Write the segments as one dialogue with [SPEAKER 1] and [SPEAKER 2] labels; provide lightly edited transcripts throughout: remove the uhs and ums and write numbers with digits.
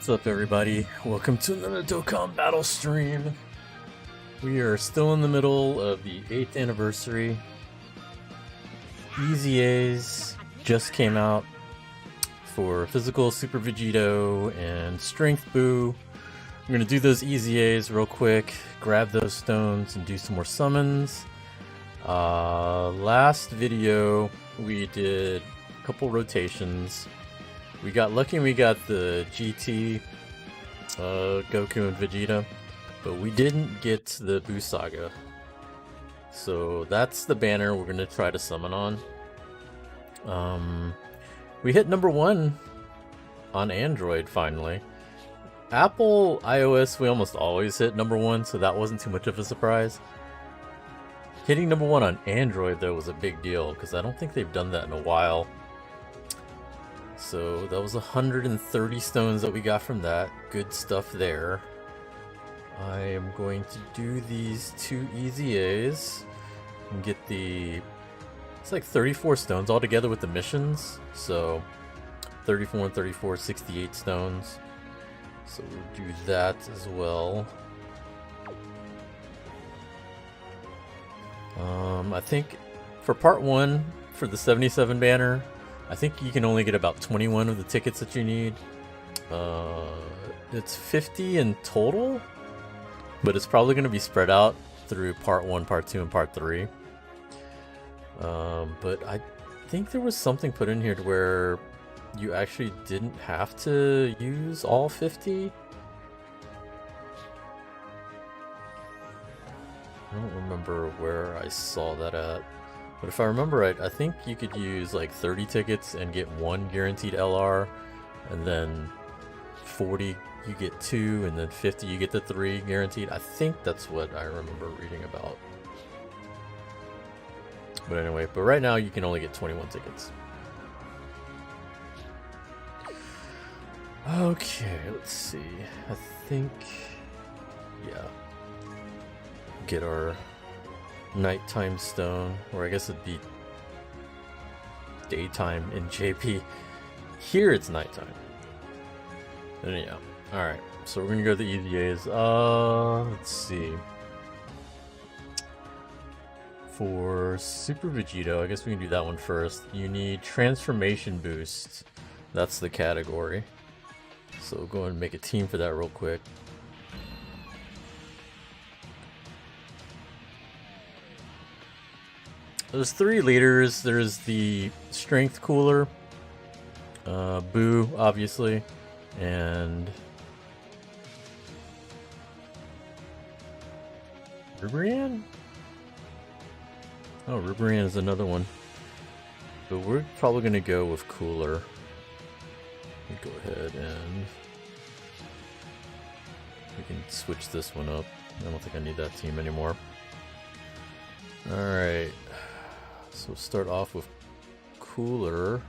[SPEAKER 1] What's up, everybody? Welcome to another Dokkan battle stream. We are still in the middle of the 8th anniversary. EZAs just came out for Physical Super Vegito and Strength Boo. I'm going to do those EZAs real quick, grab those stones, and do some more summons. Last video, we did a couple rotations. We got lucky and we got the GT, Goku and Vegeta, but we didn't get the Buu Saga. So that's the banner we're going to try to summon on. We hit number 1 on Android finally. Apple, iOS, we almost always hit number 1, so that wasn't too much of a surprise. Hitting number 1 on Android though was a big deal, because I don't think they've done that in a while. So that was 130 stones that we got from that. Good stuff there. I am going to do these 2 EZAs and get the... It's like 34 stones altogether with the missions. So 34 and 34, 68 stones. So we'll do that as well. I think for part 1, for the 77 banner, I think you can only get about 21 of the tickets that you need. It's 50 in total, but it's probably going to be spread out through part 1, part 2, and part 3. But I think there was something put in here to where you actually didn't have to use all 50. I don't remember where I saw that at. But if I remember right, I think you could use like 30 tickets and get 1 guaranteed LR, and then 40 you get 2, and then 50 you get the 3 guaranteed. I think that's what I remember reading about. But anyway, but right now you can only get 21 tickets. Okay, let's see. I think, yeah. Get our nighttime stone, or I guess it'd be daytime in JP. Here it's nighttime. Anyhow, alright, so we're gonna go to the EZAs. Let's see. For Super Vegito, I guess we can do that one first. You need Transformation Boost. That's the category. So we'll go and make a team for that real quick. There's 3 leaders. There's the Strength Cooler, Boo, obviously, and Rubrian? Oh, Rubrian is another one. But we're probably going to go with Cooler. Go ahead and we can switch this one up. I don't think I need that team anymore. Alright. So start off with Cooler.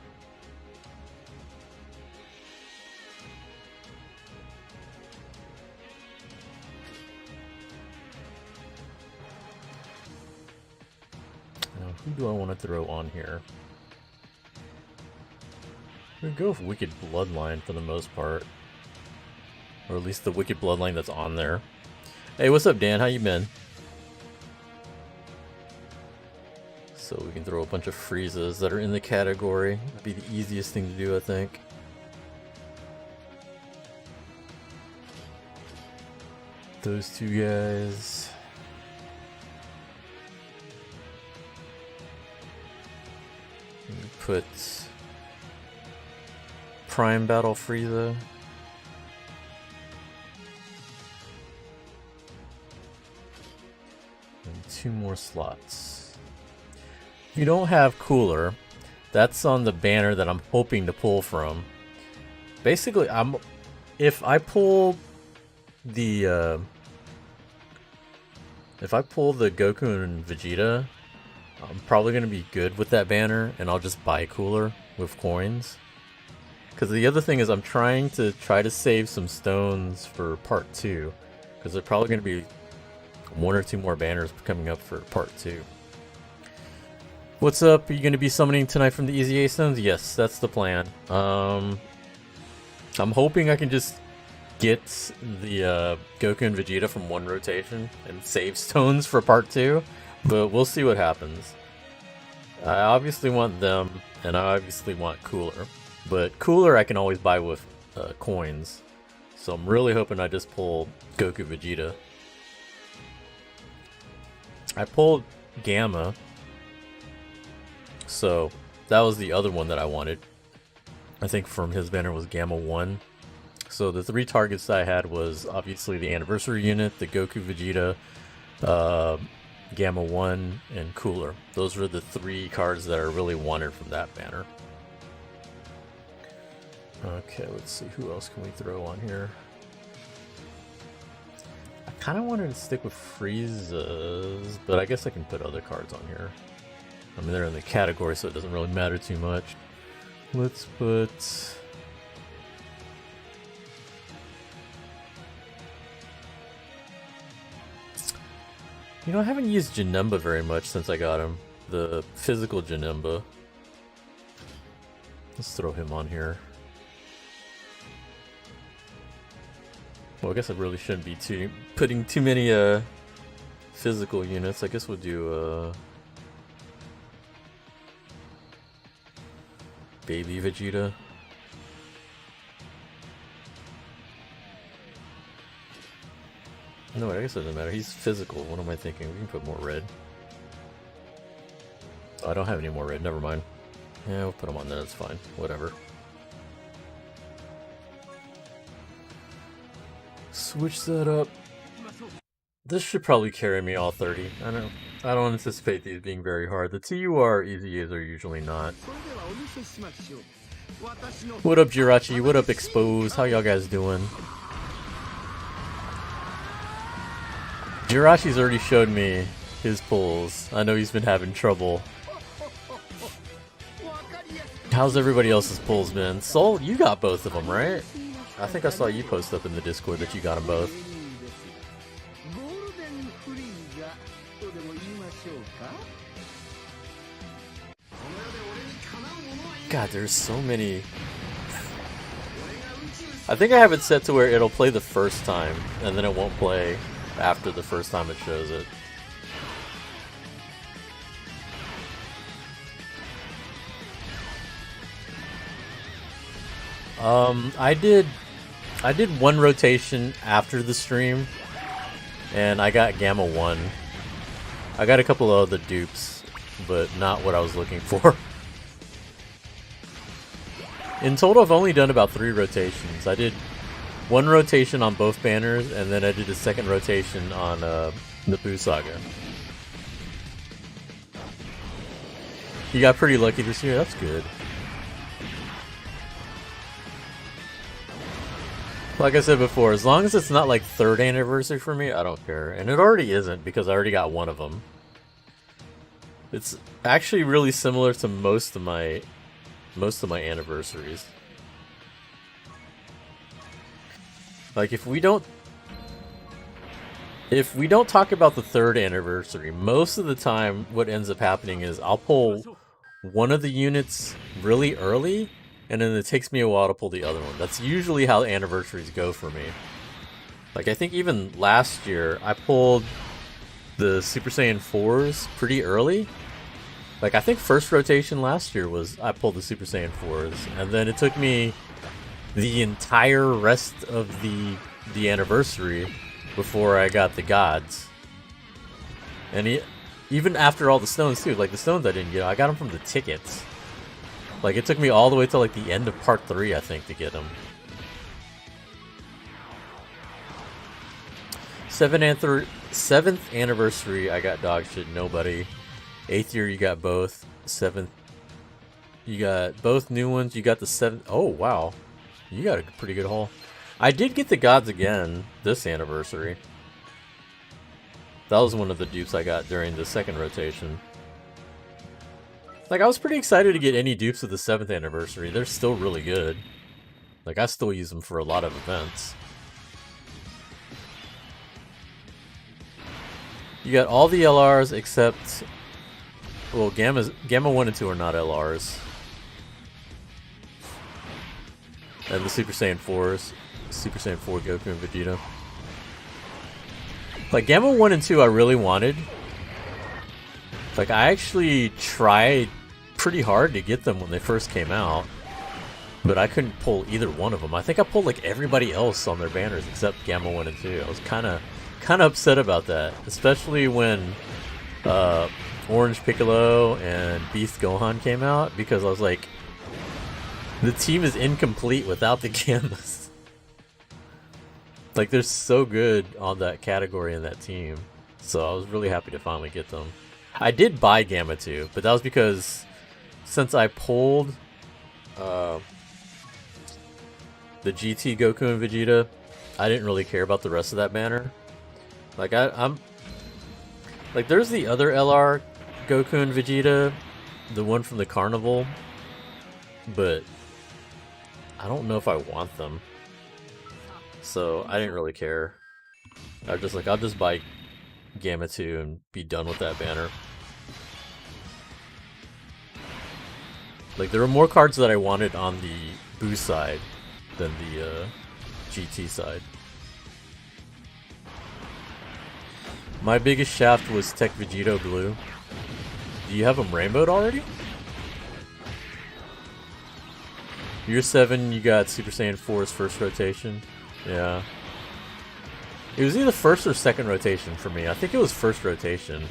[SPEAKER 1] Now, who do I want to throw on here? I'm gonna go with Wicked Bloodline for the most part. Or at least the Wicked Bloodline that's on there. Hey, what's up, Dan? How you been? So we can throw a bunch of Friezas that are in the category. That'd be the easiest thing to do, I think. Those 2 guys. Put Prime Battle Frieza. And 2 more slots. You don't have Cooler. That's on the banner that I'm hoping to pull from. Basically, if I pull the Goku and Vegeta, I'm probably gonna be good with that banner, and I'll just buy Cooler with coins. Because the other thing is, I'm trying to save some stones for part 2, because there's probably gonna be 1 or 2 more banners coming up for part 2. What's up? Are you going to be summoning tonight from the EZA stones? Yes, that's the plan. I'm hoping I can just get the Goku and Vegeta from one rotation and save stones for part 2, but we'll see what happens. I obviously want them, and I obviously want Cooler, but Cooler I can always buy with coins, so I'm really hoping I just pull Goku Vegeta. I pulled Gamma, so that was the other one that I wanted. I think from his banner was Gamma 1. So the 3 targets that I had was obviously the Anniversary unit, the Goku Vegeta, Gamma 1, and Cooler. Those were the 3 cards that I really wanted from that banner. Okay, let's see, who else can we throw on here? I kind of wanted to stick with Frieza's, but I guess I can put other cards on here. I mean, they're in the category, so it doesn't really matter too much. Let's put... You know, I haven't used Janemba very much since I got him. The physical Janemba. Let's throw him on here. Well, I guess I really shouldn't be putting too many physical units. I guess we'll do Baby Vegeta. No, I guess it doesn't matter. He's physical. What am I thinking? We can put more red. Oh, I don't have any more red. Never mind. Yeah, we'll put him on there. That's fine. Whatever. Switch that up. This should probably carry me all 30. I don't anticipate these being very hard. The TUR EZAs are usually not. What up, Jirachi? What up, Expose? How y'all guys doing? Jirashi's already showed me his pulls. I know he's been having trouble. How's everybody else's pulls been? Soul, you got both of them, right? I think I saw you post up in the Discord that you got them both. God, there's so many. I think I have it set to where it'll play the first time, and then it won't play after the first time it shows it. I did one rotation after the stream, and I got Gamma 1. I got a couple of other dupes, but not what I was looking for. In total, I've only done about 3 rotations. I did one rotation on both banners, and then I did a second rotation on the Buu Saga. You got pretty lucky this year, that's good. Like I said before, as long as it's not like 3rd anniversary for me, I don't care. And it already isn't, because I already got one of them. It's actually really similar to most of my anniversaries. Like if we don't talk about the 3rd anniversary, most of the time what ends up happening is I'll pull one of the units really early, and then it takes me a while to pull the other one. That's usually how anniversaries go for me. Like I think even last year I pulled the Super Saiyan 4s pretty early. Like I think first rotation last year was I pulled the Super Saiyan 4s, and then it took me the entire rest of the anniversary before I got the gods. And even after all the stones too, like the stones I didn't get, I got them from the tickets. Like it took me all the way till like the end of part 3, I think, to get them. 7th anniversary, I got dog shit, nobody. 8th year, you got both. 7th, you got both new ones. You got the 7th. Oh, wow. You got a pretty good haul. I did get the gods again this anniversary. That was one of the dupes I got during the 2nd rotation. Like, I was pretty excited to get any dupes of the 7th anniversary. They're still really good. Like, I still use them for a lot of events. You got all the LRs except... Well, Gamma 1 and 2 are not LRs. And the Super Saiyan 4s. Super Saiyan 4 Goku and Vegeta. Like, Gamma 1 and 2 I really wanted. Like, I actually tried pretty hard to get them when they first came out. But I couldn't pull either one of them. I think I pulled like everybody else on their banners except Gamma 1 and 2. I was kind of upset about that. Especially when Orange Piccolo and Beast Gohan came out. Because I was like, the team is incomplete without the Gammas. Like, they're so good on that category in that team. So I was really happy to finally get them. I did buy Gamma 2, but that was because since I pulled the GT Goku and Vegeta, I didn't really care about the rest of that banner. Like, I'm like, there's the other LR Goku and Vegeta, the one from the carnival, but I don't know if I want them. So I didn't really care. I was just like, I'll just buy Gamma 2 and be done with that banner. Like, there were more cards that I wanted on the Boo side than the GT side. My biggest shaft was Tech Vegito Blue. Do you have them rainbowed already? Year 7, you got Super Saiyan 4's first rotation. Yeah. It was either first or second rotation for me. I think it was first rotation.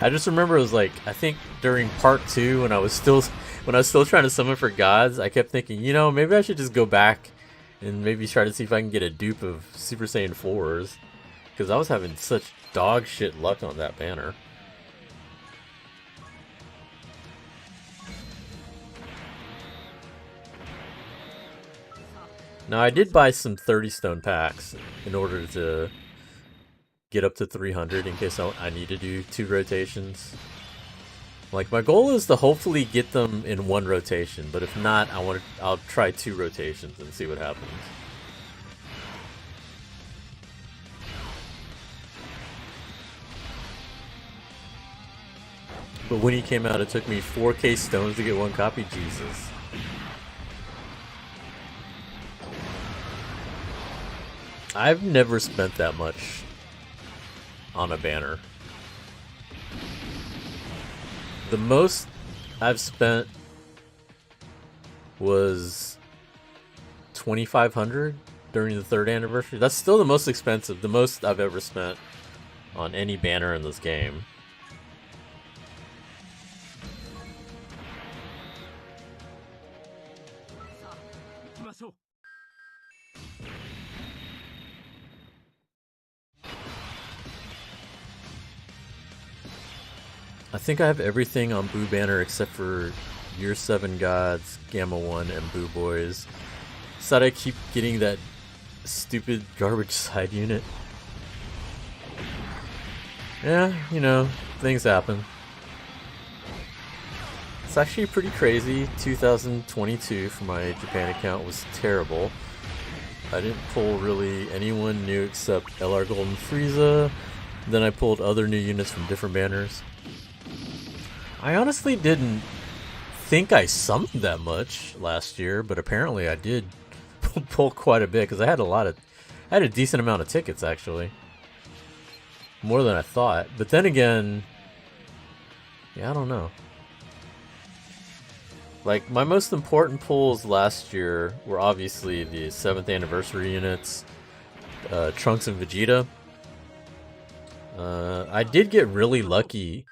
[SPEAKER 1] I just remember it was like, I think during part 2 when I was still trying to summon for gods, I kept thinking, you know, maybe I should just go back and maybe try to see if I can get a dupe of Super Saiyan 4s. Because I was having such dog shit luck on that banner. Now, I did buy some 30 stone packs in order to get up to 300 in case I need to do 2 rotations. Like, my goal is to hopefully get them in 1 rotation, but if not, I'll try 2 rotations and see what happens. But when he came out, it took me 4k stones to get 1 copy. Jesus. I've never spent that much on a banner. The most I've spent was 2,500 during the 3rd anniversary. That's still the most expensive, the most I've ever spent on any banner in this game. I think I have everything on Boo Banner except for Year 7 Gods, Gamma 1, and Boo Boys. Said I keep getting that stupid garbage side unit. Yeah, you know, things happen. It's actually pretty crazy. 2022 for my Japan account was terrible. I didn't pull really anyone new except LR Golden Frieza. Then I pulled other new units from different banners. I honestly didn't think I summoned that much last year, but apparently I did pull quite a bit because I had a decent amount of tickets actually, more than I thought. But then again, yeah, I don't know. Like, my most important pulls last year were obviously the 7th anniversary units, Trunks and Vegeta. I did get really lucky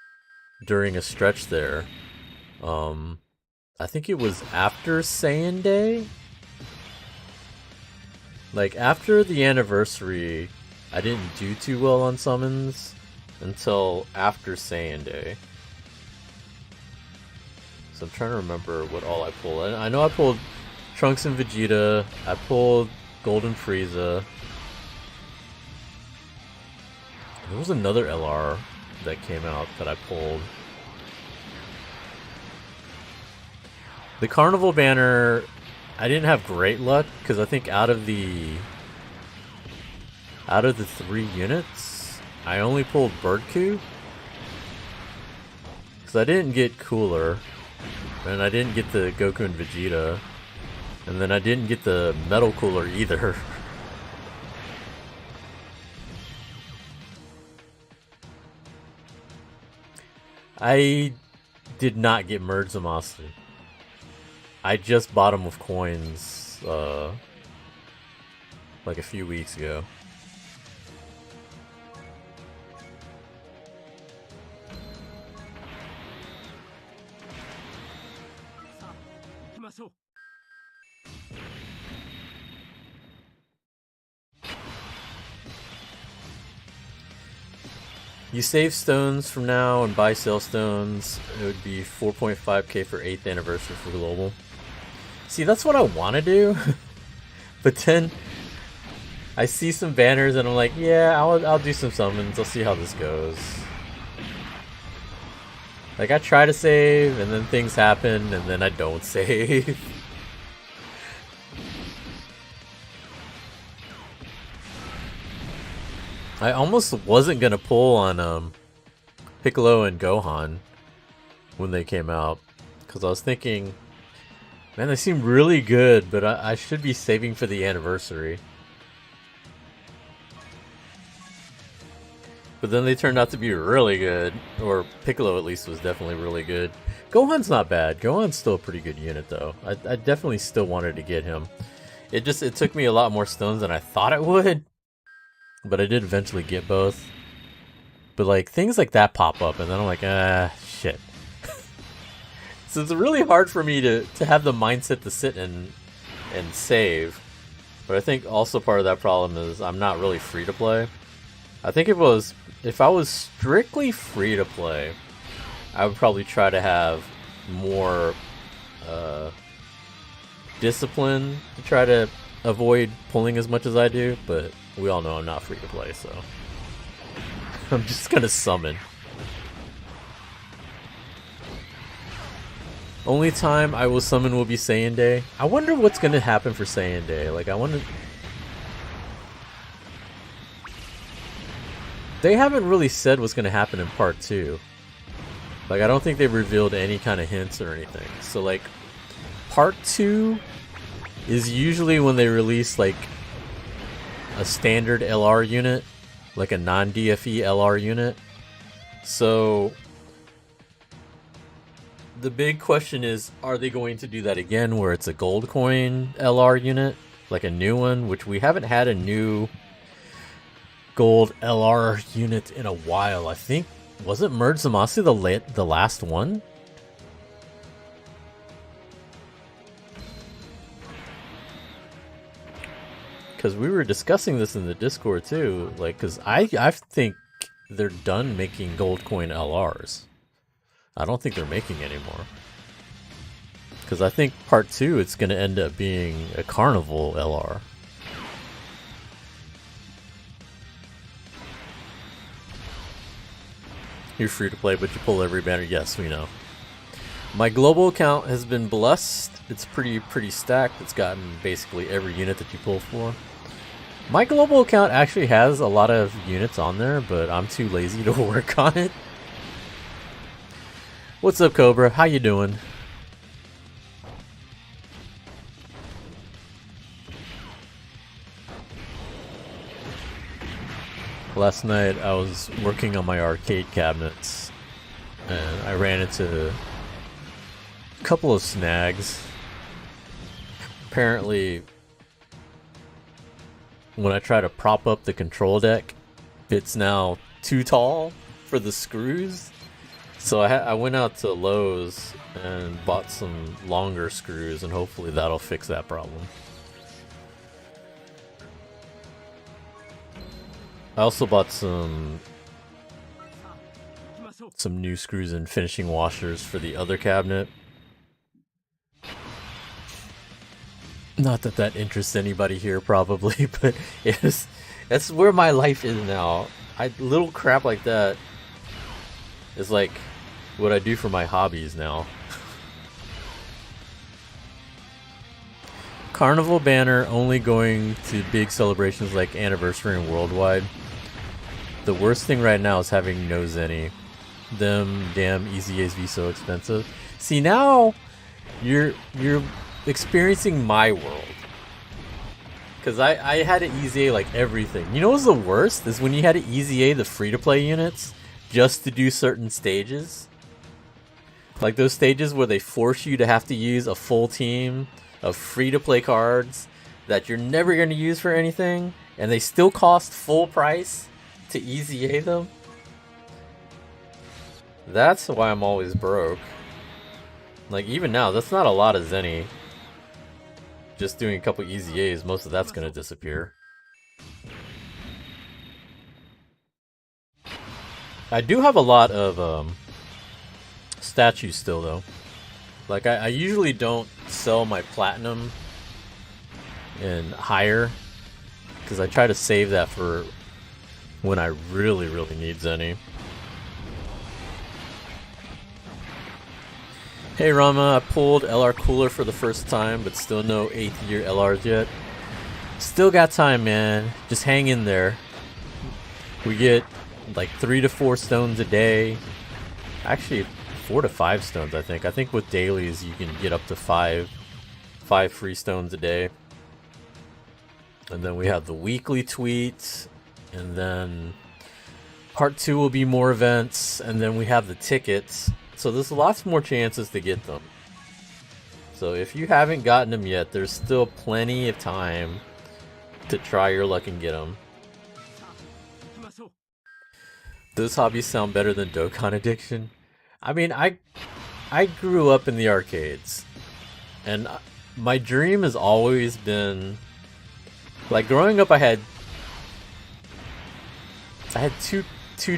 [SPEAKER 1] during a stretch there. I think it was after Saiyan Day. Like, after the anniversary, I didn't do too well on summons until after Saiyan Day. So I'm trying to remember what all I pulled. I know I pulled Trunks and Vegeta. I pulled Golden Frieza. There was another LR that came out that I pulled. The Carnival banner, I didn't have great luck because I think out of the 3 units, I only pulled Birdku. Because I didn't get Cooler, and I didn't get the Goku and Vegeta, and then I didn't get the Metal Cooler either. I did not get Merge Zamasi. I just bought him with coins like a few weeks ago. You save stones from now and buy sale stones. It would be 4.5k for 8th anniversary for global. See, that's what I want to do. But then I see some banners and I'm like, yeah, I'll do some summons. I'll see how this goes. Like, I try to save and then things happen and then I don't save. I almost wasn't gonna pull on Piccolo and Gohan when they came out, because I was thinking, man, they seem really good, but I should be saving for the anniversary. But then they turned out to be really good, or Piccolo at least was definitely really good. Gohan's not bad. Gohan's still a pretty good unit though. I definitely still wanted to get him. It took me a lot more stones than I thought it would. But I did eventually get both. But like things like that pop up and then I'm like, shit. So it's really hard for me to have the mindset to sit and save. But I think also part of that problem is I'm not really free to play. I think if I was strictly free to play, I would probably try to have more discipline to try to avoid pulling as much as I do, but we all know I'm not free to play, so I'm just gonna summon. Only time I will summon will be Saiyan Day. I wonder what's gonna happen for Saiyan Day. Like, I wonder. They haven't really said what's gonna happen in part 2. Like, I don't think they've revealed any kind of hints or anything. So, like, part 2 is usually when they release, like, a standard LR unit, like a non-DFE LR unit. So the big question is, are they going to do that again where it's a gold coin LR unit, like a new one, which we haven't had a new gold LR unit in a while. I think, was it Merge Zamasi the last one? Because we were discussing this in the Discord too, like, because I think they're done making gold coin LRs. I don't think they're making anymore. Because I think part 2, it's going to end up being a carnival LR. You're free to play, but you pull every banner. Yes, we know. My global account has been blessed. It's pretty stacked. It's gotten basically every unit that you pull for. My global account actually has a lot of units on there, but I'm too lazy to work on it. What's up, Cobra? How you doing? Last night I was working on my arcade cabinets and I ran into a couple of snags. Apparently, when I try to prop up the control deck, it's now too tall for the screws. So I went out to Lowe's and bought some longer screws, and hopefully that'll fix that problem. I also bought some new screws and finishing washers for the other cabinet. Not that that interests anybody here, probably, but that's where my life is now. Little crap like that is like what I do for my hobbies now. Carnival banner only going to big celebrations like Anniversary and Worldwide. The worst thing right now is having no Zenny. them damn EZAs be so expensive. See, now you're experiencing my world. Because I had to EZA like everything. You know what's the worst? Is when you had to EZA the free-to-play units just to do certain stages. Like those stages where they force you to have to use a full team of free-to-play cards that you're never going to use for anything, and they still cost full price to EZA them. That's why I'm always broke. Like even now, that's not a lot of Zenny. Just doing a couple EZAs, most of that's gonna disappear. I do have a lot of statues still though. Like I usually don't sell my platinum and higher because I try to save that for when I really need Zenny. Hey Rama, I pulled LR Cooler for the first time, but still no 8th year LRs yet. Still got time, man. Just hang in there. We get like 3 to 4 stones a day. Actually, 4 to 5 stones, I think. I think with dailies you can get up to 5 free stones a day. And then we have the weekly tweets, and then part 2 will be more events, and then we have the tickets. So there's lots more chances to get them. So if you haven't gotten them yet, there's still plenty of time to try your luck and get them. Those hobbies sound better than Dokkan addiction. I mean, I grew up in the arcades, and my dream has always been, like growing up I had two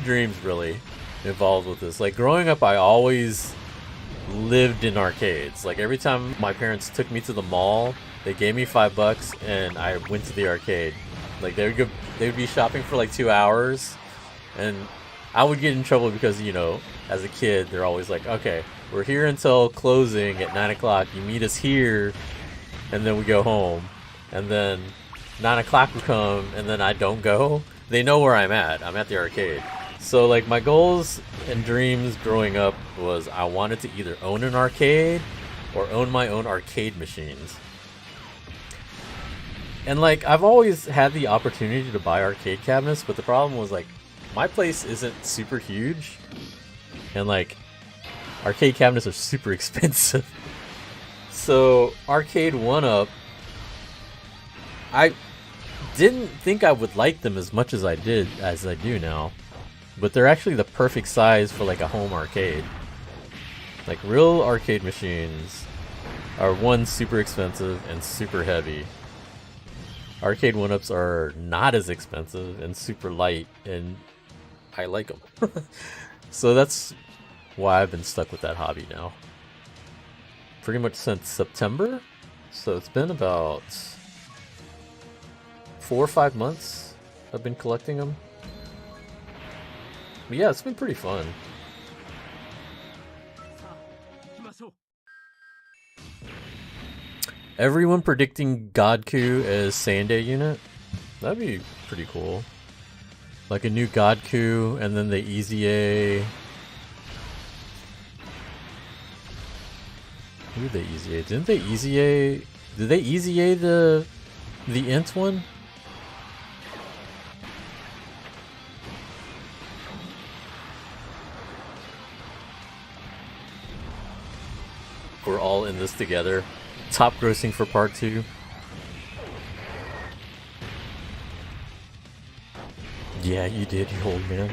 [SPEAKER 1] dreams really involved with this. Like growing up I always lived in arcades. Like every time my parents took me to the mall, they gave me $5 and I went to the arcade. Like they would be shopping for like 2 hours, and I would get in trouble because, you know, as a kid they're always like, okay, we're here until closing at 9 o'clock, you meet us here and then we go home. And then 9 o'clock would come and then I don't go. They know where I'm at the arcade. So like my goals and dreams growing up was I wanted to either own an arcade or own my own arcade machines. And like I've always had the opportunity to buy arcade cabinets, but the problem was like my place isn't super huge, and like arcade cabinets are super expensive. So Arcade 1-Up, I didn't think I would like them as much as I do now. But they're actually the perfect size for like a home arcade. Like real arcade machines are one, super expensive and super heavy. Arcade 1-Ups are not as expensive and super light, and I like them. So that's why I've been stuck with that hobby now. Pretty much since September. So it's been about 4 or 5 months I've been collecting them. But yeah, it's been pretty fun. Everyone predicting Godku as Sunday unit? That'd be pretty cool. Like a new Godku and then the EZA. Who did they EZA? Didn't they EZA? Did they EZA the Int one? We're all in this together. Top grossing for part 2. Yeah, you did, you old man.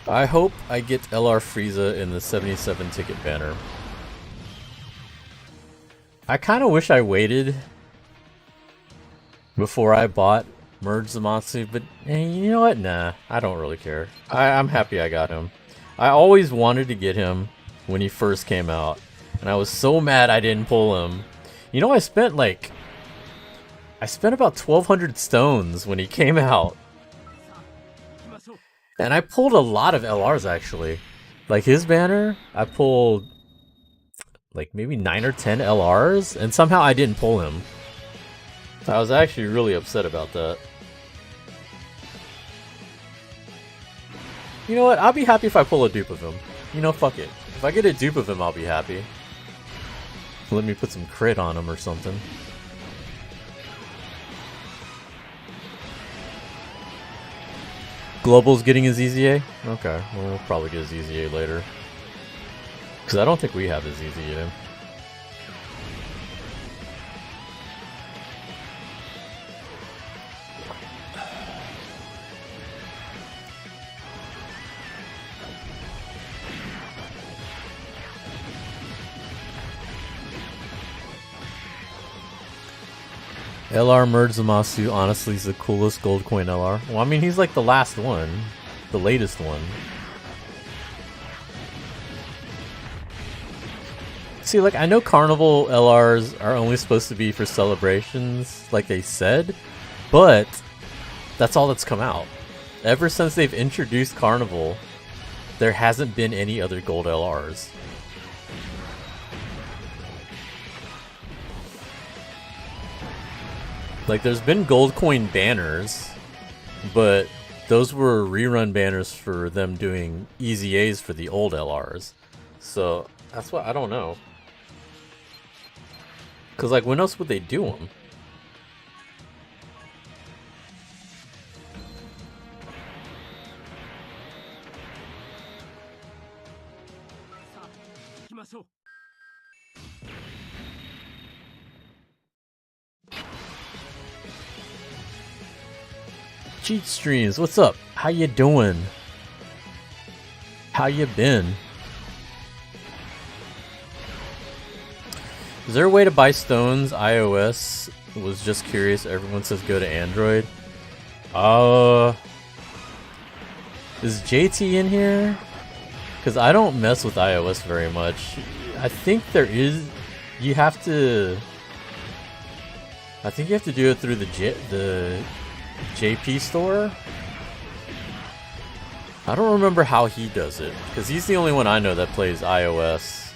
[SPEAKER 1] I hope I get LR Frieza in the 77 ticket banner. I kind of wish I waited before I bought Merge Zamatsu, but you know what? Nah, I don't really care. I'm happy I got him. I always wanted to get him when he first came out, and I was so mad I didn't pull him. You know, I spent about 1,200 stones when he came out, and I pulled a lot of LRs actually. Like his banner, I pulled like maybe 9 or 10 LRs, and somehow I didn't pull him. I was actually really upset about that. You know what? I'll be happy if I pull a dupe of him. You know, fuck it. If I get a dupe of him, I'll be happy. Let me put some crit on him or something. Global's getting his EZA? Okay, well, we'll probably get his EZA later. Because I don't think we have his EZA. LR Merge Zamasu honestly is the coolest gold coin LR. Well, I mean, he's like the last one. The latest one. See, like, I know Carnival LRs are only supposed to be for celebrations, like they said, but that's all that's come out. Ever since they've introduced Carnival, there hasn't been any other gold LRs. Like, there's been gold coin banners, but those were rerun banners for them doing EZAs for the old LRs. So, that's what I don't know. Because, like, when else would they do them? Cheat Streams, what's up? How you doing? How you been? Is there a way to buy stones? iOS was just curious. Everyone says go to Android. Is JT in here? Because I don't mess with iOS very much. I think there is. You have to. I think you have to do it through the JP store? I don't remember how he does it, because he's the only one I know that plays iOS.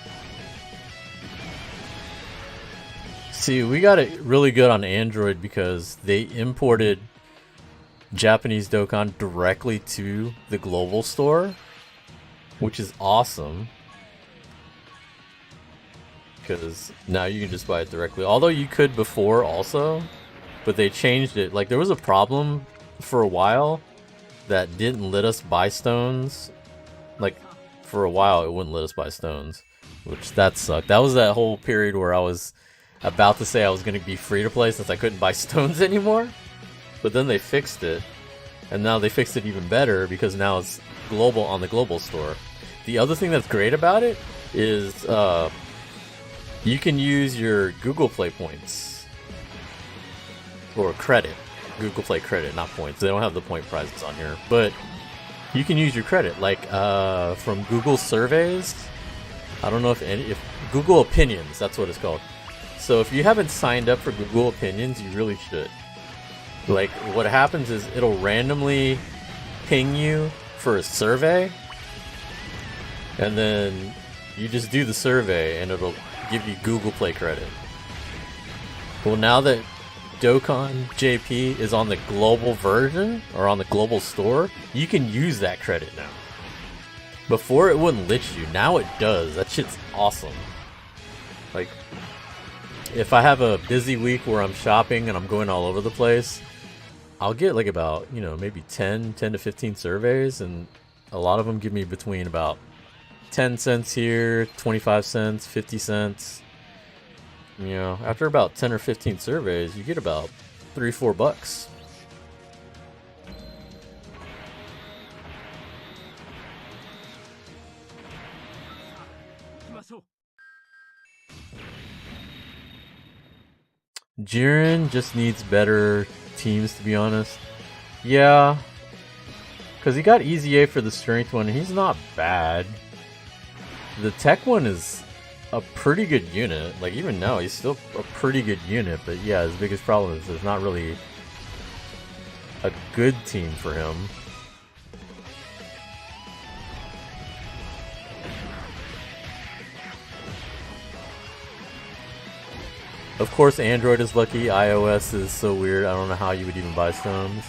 [SPEAKER 1] See, we got it really good on Android because they imported Japanese Dokkan directly to the global store, which is awesome. Because now you can just buy it directly. Although you could before also. But they changed it. Like, there was a problem for a while that didn't let us buy stones. Like, for a while, it wouldn't let us buy stones. Which, that sucked. That was that whole period where I was about to say I was going to be free to play since I couldn't buy stones anymore. But then they fixed it. And now they fixed it even better because now it's global on the global store. The other thing that's great about it is you can use your Google Play points. Or credit. Google Play credit, not points. They don't have the point prizes on here. But you can use your credit. Like, from Google surveys. I don't know if Google Opinions, that's what it's called. So if you haven't signed up for Google Opinions, you really should. Like, what happens is it'll randomly ping you for a survey. And then you just do the survey and it'll give you Google Play credit. Well, now that Dokkan JP is on the global version, or on the global store, you can use that credit now. Before it wouldn't let you, now it does. That shit's awesome. Like, if I have a busy week where I'm shopping and I'm going all over the place, I'll get like about, you know, maybe 10 to 15 surveys, and a lot of them give me between about 10 cents here, 25 cents, 50 cents. You know, after about 10 or 15 surveys, you get about $3-4. Jiren just needs better teams, to be honest. Yeah, because he got EZA for the strength one, and he's not bad. The tech one is a pretty good unit. Like, even now, he's still a pretty good unit. But yeah, his biggest problem is there's not really a good team for him. Of course, Android is lucky. iOS is so weird. I don't know how you would even buy stones.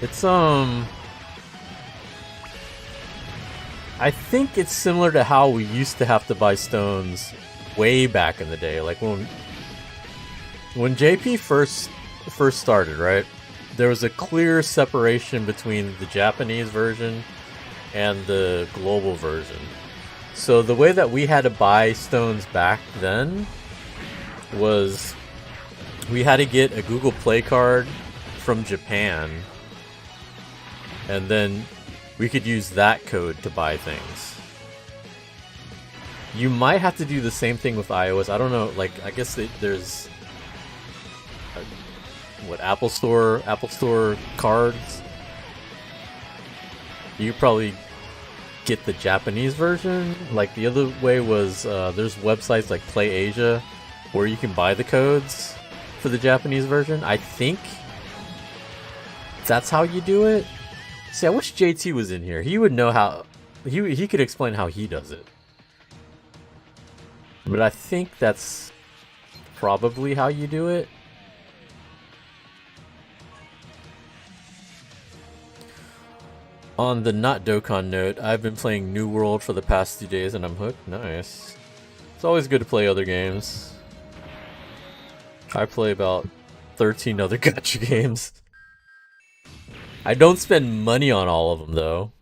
[SPEAKER 1] It's I think it's similar to how we used to have to buy stones way back in the day. Like when JP first started, right? There was a clear separation between the Japanese version and the global version. So the way that we had to buy stones back then was we had to get a Google Play card from Japan, and then we could use that code to buy things. You might have to do the same thing with iOS. I don't know, like, I guess there's Apple Store cards. You probably get the Japanese version. Like, the other way was there's websites like Play Asia where you can buy the codes for the Japanese version. I think that's how you do it. See, I wish JT was in here. He would know how. He could explain how he does it. But I think that's probably how you do it. On the not Dokkan note, I've been playing New World for the past 2 days and I'm hooked. Nice. It's always good to play other games. I play about 13 other gacha games. I don't spend money on all of them though,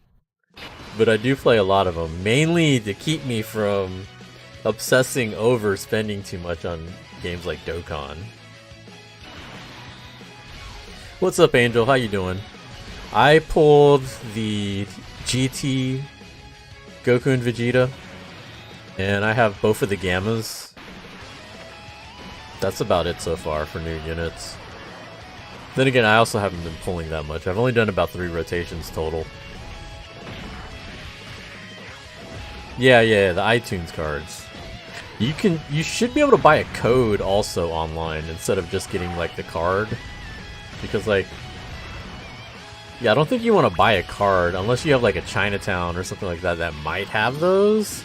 [SPEAKER 1] but I do play a lot of them, mainly to keep me from obsessing over spending too much on games like Dokkan. What's up, Angel? How you doing? I pulled the GT Goku and Vegeta, and I have both of the Gammas. That's about it so far for new units. Then again, I also haven't been pulling that much. I've only done about 3 rotations total. Yeah, the iTunes cards. You should be able to buy a code also online instead of just getting like the card. Because like, yeah, I don't think you want to buy a card unless you have like a Chinatown or something like that that might have those.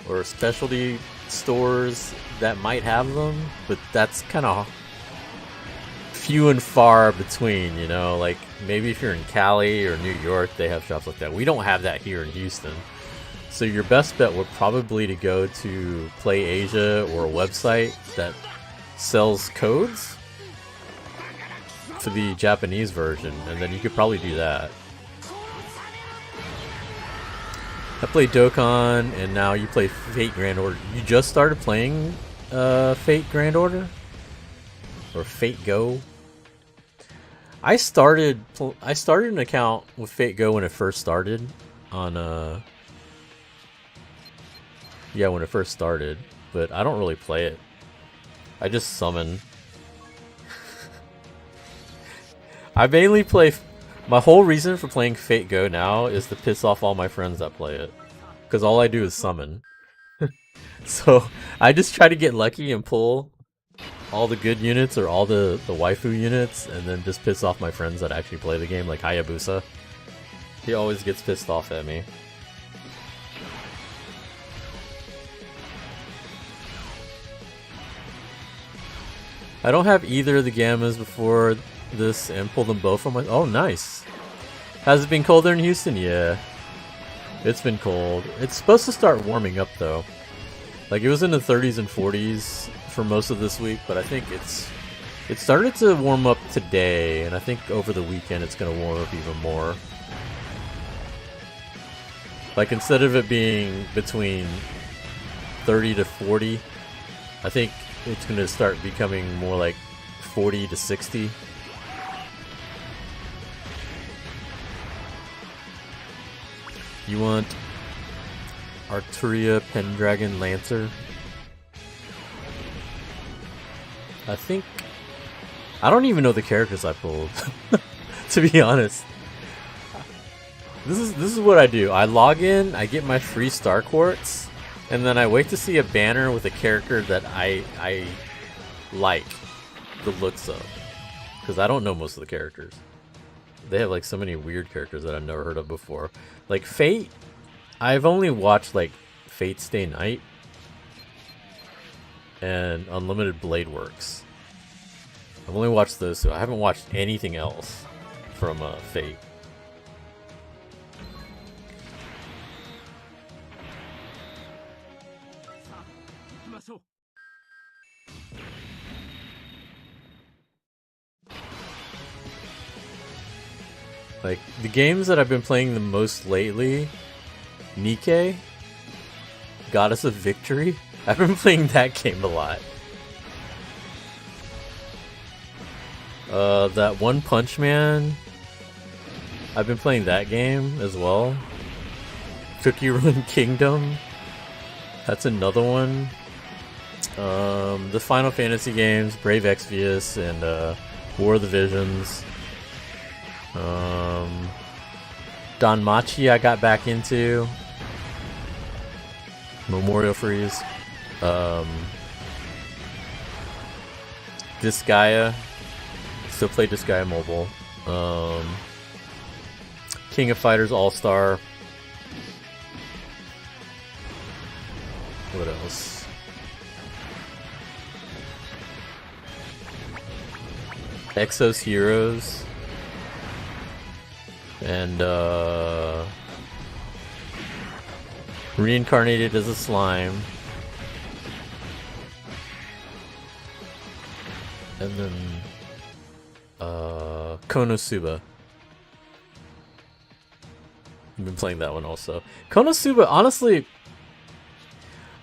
[SPEAKER 1] Or specialty stores that might have them. But that's kind of few and far between, you know, like maybe if you're in Cali or New York, they have shops like that. We don't have that here in Houston. So your best bet would probably to go to Play Asia or a website that sells codes for the Japanese version, and then you could probably do that. I played Dokkan, and now you play Fate Grand Order. You just started playing Fate Grand Order? Or Fate Go? I started an account with Fate Go when it first started on yeah, when it first started, but I don't really play it. I just summon. I mainly play. My whole reason for playing Fate Go now is to piss off all my friends that play it, because all I do is summon. So I just try to get lucky and pull all the good units or all the waifu units, and then just piss off my friends that actually play the game, like Hayabusa. He always gets pissed off at me. I don't have either of the Gammas before this and pull them both from my... Oh, nice. Has it been colder in Houston? Yeah. It's been cold. It's supposed to start warming up, though. Like, it was in the 30s and 40s for most of this week, but I think it started to warm up today, and I think over the weekend it's going to warm up even more. Like, instead of it being between 30 to 40, I think it's going to start becoming more like 40 to 60. You want Arturia Pendragon Lancer? I don't even know the characters I pulled, to be honest. This is what I do. I log in, I get my free Star Quartz, and then I wait to see a banner with a character that I like the looks of. Because I don't know most of the characters. They have like so many weird characters that I've never heard of before. Like Fate, I've only watched like Fate Stay Night and Unlimited Blade Works. I've only watched those two. I haven't watched anything else from Fate. Like, the games that I've been playing the most lately, Nikke, Goddess of Victory, I've been playing that game a lot. That One Punch Man, I've been playing that game as well. Cookie Run Kingdom, that's another one. The Final Fantasy games, Brave Exvius and War of the Visions. Danmachi I got back into. Memorial Freeze. Disgaea. Still play Disgaea Mobile. King of Fighters All-Star. What else? Exos Heroes. And Reincarnated as a Slime. And then Konosuba. I've been playing that one also. Konosuba, honestly,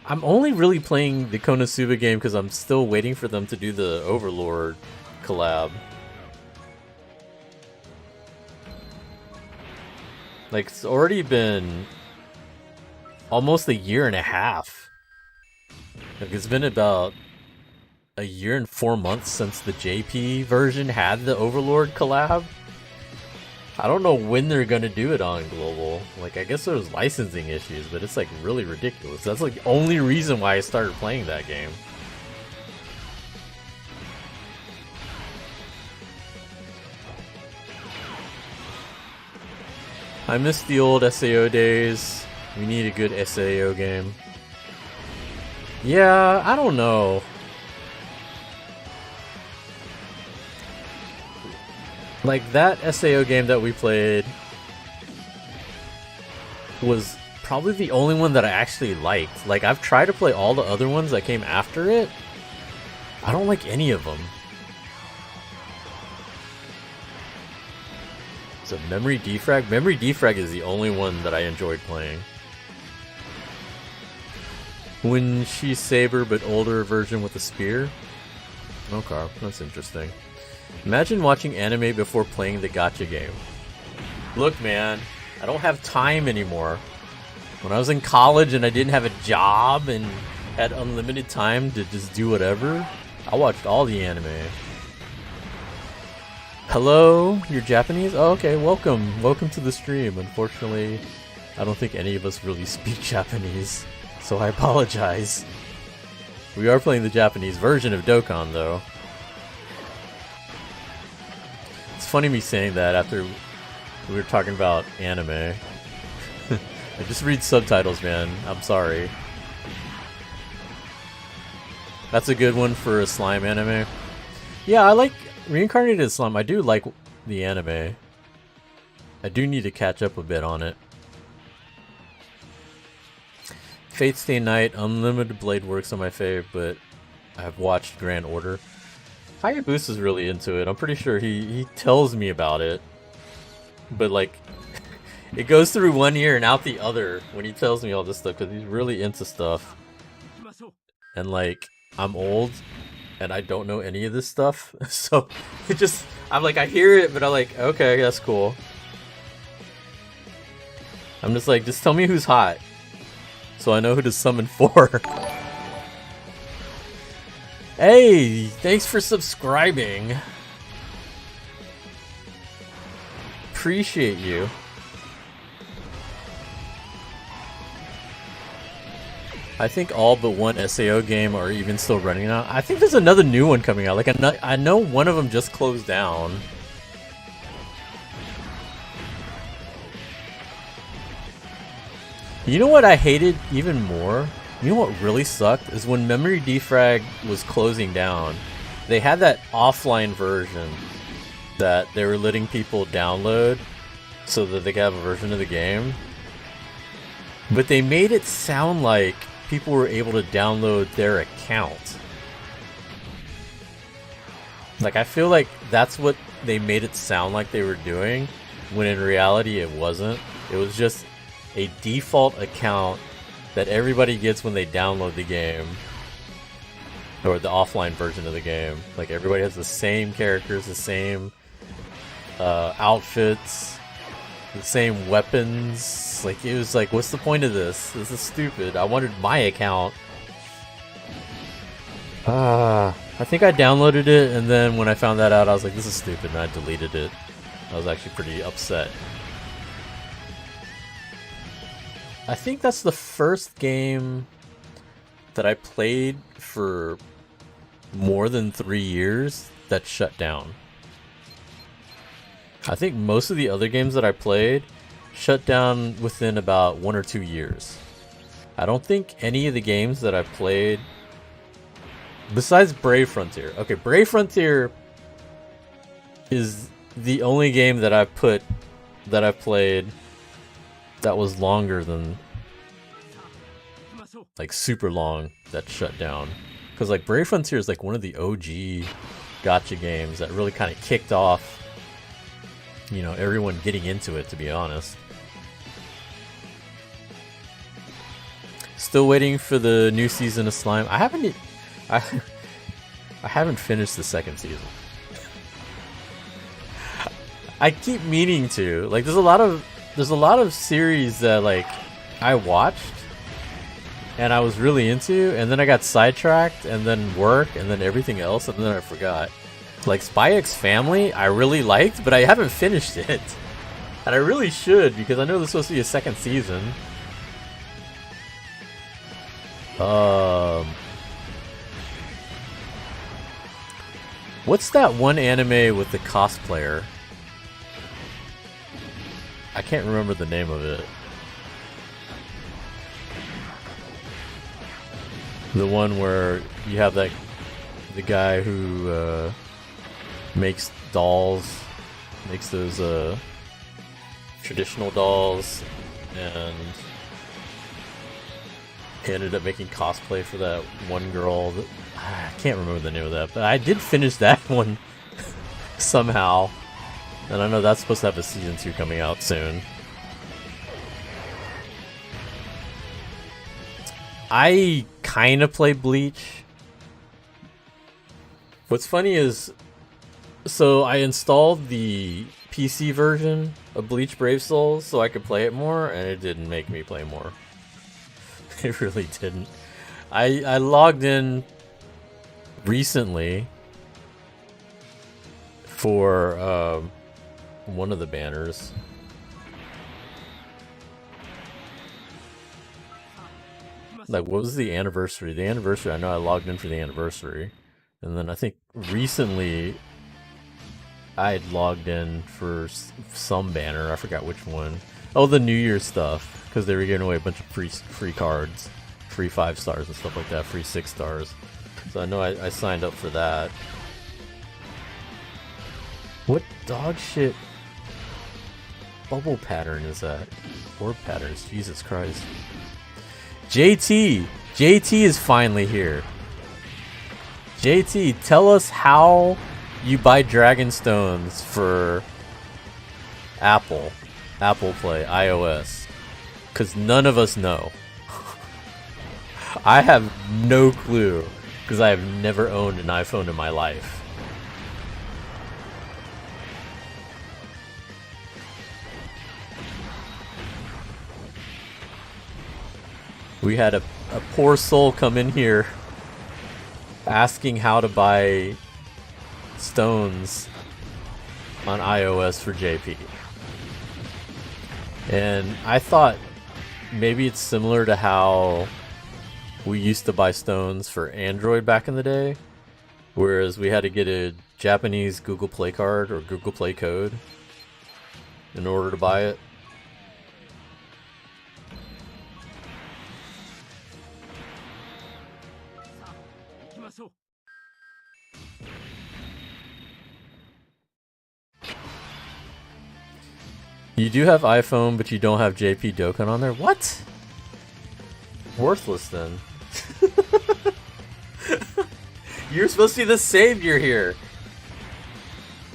[SPEAKER 1] I'm only really playing the Konosuba game because I'm still waiting for them to do the Overlord collab. Like, it's already been almost a year and a half. Like, it's been about a year and 4 months since the JP version had the Overlord collab. I don't know when they're gonna do it on global. Like, I guess there was licensing issues, but it's like really ridiculous. That's like the only reason why I started playing that game. I miss the old SAO days. We need a good SAO game. Yeah, I don't know. Like, that SAO game that we played was probably the only one that I actually liked. Like, I've tried to play all the other ones that came after it. I don't like any of them. So Memory Defrag? Memory Defrag is the only one that I enjoyed playing. When she's Saber but older version with a spear? Okay, that's interesting. Imagine watching anime before playing the gacha game. Look, man, I don't have time anymore. When I was in college and I didn't have a job and had unlimited time to just do whatever, I watched all the anime. Hello? You're Japanese? Oh, okay, welcome. Welcome to the stream. Unfortunately, I don't think any of us really speak Japanese, so I apologize. We are playing the Japanese version of Dokkan, though. It's funny me saying that after we were talking about anime. I just read subtitles, man. I'm sorry. That's a good one for a slime anime. Yeah, I like Reincarnated Slime. I do like the anime. I do need to catch up a bit on it. Fate Stay Night, Unlimited Blade Works on my fave, but I've watched Grand Order. Hayabusa's really into it. I'm pretty sure he tells me about it. But like, it goes through one ear and out the other when he tells me all this stuff, because he's really into stuff. And like, I'm old and I don't know any of this stuff, so it just, I'm like, I hear it, but I'm like, okay, that's cool. I'm just like, just tell me who's hot, so I know who to summon for. Hey, thanks for subscribing. Appreciate you. I think all but one SAO game are even still running now. I think there's another new one coming out. Like, I know one of them just closed down. You know what I hated even more? You know what really sucked? Is when Memory Defrag was closing down, they had that offline version that they were letting people download so that they could have a version of the game. But they made it sound like people were able to download their account. Like, I feel like that's what they made it sound like they were doing. when in reality it wasn't. It was just a default account that everybody gets when they download the game, or the offline version of the game. Like, everybody has the same characters, the same outfits, the same weapons. Like, it was like, what's the point of this? This is stupid. I wanted my account. I think I downloaded it, and then when I found that out, I was like, this is stupid, and I deleted it. I was actually pretty upset. I think that's the first game that I played for more than 3 years that shut down. I think most of the other games that I played shut down within about 1 or 2 years. I don't think any of the games that I played, besides Brave Frontier. Okay, Brave Frontier is the only game that I've played that was longer than, like, super long, that shut down. Because, like, Brave Frontier is like one of the OG gacha games that really kind of kicked off, you know, everyone getting into it, to be honest. Still waiting for the new season of Slime. I haven't finished the second season. I keep meaning to. Like, there's a lot of series that, like, I watched and I was really into, and then I got sidetracked, and then work, and then everything else, and then I forgot. Like, Spy X Family, I really liked, but I haven't finished it. And I really should, because I know there's supposed to be a second season. What's that one anime with the cosplayer? I can't remember the name of it. The one where you have the guy who makes dolls, makes those traditional dolls, and he ended up making cosplay for that one girl. I can't remember the name of that, but I did finish that one somehow. And I know that's supposed to have a season 2 coming out soon. I kind of play Bleach. What's funny is, so I installed the PC version of Bleach Brave Souls so I could play it more, and it didn't make me play more. It really didn't. I logged in recently for one of the banners. Like, what was the anniversary? The anniversary, I know I logged in for the anniversary. And then I think recently I had logged in for some banner. I forgot which one. Oh, the New Year's stuff. Because they were giving away a bunch of free cards. Free 5 stars and stuff like that. Free 6 stars. So I know I signed up for that. What dog shit bubble pattern is that? Orb patterns, Jesus Christ. JT is finally here. JT, tell us how you buy Dragon Stones for Apple Play, iOS. Because none of us know. I have no clue, because I have never owned an iPhone in my life. We had a poor soul come in here asking how to buy stones on iOS for JP. And I thought maybe it's similar to how we used to buy stones for Android back in the day, whereas we had to get a Japanese Google Play card or Google Play code in order to buy it. You do have iPhone, but you don't have JP Dokkan on there? What? Worthless then. You're supposed to be the savior here.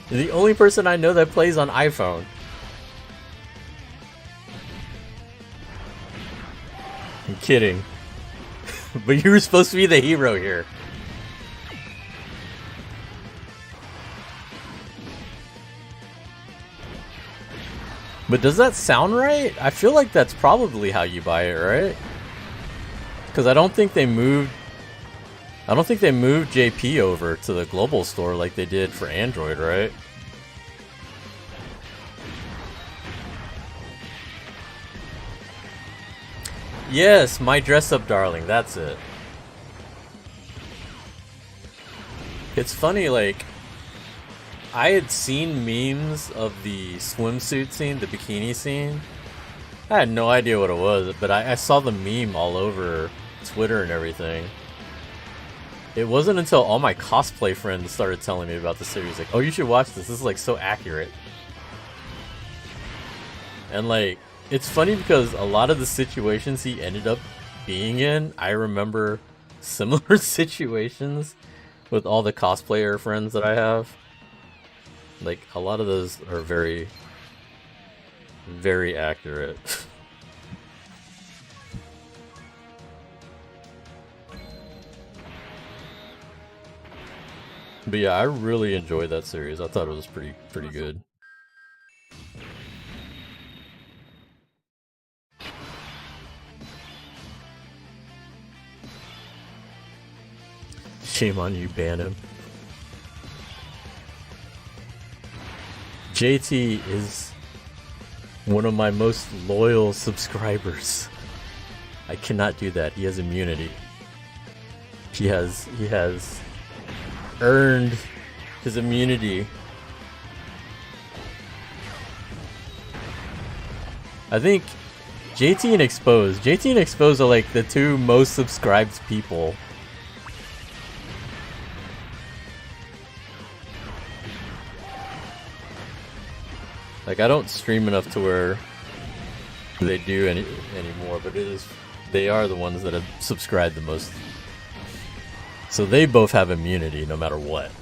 [SPEAKER 1] You're the only person I know that plays on iPhone. I'm kidding. But you were supposed to be the hero here. But does that sound right? I feel like that's probably how you buy it, right? Because I don't think they moved JP over to the global store like they did for Android, right? Yes, my dress-up darling, that's it. It's funny, like, I had seen memes of the swimsuit scene, the bikini scene. I had no idea what it was, but I saw the meme all over Twitter and everything. It wasn't until all my cosplay friends started telling me about the series, like, oh, you should watch this, this is like so accurate. And like, it's funny because a lot of the situations he ended up being in, I remember similar situations with all the cosplayer friends that I have. Like, a lot of those are very, very accurate. But yeah, I really enjoyed that series. I thought it was pretty good. Shame on you, ban him. JT is one of my most loyal subscribers. I cannot do that. He has immunity. He has earned his immunity. I think JT and Exposed are like the two most subscribed people. Like, I don't stream enough to where they do anymore, but they are the ones that have subscribed the most. So they both have immunity no matter what.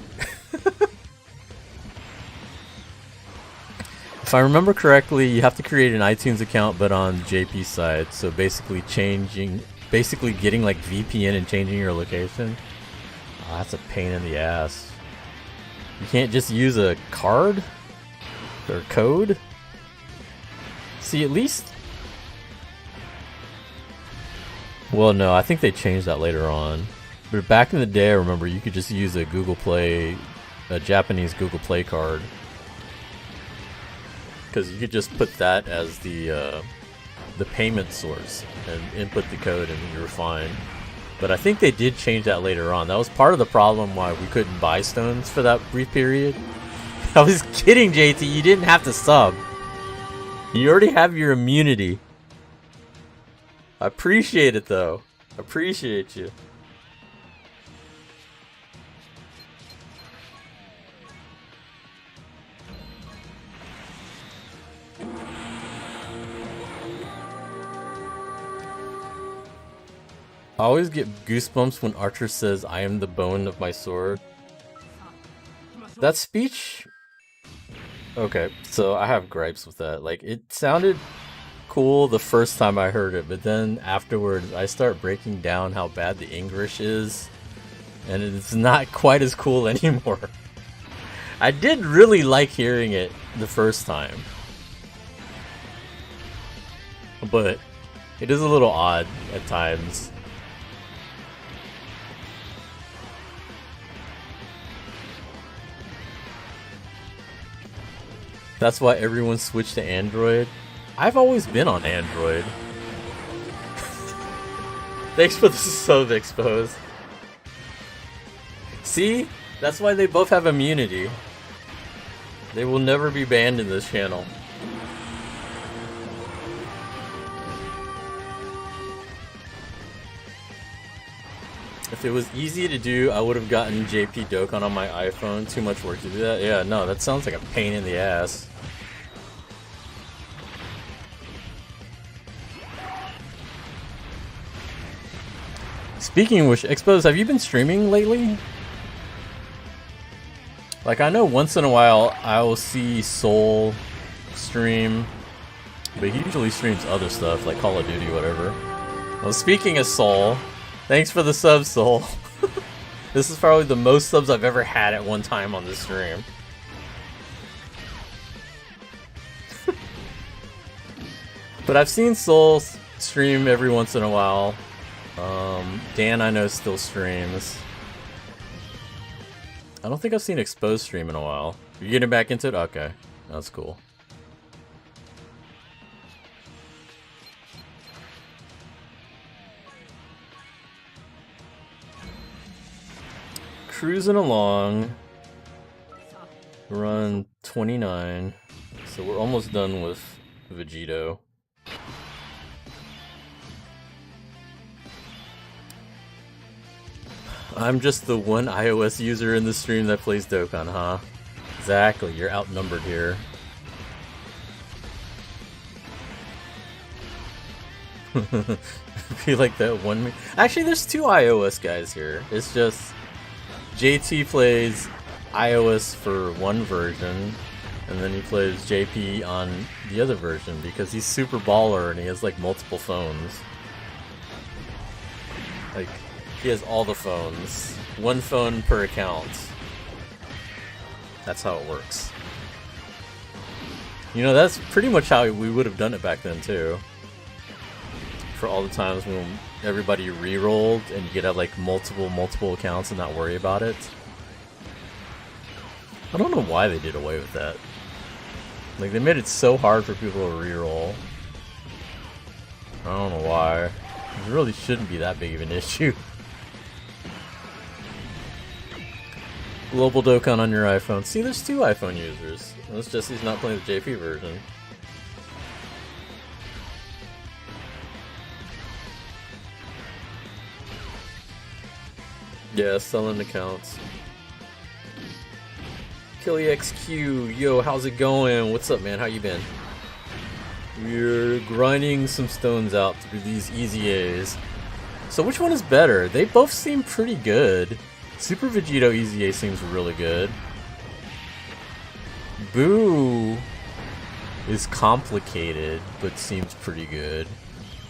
[SPEAKER 1] If I remember correctly, you have to create an iTunes account, but on JP's side. So basically getting like VPN and changing your location. Oh, that's a pain in the ass. You can't just use a card? Or code? See, at least... Well, no, I think they changed that later on. But back in the day, I remember you could just use a Japanese Google Play card. Because you could just put that as the payment source and input the code and you were fine. But I think they did change that later on. That was part of the problem why we couldn't buy stones for that brief period. I was kidding, JT. You didn't have to sub. You already have your immunity. I appreciate it, though. I appreciate you. I always get goosebumps when Archer says, "I am the bone of my sword." That speech... Okay, so I have gripes with that. Like, it sounded cool the first time I heard it, but then afterwards I start breaking down how bad the English is, and it's not quite as cool anymore. I did really like hearing it the first time, but it is a little odd at times. That's why everyone switched to Android. I've always been on Android. Thanks for the sub, Exposed. See? That's why they both have immunity. They will never be banned in this channel. If it was easy to do, I would have gotten JP Dokkan on my iPhone. Too much work to do that. Yeah, no, that sounds like a pain in the ass. Speaking of which, Exposed, have you been streaming lately? Like, I know once in a while I will see Soul stream, but he usually streams other stuff like Call of Duty, whatever. Well, speaking of Soul, thanks for the sub, Soul. This is probably the most subs I've ever had at one time on this stream. But I've seen Soul stream every once in a while. Dan, I know, still streams. I don't think I've seen Exposed stream in a while. You're getting back into it? Okay, that's cool. Cruising along. Run 29. So we're almost done with Vegito. I'm just the one iOS user in the stream that plays Dokkan, huh? Exactly, you're outnumbered here. Be like that one. Actually, there's two iOS guys here. It's just JT plays iOS for one version, and then he plays JP on the other version because he's super baller and he has like multiple phones. Like, he has all the phones. One phone per account. That's how it works. You know, that's pretty much how we would have done it back then too. For all the times when everybody re-rolled and you could have like multiple accounts and not worry about it. I don't know why they did away with that. Like, they made it so hard for people to re-roll. I don't know why. It really shouldn't be that big of an issue. Global Dokkan on your iPhone. See, there's two iPhone users. It's just he's not playing the JP version. Yeah, selling accounts. KillyXQ, yo, how's it going? What's up, man? How you been? We're grinding some stones out through these EZAs. So which one is better? They both seem pretty good. Super Vegito EZA seems really good. Boo is complicated, but seems pretty good.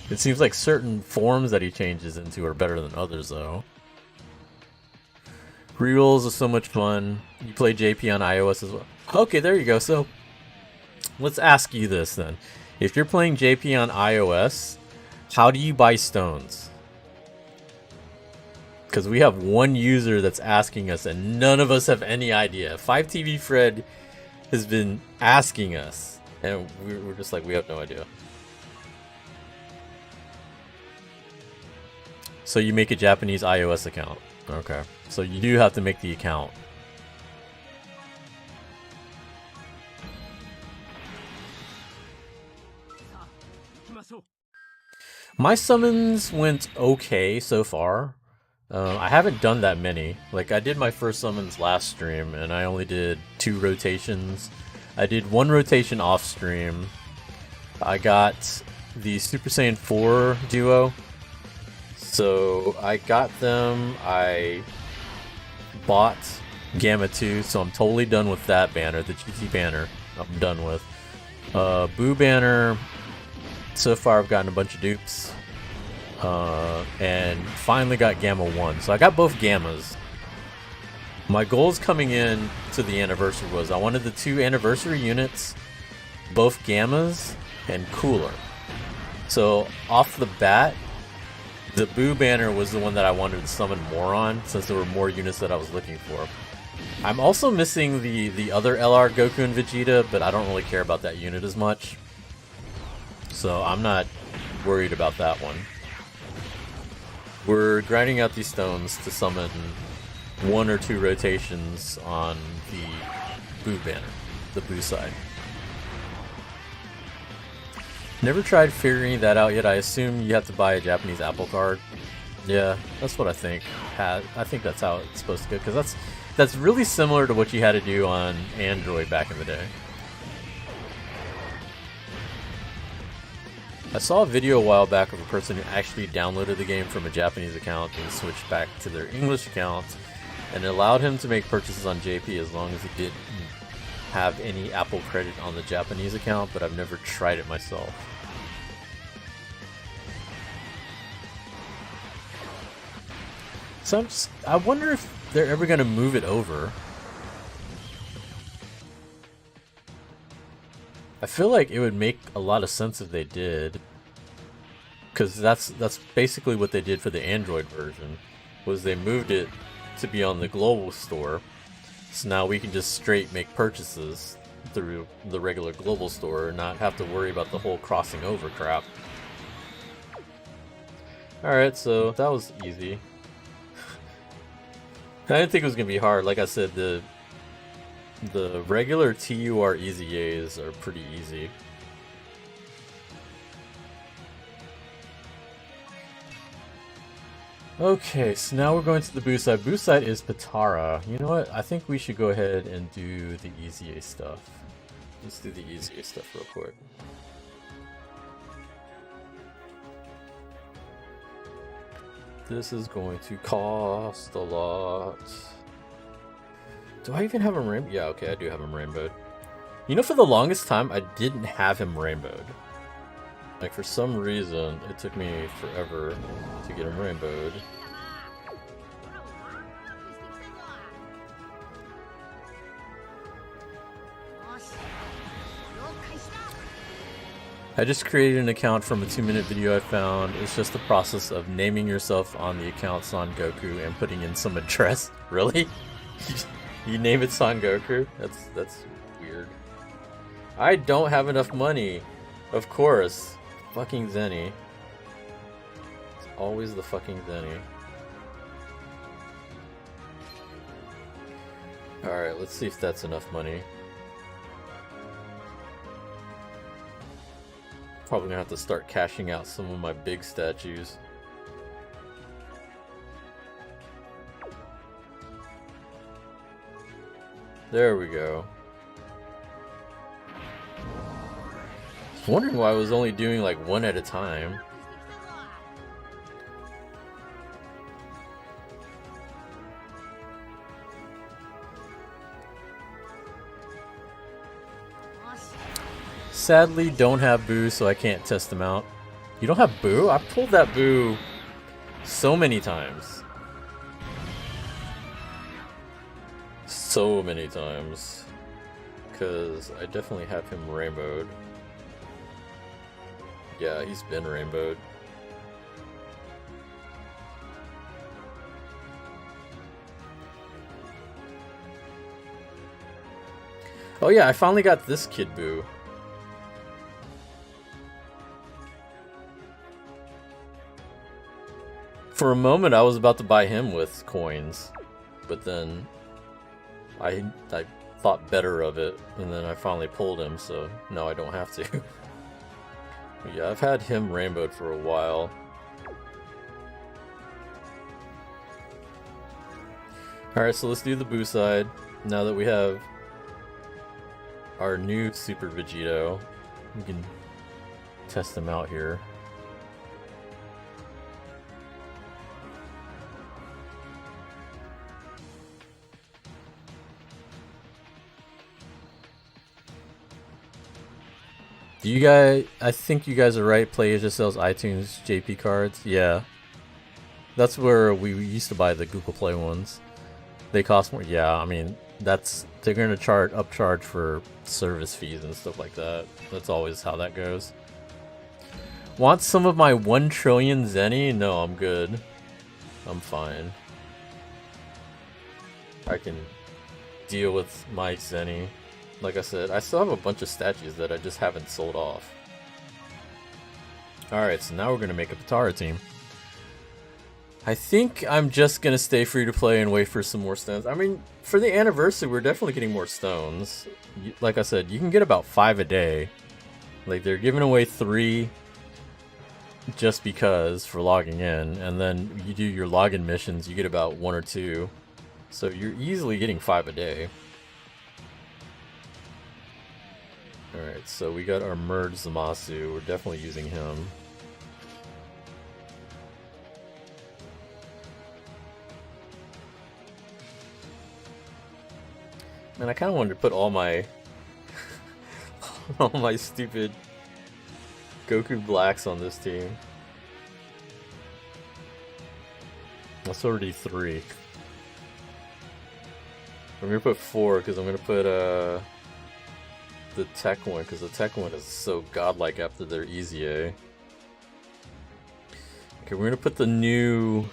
[SPEAKER 1] It seems like certain forms that he changes into are better than others, though. Rerolls are so much fun. You play JP on iOS as well. Okay, there you go. So, let's ask you this then. If you're playing JP on iOS, how do you buy stones? Because we have one user that's asking us and none of us have any idea. 5TV Fred has been asking us and we're just like, we have no idea. So you make a Japanese iOS account. Okay. So you do have to make the account. My summons went okay so far. I haven't done that many. Like, I did my first summons last stream, and I only did 2 rotations. I did 1 rotation off stream. I got the Super Saiyan 4 duo. So, I got them. I bought Gamma 2, so I'm totally done with that banner. The GT banner, I'm done with. Boo banner, so far I've gotten a bunch of dupes. And finally got Gamma 1. So I got both Gammas. My goals coming in to the anniversary was I wanted the 2 anniversary units, both Gammas, and Cooler. So off the bat, the Boo banner was the one that I wanted to summon more on, since there were more units that I was looking for. I'm also missing the other LR Goku and Vegeta, but I don't really care about that unit as much. So I'm not worried about that one. We're grinding out these stones to summon 1 or 2 rotations on the Boo banner, the Boo side. Never tried figuring that out yet. I assume you have to buy a Japanese Apple card. Yeah, that's what I think. I think that's how it's supposed to go, because that's really similar to what you had to do on Android back in the day. I saw a video a while back of a person who actually downloaded the game from a Japanese account and switched back to their English account, and it allowed him to make purchases on JP as long as he didn't have any Apple credit on the Japanese account, but I've never tried it myself. So I wonder if they're ever gonna move it over. I feel like it would make a lot of sense if they did, because that's basically what they did for the Android version, was they moved it to be on the global store, so now we can just straight make purchases through the regular global store and not have to worry about the whole crossing over crap. Alright, so that was easy. I didn't think it was gonna be hard. Like I said, the regular TUR EZAs are pretty easy. Okay, so now we're going to the boost side. Boost side is Patara. You know what? I think we should go ahead and do the EZA stuff. Let's do the EZA stuff real quick. This is going to cost a lot. Do I even have him rainbowed? Yeah, okay, I do have him rainbowed. You know, for the longest time, I didn't have him rainbowed. Like, for some reason, it took me forever to get him rainbowed. I just created an account from a 2-minute video I found. It's just the process of naming yourself on the account Son Goku and putting in some address. Really? You name it Son Goku? That's weird. I don't have enough money. Of course. Fucking Zenny. It's always the fucking Zenny. Alright, let's see if that's enough money. Probably gonna have to start cashing out some of my big statues. There we go. I was wondering why I was only doing like one at a time. Sadly, don't have Boo, so I can't test them out. You don't have Boo? I pulled that Boo so many times. So many times. Because I definitely have him rainbowed. Yeah, he's been rainbowed. Oh yeah, I finally got this Kid Boo. For a moment, I was about to buy him with coins, but then I thought better of it, and then I finally pulled him, so no, I don't have to. Yeah, I've had him rainbowed for a while. Alright, so let's do the Boo side, now that we have our new Super Vegito. We can test him out here. Do you guys, I think you guys are right, PlayAsia sells iTunes JP cards. Yeah. That's where we used to buy the Google Play ones. They cost more. Yeah, I mean, they're going to upcharge for service fees and stuff like that. That's always how that goes. Want some of my 1 trillion Zenny? No, I'm good. I'm fine. I can deal with my Zenny. Like I said, I still have a bunch of statues that I just haven't sold off. Alright, so now we're going to make a Patara team. I think I'm just going to stay free to play and wait for some more stones. I mean, for the anniversary, we're definitely getting more stones. Like I said, you can get about 5 a day. Like, they're giving away 3 just because for logging in. And then you do your login missions, you get about 1 or 2. So you're easily getting 5 a day. Alright, so we got our merged Zamasu. We're definitely using him. And I kind of wanted to put all my all my stupid Goku Blacks on this team. That's already 3. I'm gonna put 4 because I'm gonna put the tech one because the tech one is so godlike after their EZA. Okay, we're gonna put the new.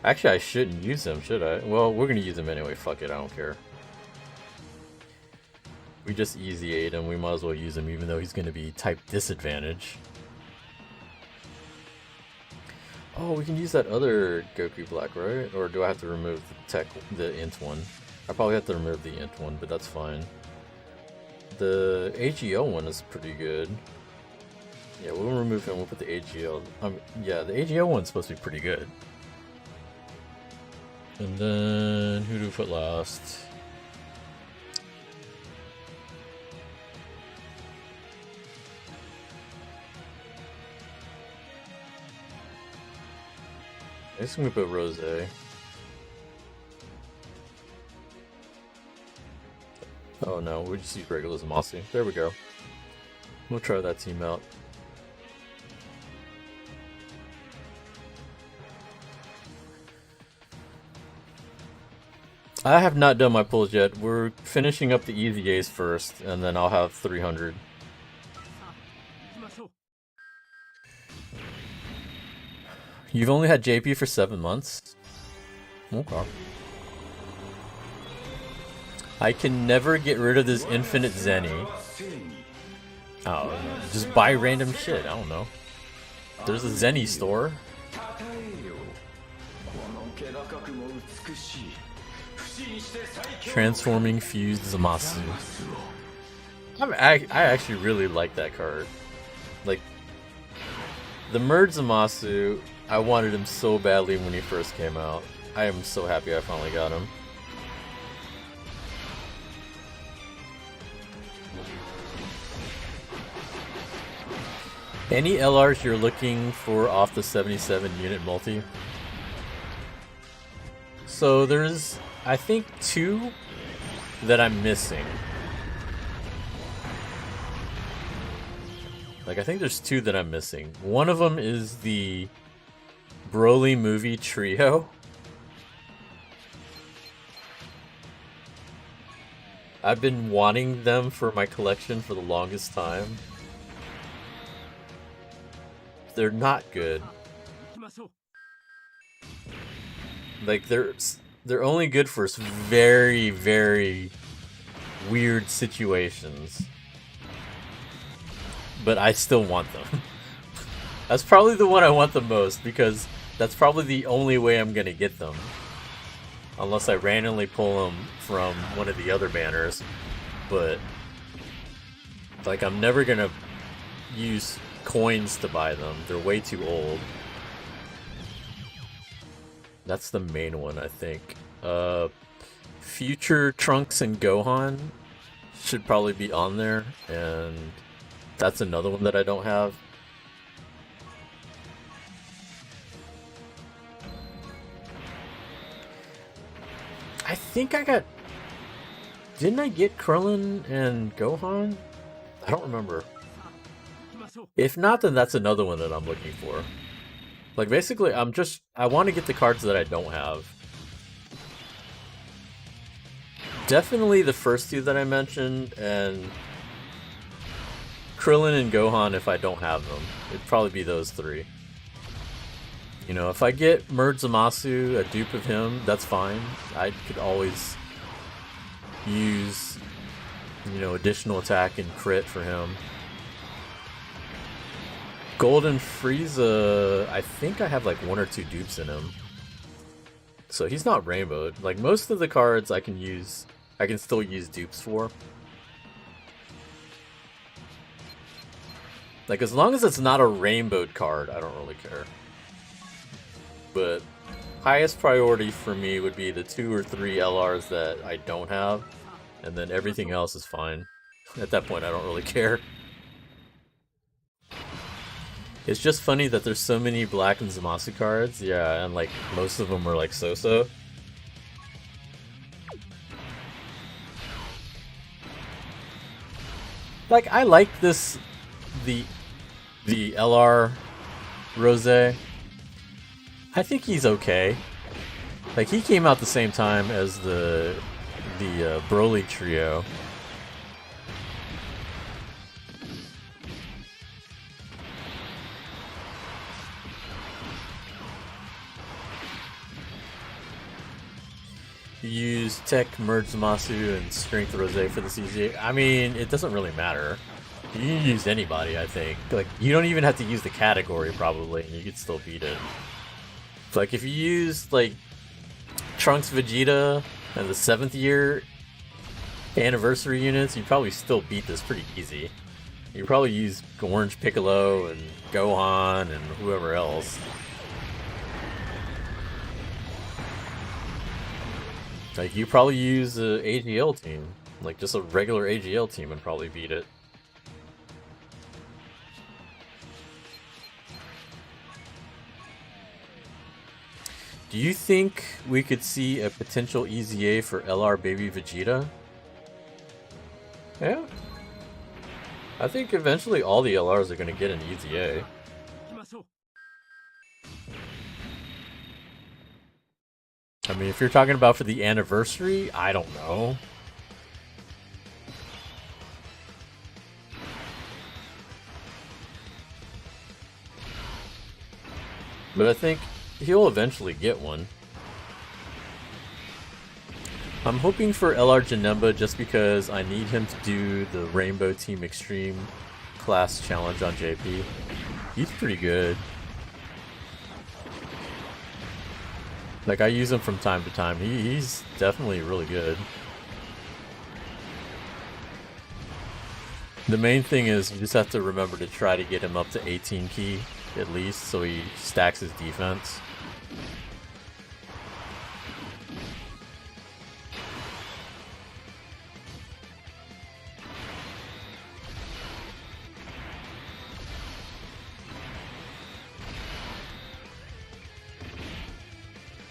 [SPEAKER 1] Actually, I shouldn't use them, should I? Well, we're gonna use them anyway. Fuck it, I don't care. We just EZA'd him. We might as well use him, even though he's gonna be type disadvantage. Oh, we can use that other Goku Black, right? Or do I have to remove the int one? I probably have to remove the int one, but that's fine. The AGO one is pretty good. Yeah, we'll remove him. We'll put the AGO. Yeah, the AGO one's supposed to be pretty good. And then who do we put last? I guess I'm gonna put Rose. Oh no, we just use regular Zamasu. There we go. We'll try that team out. I have not done my pulls yet. We're finishing up the EZAs first, and then I'll have 300. You've only had JP for 7 months? Okay. I can never get rid of this infinite Zenny. Oh, just buy random shit, I don't know. There's a Zenny store. Transforming Fused Zamasu. I actually really like that card. Like, the Merge Zamasu, I wanted him so badly when he first came out. I am so happy I finally got him. Any LRs you're looking for off the 77 unit multi? So there's, I think, 2 that I'm missing. Like, I think there's 2 that I'm missing. One of them is the Broly movie trio. I've been wanting them for my collection for the longest time. They're not good. Like, they're only good for very, very weird situations. But I still want them. That's probably the one I want the most, because that's probably the only way I'm gonna get them. Unless I randomly pull them from one of the other banners. But, like, I'm never gonna use coins to buy them. They're way too old. That's the main one, I think. Future Trunks and Gohan should probably be on there, and that's another one that I don't have. I think I got... Didn't I get Krillin and Gohan? I don't remember. If not, then that's another one that I'm looking for. Like, basically, I want to get the cards that I don't have. Definitely the first 2 that I mentioned, and Krillin and Gohan if I don't have them. It'd probably be those 3. You know, if I get Merge Zamasu, a dupe of him, that's fine. I could always use, you know, additional attack and crit for him. Golden Frieza, I think I have like 1 or 2 dupes in him. So he's not rainbowed. Like, most of the cards I can still use dupes for. Like, as long as it's not a rainbowed card, I don't really care. But highest priority for me would be the 2 or 3 LRs that I don't have, and then everything else is fine. At that point, I don't really care. It's just funny that there's so many Black and Zamasu cards, yeah, and like most of them are like so-so. Like, I like this, the LR Rose. I think he's okay. Like, he came out the same time as the Broly trio. You use Tech, Merge Zamasu, and Strength Rose for the CZ. I mean, it doesn't really matter. You can use anybody, I think. Like, you don't even have to use the category, probably, and you could still beat it. Like, if you use, like, Trunks Vegeta and the 7th year anniversary units, you'd probably still beat this pretty easy. You'd probably use Orange Piccolo and Gohan and whoever else. Like, you probably use a AGL team. Like, just a regular AGL team and probably beat it. Do you think we could see a potential EZA for LR Baby Vegeta? Yeah. I think eventually all the LRs are going to get an EZA. I mean, if you're talking about for the anniversary, I don't know. But I think he'll eventually get one. I'm hoping for LR Janemba just because I need him to do the Rainbow Team Extreme class challenge on JP. He's pretty good. Like, I use him from time to time. He's definitely really good. The main thing is you just have to remember to try to get him up to 18 key, at least, so he stacks his defense.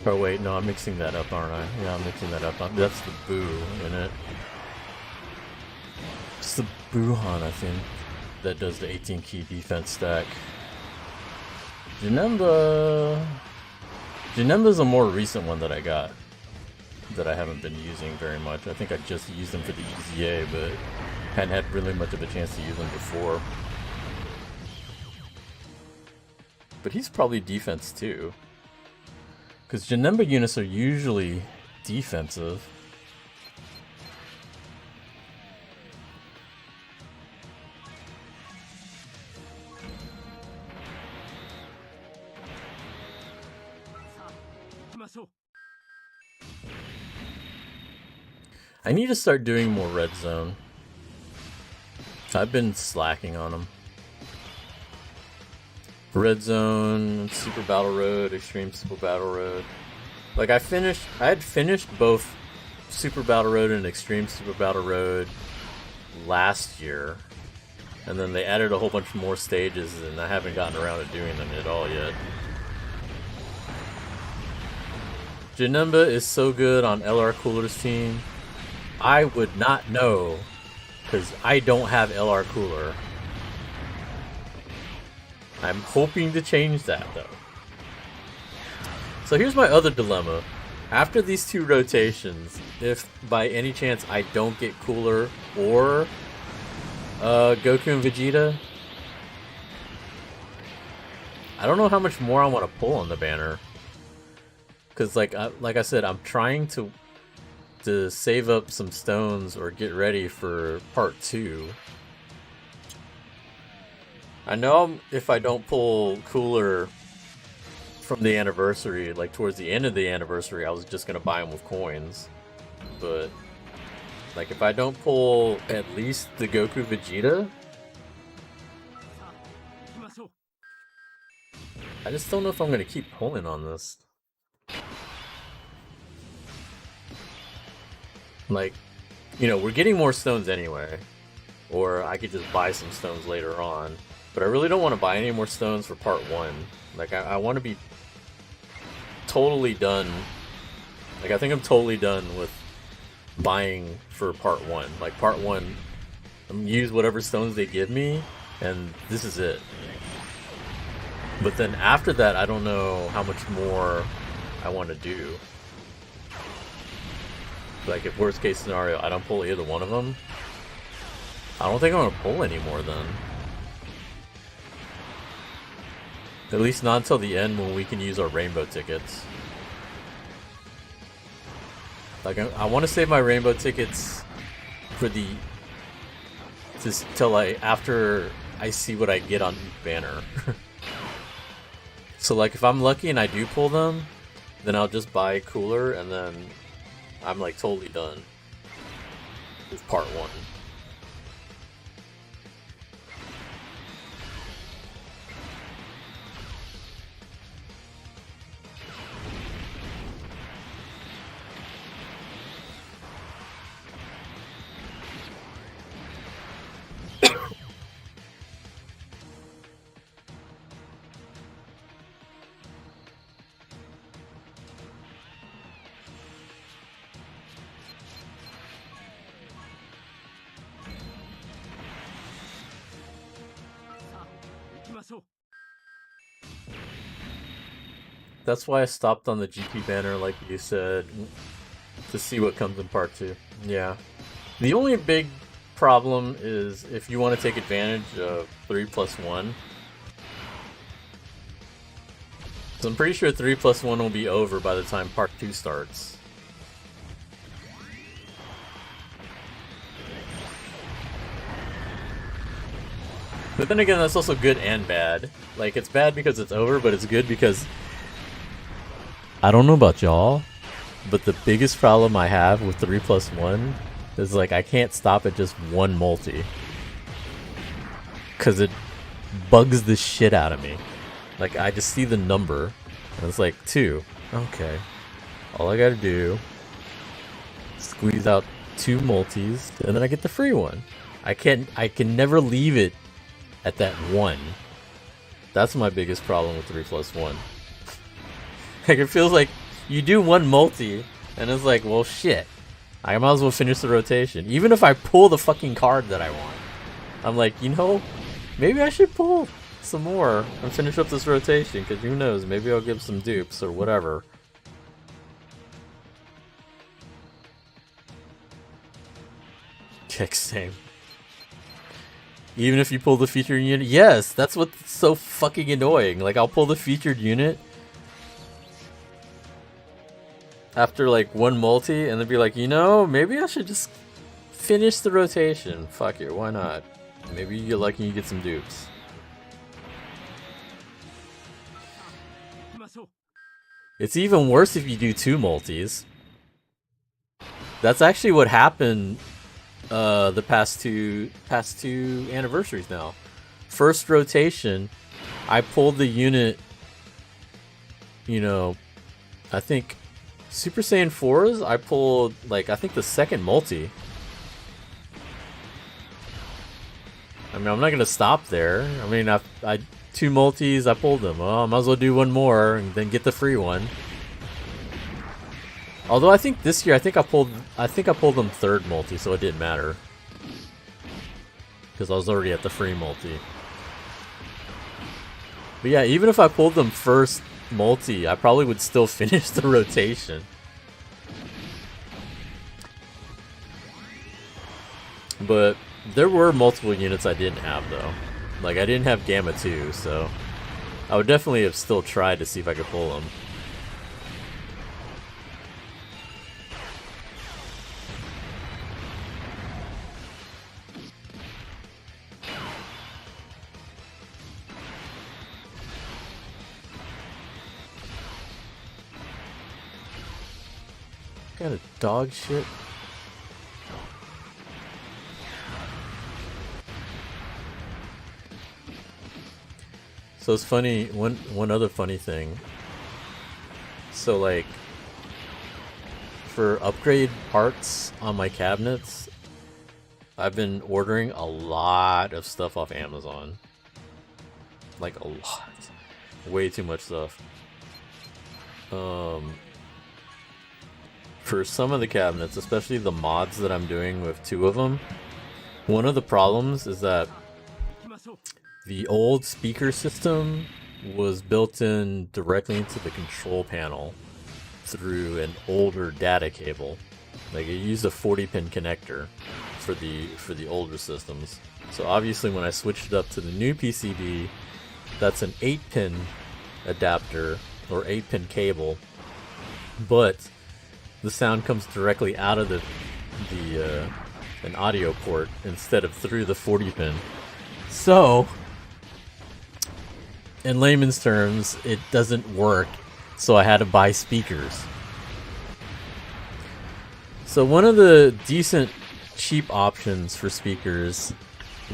[SPEAKER 1] Oh wait, no, I'm mixing that up, aren't I? Yeah, I'm mixing that up. That's the Boo in it. It's the Buhan, I think, that does the 18 key defense stack. Janemba's a more recent one that I got, that I haven't been using very much. I think I just used him for the EZA, but hadn't had really much of a chance to use him before. But he's probably defense too. Because Janemba units are usually defensive. I need to start doing more red zone. I've been slacking on them. Red Zone, Super Battle Road, Extreme Super Battle Road. Like, I had finished both Super Battle Road and Extreme Super Battle Road last year. And then they added a whole bunch more stages, and I haven't gotten around to doing them at all yet. Janemba is so good on LR Cooler's team. I would not know, because I don't have LR Cooler. I'm hoping to change that, though. So here's my other dilemma. After these two rotations, if by any chance I don't get Cooler or Goku and Vegeta, I don't know how much more I want to pull on the banner. Because like I said, I'm trying to save up some stones or get ready for part 2. I know if I don't pull Cooler from the anniversary, like towards the end of the anniversary, I was just going to buy them with coins. But, like, if I don't pull at least the Goku Vegeta, I just don't know if I'm going to keep pulling on this. Like, you know, we're getting more stones anyway. Or I could just buy some stones later on. But I really don't want to buy any more stones for part 1. Like, I want to be totally done. Like, I think I'm totally done with buying for part 1. Like, part 1, I'm gonna use whatever stones they give me, and this is it. But then after that, I don't know how much more I want to do. Like, if worst case scenario, I don't pull either one of them, I don't think I'm gonna pull anymore then. At least not until the end when we can use our rainbow tickets. Like, I want to save my rainbow tickets for the... just till after I see what I get on each banner. So like, if I'm lucky and I do pull them, then I'll just buy cooler and then I'm like totally done with part 1. That's why I stopped on the GP banner, like you said, to see what comes in part 2. Yeah. The only big problem is if you want to take advantage of 3+1. So I'm pretty sure 3+1 will be over by the time part 2 starts. But then again, that's also good and bad. Like, it's bad because it's over, but it's good because... I don't know about y'all, but the biggest problem I have with 3+1 is like I can't stop at just one multi. Cause it bugs the shit out of me. Like, I just see the number and it's like 2. Okay. All I gotta do, squeeze out 2 multis, and then I get the free one. I can never leave it at that 1. That's my biggest problem with 3+1. Like, it feels like you do one multi, and it's like, well, shit. I might as well finish the rotation. Even if I pull the fucking card that I want. I'm like, you know, maybe I should pull some more and finish up this rotation, because who knows, maybe I'll give some dupes or whatever. Check same. Even if you pull the featured unit, yes, that's what's so fucking annoying. Like, I'll pull the featured unit after like one multi and then be like, you know, maybe I should just finish the rotation. Fuck it, why not? Maybe you get lucky and you get some dupes. It's even worse if you do 2 multis. That's actually what happened the past two anniversaries now. First rotation, I pulled the unit, you know, I think Super Saiyan 4s, I pulled, like, I think the second multi. I mean, I'm not gonna stop there. I mean, I 2 multis, I pulled them. Well, I might as well do one more and then get the free one. Although I think this year, I think I pulled them 3rd multi, so it didn't matter. Because I was already at the free multi. But yeah, even if I pulled them first multi, I probably would still finish the rotation. But there were multiple units I didn't have though. Like, I didn't have Gamma 2, so I would definitely have still tried to see if I could pull them. Got a dog shit. So it's funny, one other funny thing. So like, for upgrade parts on my cabinets, I've been ordering a lot of stuff off Amazon. Like, a lot. Way too much stuff. For some of the cabinets, especially the mods that I'm doing with 2 of them, one of the problems is that the old speaker system was built in directly into the control panel through an older data cable. Like, it used a 40-pin connector for the older systems. So obviously when I switched it up to the new PCB, that's an 8-pin adapter or 8-pin cable, but the sound comes directly out of an audio port instead of through the 40-pin. So in layman's terms, it doesn't work, so I had to buy speakers. So one of the decent cheap options for speakers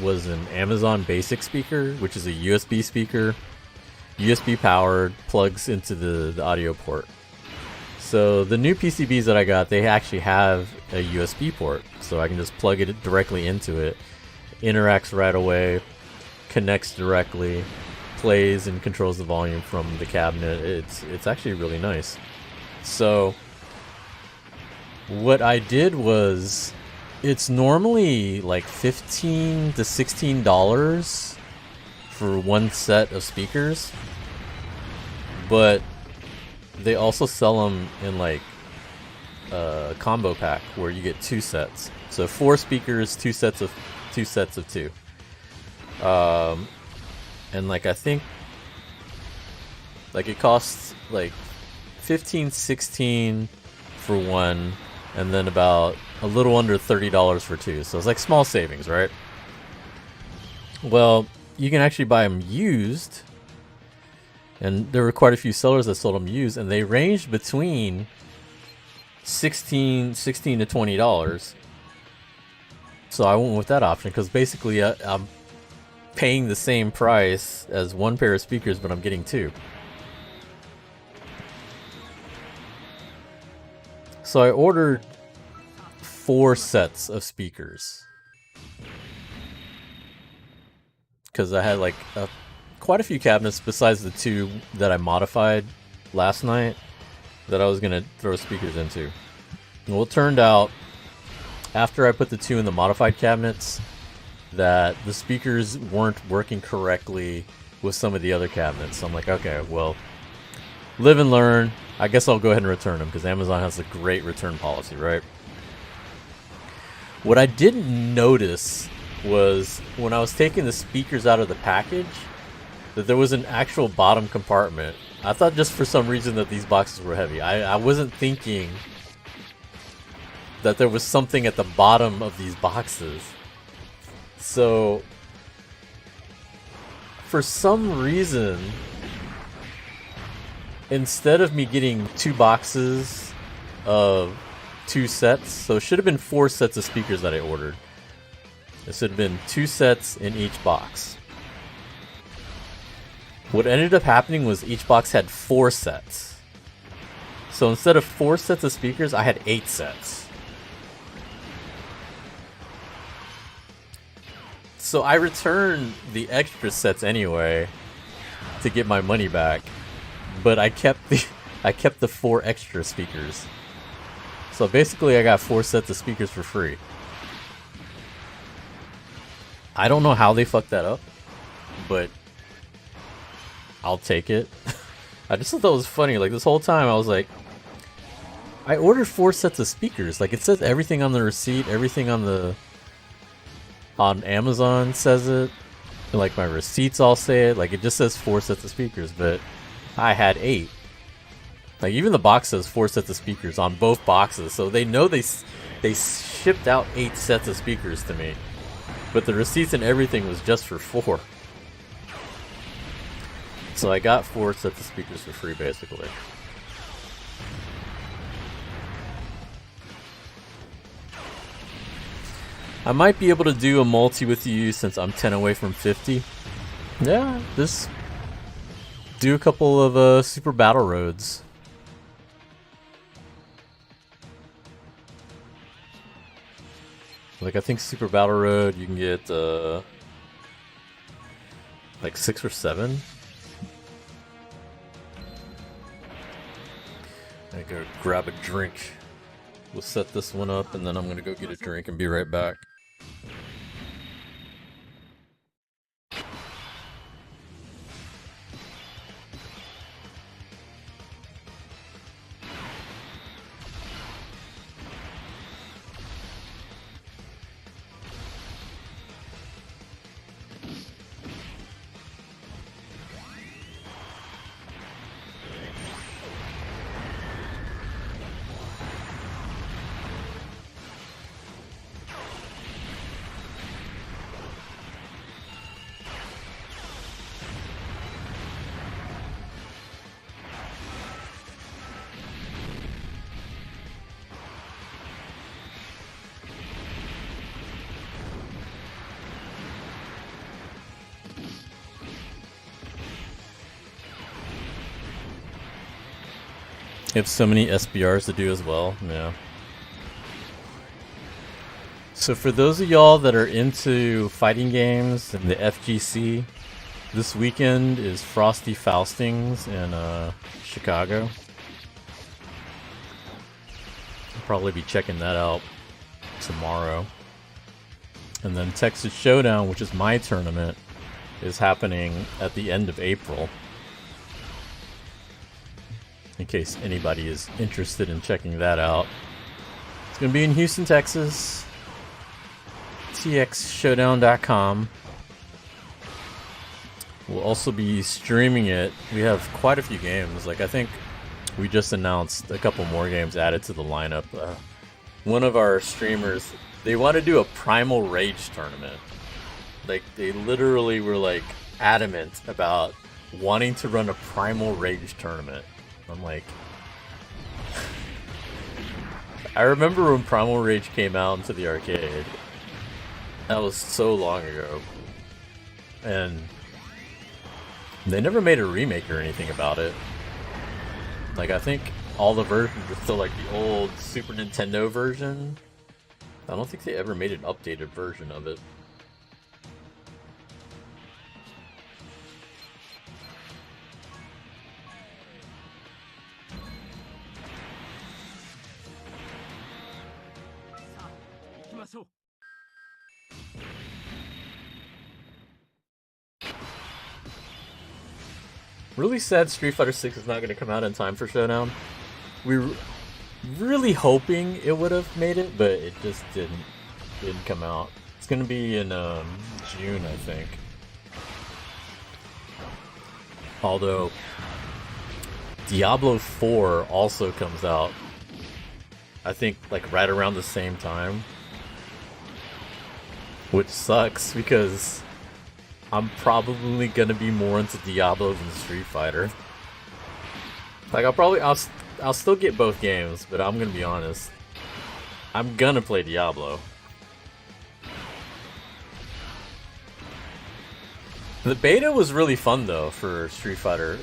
[SPEAKER 1] was an Amazon Basic speaker, which is a USB speaker, USB powered, plugs into the audio port. So the new PCBs that I got, they actually have a USB port, so I can just plug it directly into it, interacts right away, connects directly, plays and controls the volume from the cabinet. It's actually really nice. So what I did was, it's normally like $15 to $16 for one set of speakers, but they also sell them in like a combo pack where you get 2 sets. So 4 speakers, 2 sets of 2. And like, I think like it costs like 15, 16 for one, and then about a little under $30 for 2. So it's like small savings, right? Well, you can actually buy them used, and there were quite a few sellers that sold them used, and they ranged between $16 to $20. So I went with that option because basically I'm paying the same price as one pair of speakers, but I'm getting 2. So I ordered 4 sets of speakers because I had like quite a few cabinets besides the 2 that I modified last night that I was gonna throw speakers into. Well, it turned out after I put the 2 in the modified cabinets that the speakers weren't working correctly with some of the other cabinets. So I'm like, okay, well, live and learn. I guess I'll go ahead and return them because Amazon has a great return policy, right? What I didn't notice was when I was taking the speakers out of the package that there was an actual bottom compartment. I thought just for some reason that these boxes were heavy. I wasn't thinking that there was something at the bottom of these boxes. So for some reason, instead of me getting 2 boxes of 2 sets, so it should have been 4 sets of speakers that I ordered. It should have been 2 sets in each box. What ended up happening was each box had 4 sets. So instead of 4 sets of speakers, I had 8 sets. So I returned the extra sets anyway to get my money back, but I kept the 4 extra speakers. So basically I got 4 sets of speakers for free. I don't know how they fucked that up, but I'll take it. I just thought that was funny. Like, this whole time I was like, I ordered 4 sets of speakers. Like, it says everything on the receipt, everything on Amazon says it. Like, my receipts all say it. Like, it just says 4 sets of speakers, but I had 8. Like, even the box says 4 sets of speakers on both boxes, so they know they shipped out 8 sets of speakers to me. But the receipts and everything was just for 4. So I got 4 sets of speakers for free, basically. I might be able to do a multi with you since I'm 10 away from 50. Yeah, just do a couple of super battle roads. Like, I think Super Battle Road, you can get, like 6 or 7. I gotta grab a drink. We'll set this one up, and then I'm gonna go get a drink and be right back. Have so many SBRs to do as well. Yeah. So for those of y'all that are into fighting games and the FGC, this weekend is Frosty Faustings in Chicago. I'll probably be checking that out tomorrow. And then Texas Showdown, which is my tournament, is happening at the end of April. In case anybody is interested in checking that out. It's going to be in Houston, Texas. txshowdown.com. We'll also be streaming it. We have quite a few games. Like, I think we just announced a couple more games added to the lineup. One of our streamers, they want to do a Primal Rage tournament. Like, they literally were, like, adamant about wanting to run a Primal Rage tournament. I'm like... I remember when Primal Rage came out into the arcade. That was so long ago. And they never made a remake or anything about it. Like, I think all the versions are still like the old Super Nintendo version. I don't think they ever made an updated version of it. Really sad Street Fighter 6 is not going to come out in time for Showdown. We were really hoping it would have made it, but it just didn't come out. It's going to be in June, I think. Although Diablo 4 also comes out, I think, like right around the same time. Which sucks because I'm probably gonna be more into Diablo than Street Fighter. Like, I'll still get both games, but I'm gonna be honest. I'm gonna play Diablo. The beta was really fun though for Street Fighter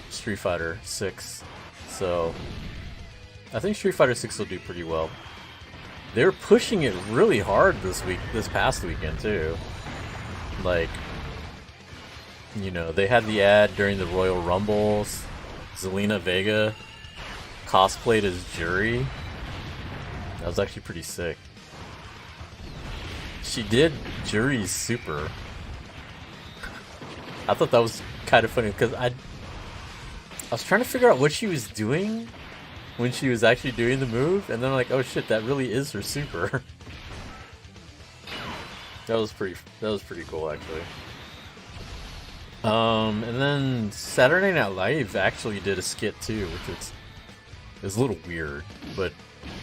[SPEAKER 1] 6. So I think Street Fighter 6 will do pretty well. They're pushing it really hard this past weekend too. Like, you know, they had the ad during the Royal Rumbles. Zelina Vega cosplayed as Jury. That was actually pretty sick. She did Jury's super. I thought that was kind of funny because I was trying to figure out what she was doing when she was actually doing the move, and then I'm like, oh shit, that really is her super. That was pretty cool actually. And then Saturday Night Live actually did a skit too, which was a little weird, but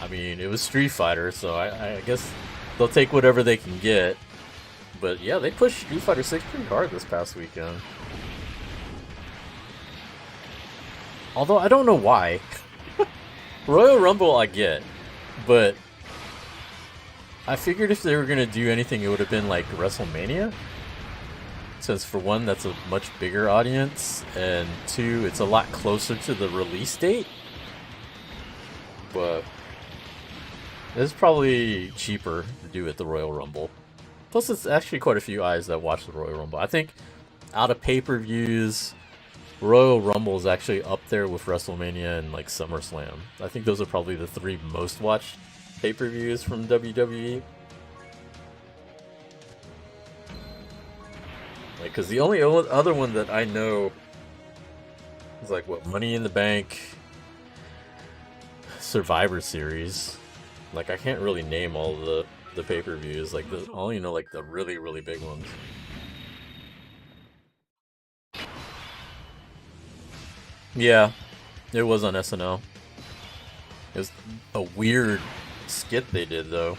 [SPEAKER 1] I mean, it was Street Fighter, so I guess they'll take whatever they can get. But yeah, they pushed Street Fighter 6 pretty hard this past weekend. Although I don't know why. Royal Rumble I get, but I figured if they were gonna do anything, it would have been like WrestleMania. Since for one, that's a much bigger audience, and two, it's a lot closer to the release date. But it's probably cheaper to do at the Royal Rumble. Plus, it's actually quite a few eyes that watch the Royal Rumble. I think out of pay-per-views, Royal Rumble is actually up there with WrestleMania and like SummerSlam. I think those are probably the three most watched pay-per-views from WWE. Like, cause the only other one that I know is like what, Money in the Bank, Survivor Series. Like, I can't really name all the pay-per-views. Like, I only know like the really, really big ones. Yeah, it was on SNL. It was a weird skit they did, though.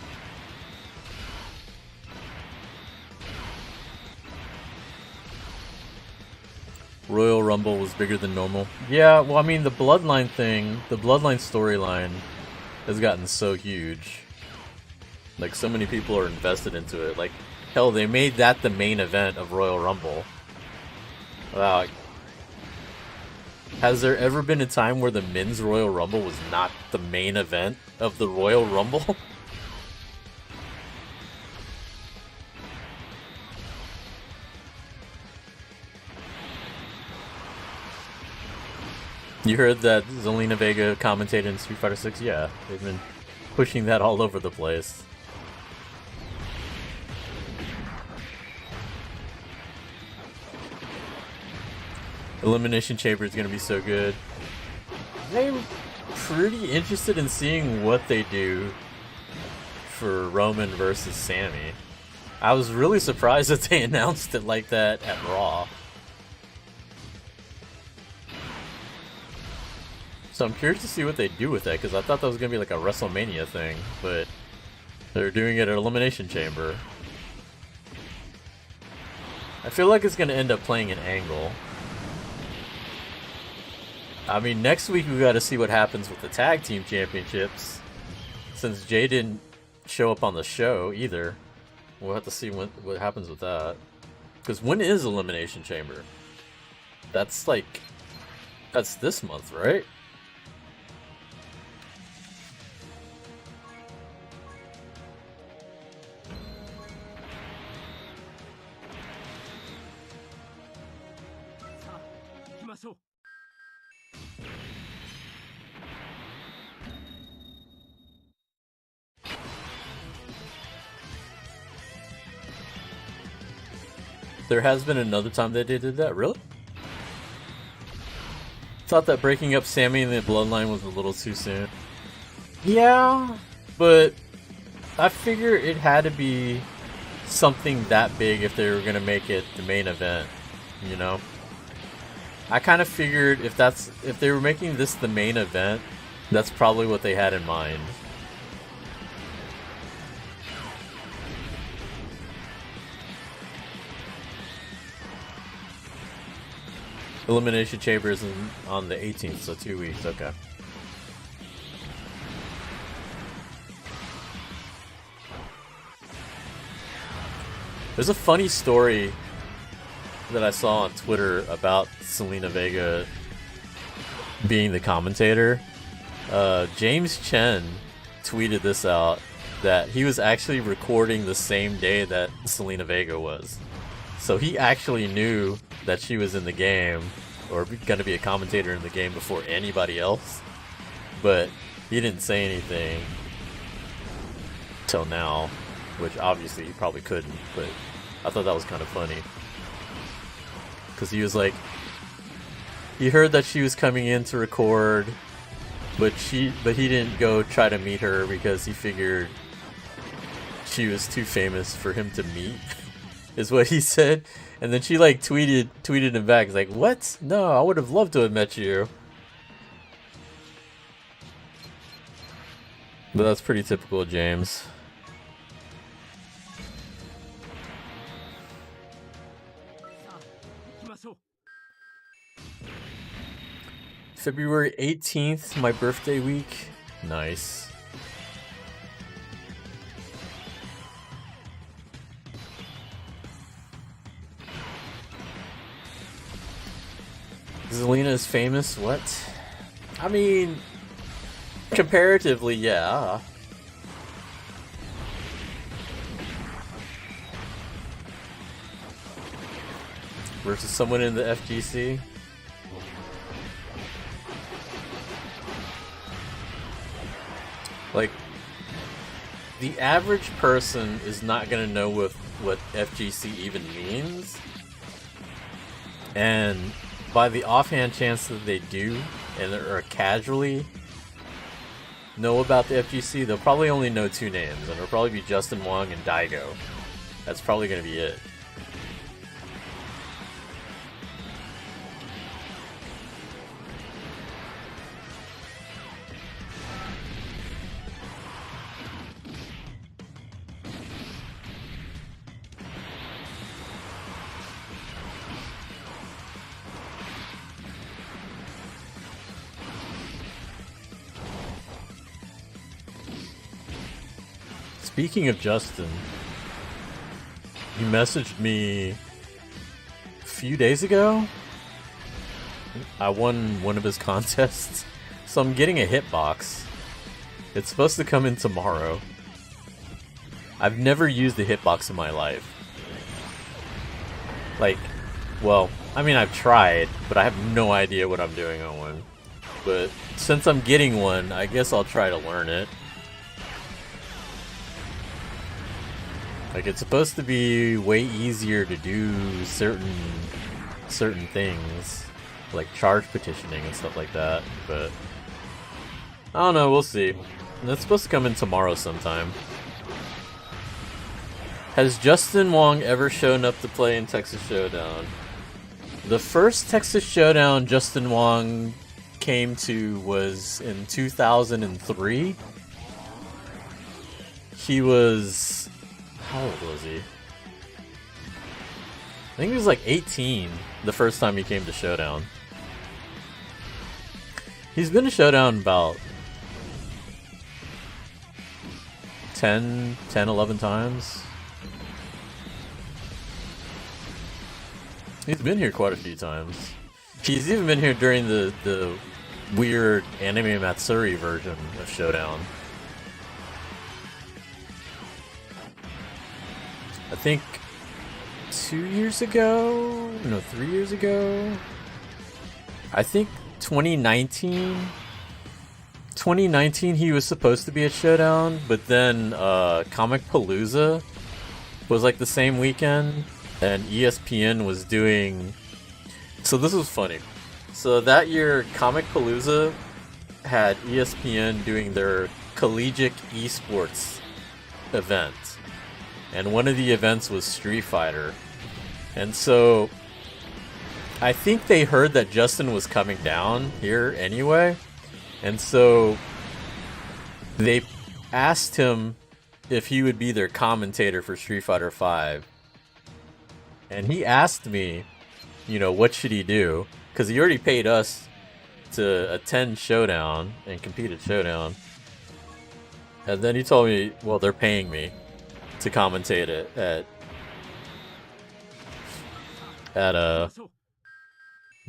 [SPEAKER 1] Royal Rumble was bigger than normal. Yeah, well, I mean, the Bloodline thing, the Bloodline storyline has gotten so huge. Like, so many people are invested into it. Like, hell, they made that the main event of Royal Rumble. Wow. Has there ever been a time where the men's Royal Rumble was not the main event of the Royal Rumble? You heard that Zelina Vega commentated in Street Fighter 6? Yeah, they've been pushing that all over the place. Elimination Chamber is going to be so good. I'm pretty interested in seeing what they do for Roman versus Sammy. I was really surprised that they announced it like that at Raw. So I'm curious to see what they do with that, because I thought that was going to be like a WrestleMania thing, but they're doing it at Elimination Chamber. I feel like it's going to end up playing an angle. I mean, next week we got to see what happens with the Tag Team Championships, since Jay didn't show up on the show either. We'll have to see what happens with that. Because when is Elimination Chamber? That's this month, right? There has been another time that they did that, really? Thought that breaking up Sammy and the Bloodline was a little too soon. Yeah, but I figure it had to be something that big if they were gonna make it the main event, you know? I kind of figured if they were making this the main event, that's probably what they had in mind. Elimination Chamber is on the 18th, so 2 weeks, okay. There's a funny story that I saw on Twitter about Zelina Vega being the commentator. James Chen tweeted this out, that he was actually recording the same day that Zelina Vega was. So he actually knew that she was in the game, or going to be a commentator in the game before anybody else. But he didn't say anything till now, which obviously he probably couldn't, but I thought that was kind of funny. Because he was like, he heard that she was coming in to record, but he didn't go try to meet her because he figured she was too famous for him to meet, is what he said. And then she like tweeted him back. He's like, what? No, I would have loved to have met you. But that's pretty typical of James. February 18th, my birthday week. Nice. Zelina is famous? What? I mean, comparatively, yeah. Versus someone in the FGC? Like, the average person is not gonna know what FGC even means. And by the offhand chance that they do, and or casually know about the FGC, they'll probably only know two names, and it'll probably be Justin Wong and Daigo. That's probably gonna be it. Speaking of Justin, he messaged me a few days ago I won one of his contests, so I'm getting a hitbox. It's supposed to come in tomorrow. I've never used a hitbox in my life. Like, well, I mean, I've tried, but I have no idea what I'm doing on one. But since I'm getting one, I guess I'll try to learn it. Like, it's supposed to be way easier to do certain things, like charge petitioning and stuff like that, but I don't know, we'll see. That's supposed to come in tomorrow sometime. Has Justin Wong ever shown up to play in Texas Showdown? The first Texas Showdown Justin Wong came to was in 2003. He was... how old was he? I think he was like 18 the first time he came to Showdown. He's been to Showdown about 11 times. He's been here quite a few times. He's even been here during the weird Anime Matsuri version of Showdown. I think 2 years ago? No, 3 years ago? I think 2019? 2019 he was supposed to be at Showdown, but then Comic Palooza was like the same weekend, and ESPN was doing... So this was funny. So that year, Comic Palooza had ESPN doing their collegiate esports event. And one of the events was Street Fighter. And so I think they heard that Justin was coming down here anyway. And so they asked him if he would be their commentator for Street Fighter V. And he asked me, you know, what should he do? Because he already paid us to attend Showdown and compete at Showdown. And then he told me, well, they're paying me to commentate it at the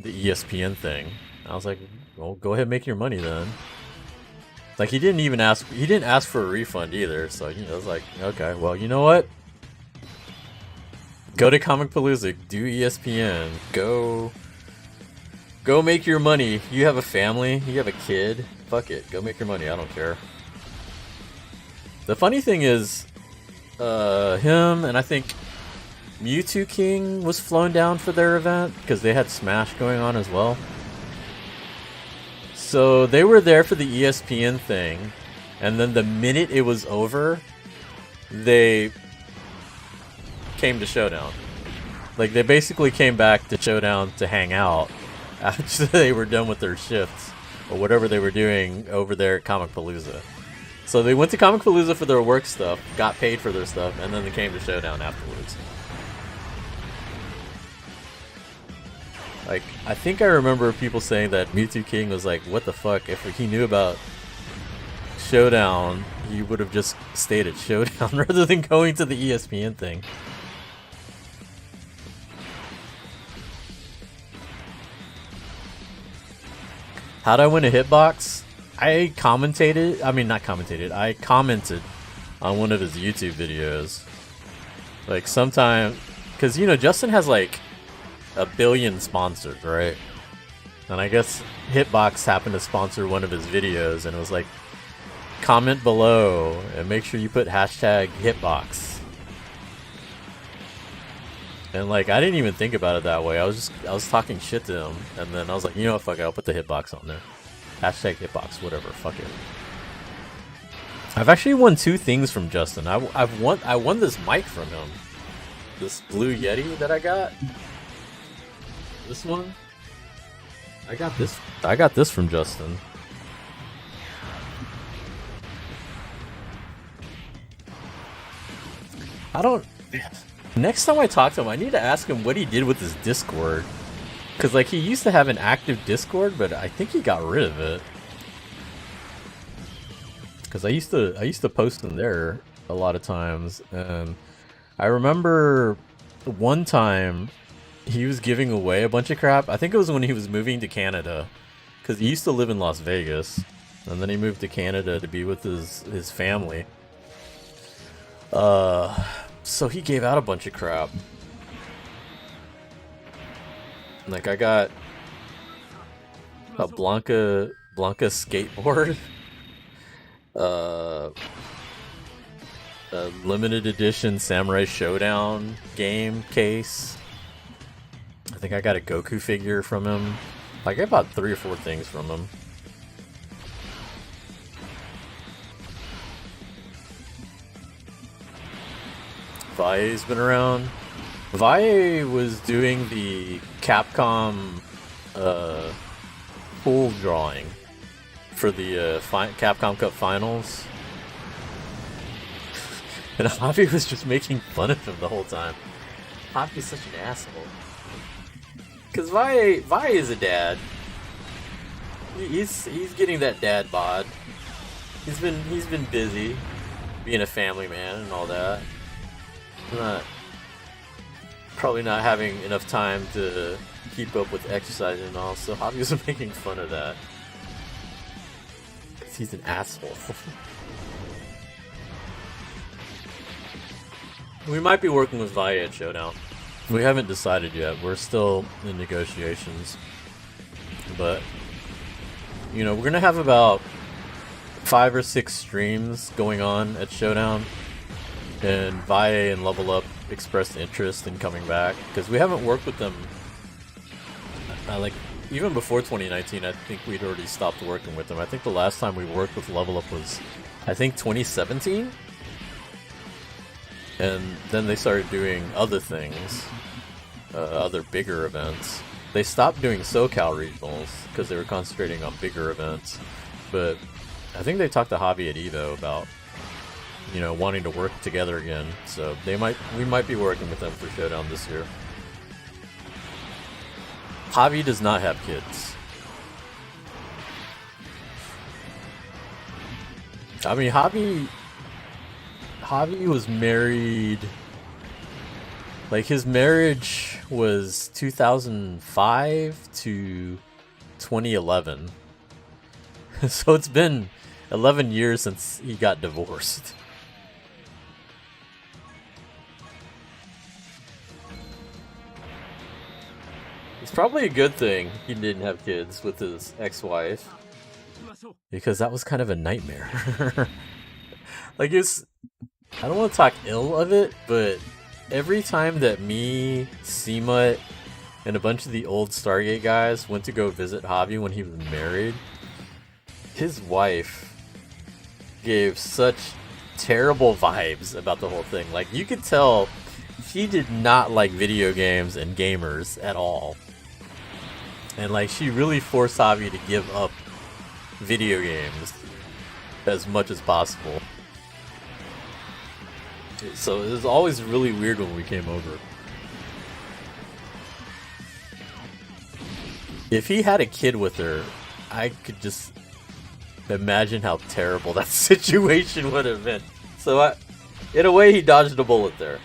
[SPEAKER 1] ESPN thing. I was like, well, go ahead and make your money then. Like, he didn't ask for a refund either, so, you know, I was like, okay, well, you know what? Go to Comic Palooza, do ESPN, go make your money. You have a family, you have a kid, fuck it, go make your money, I don't care. The funny thing is, him and I think Mewtwo King was flown down for their event, because they had Smash going on as well. So they were there for the ESPN thing, and then the minute it was over, they came to Showdown. Like, they basically came back to Showdown to hang out after they were done with their shifts, or whatever they were doing over there at Comic Palooza. So they went to Comic Palooza for their work stuff, got paid for their stuff, and then they came to Showdown afterwards. Like, I think I remember people saying that Mewtwo King was like, what the fuck, if he knew about Showdown, he would have just stayed at Showdown rather than going to the ESPN thing. How'd I win a hitbox? I commented on one of his YouTube videos. Like, sometime, because, you know, Justin has like 1 billion sponsors, right? And I guess Hitbox happened to sponsor one of his videos, and it was like, comment below and make sure you put hashtag Hitbox. And like, I didn't even think about it that way. I was talking shit to him, and then I was like, you know what, fuck it, I'll put the Hitbox on there. Hashtag Hitbox, whatever, fuck it. I've actually won 2 things from Justin. I won this mic from him. This Blue Yeti that I got. This one. I got this from Justin. Next time I talk to him, I need to ask him what he did with his Discord. Because, like, he used to have an active Discord, but I think he got rid of it. Because I used to post in there a lot of times, and I remember one time he was giving away a bunch of crap. I think it was when he was moving to Canada, because he used to live in Las Vegas, and then he moved to Canada to be with his family. So he gave out a bunch of crap. Like I got a Blanca skateboard, a limited edition Samurai Showdown game case. I think I got a Goku figure from him. Like I bought 3 or 4 things from him. Vai's been around. Vai was doing the Capcom pool drawing for the Capcom Cup Finals. And Javi was just making fun of him the whole time. Javi's such an asshole. Cause Vi is a dad. He's getting that dad bod. He's been busy being a family man and all that. Probably not having enough time to keep up with exercise and all, so Javi was making fun of that. Cause he's an asshole. We might be working with Vi at Showdown. We haven't decided yet. We're still in negotiations. But, you know, we're going to have about 5 or 6 streams going on at Showdown. And Vi and Level Up expressed interest in coming back. Because we haven't worked with them. Like, even before 2019, I think we'd already stopped working with them. I think the last time we worked with Level Up was, I think, 2017? And then they started doing other things, other bigger events. They stopped doing SoCal regionals because they were concentrating on bigger events. But I think they talked to Javi at Evo about, you know, wanting to work together again. So we might be working with them for Showdown this year. Javi does not have kids. I mean, Javi was married, like his marriage was 2005 to 2011. So it's been 11 years since he got divorced. It's probably a good thing he didn't have kids with his ex-wife, because that was kind of a nightmare. Like I don't want to talk ill of it, but every time that me, C-Mutt, and a bunch of the old Stargate guys went to go visit Javi when he was married, his wife gave such terrible vibes about the whole thing. Like, you could tell she did not like video games and gamers at all. And, like, she really forced Javi to give up video games as much as possible. So it was always really weird when we came over. If he had a kid with her, I could just imagine how terrible that situation would have been. So in a way, he dodged a bullet there.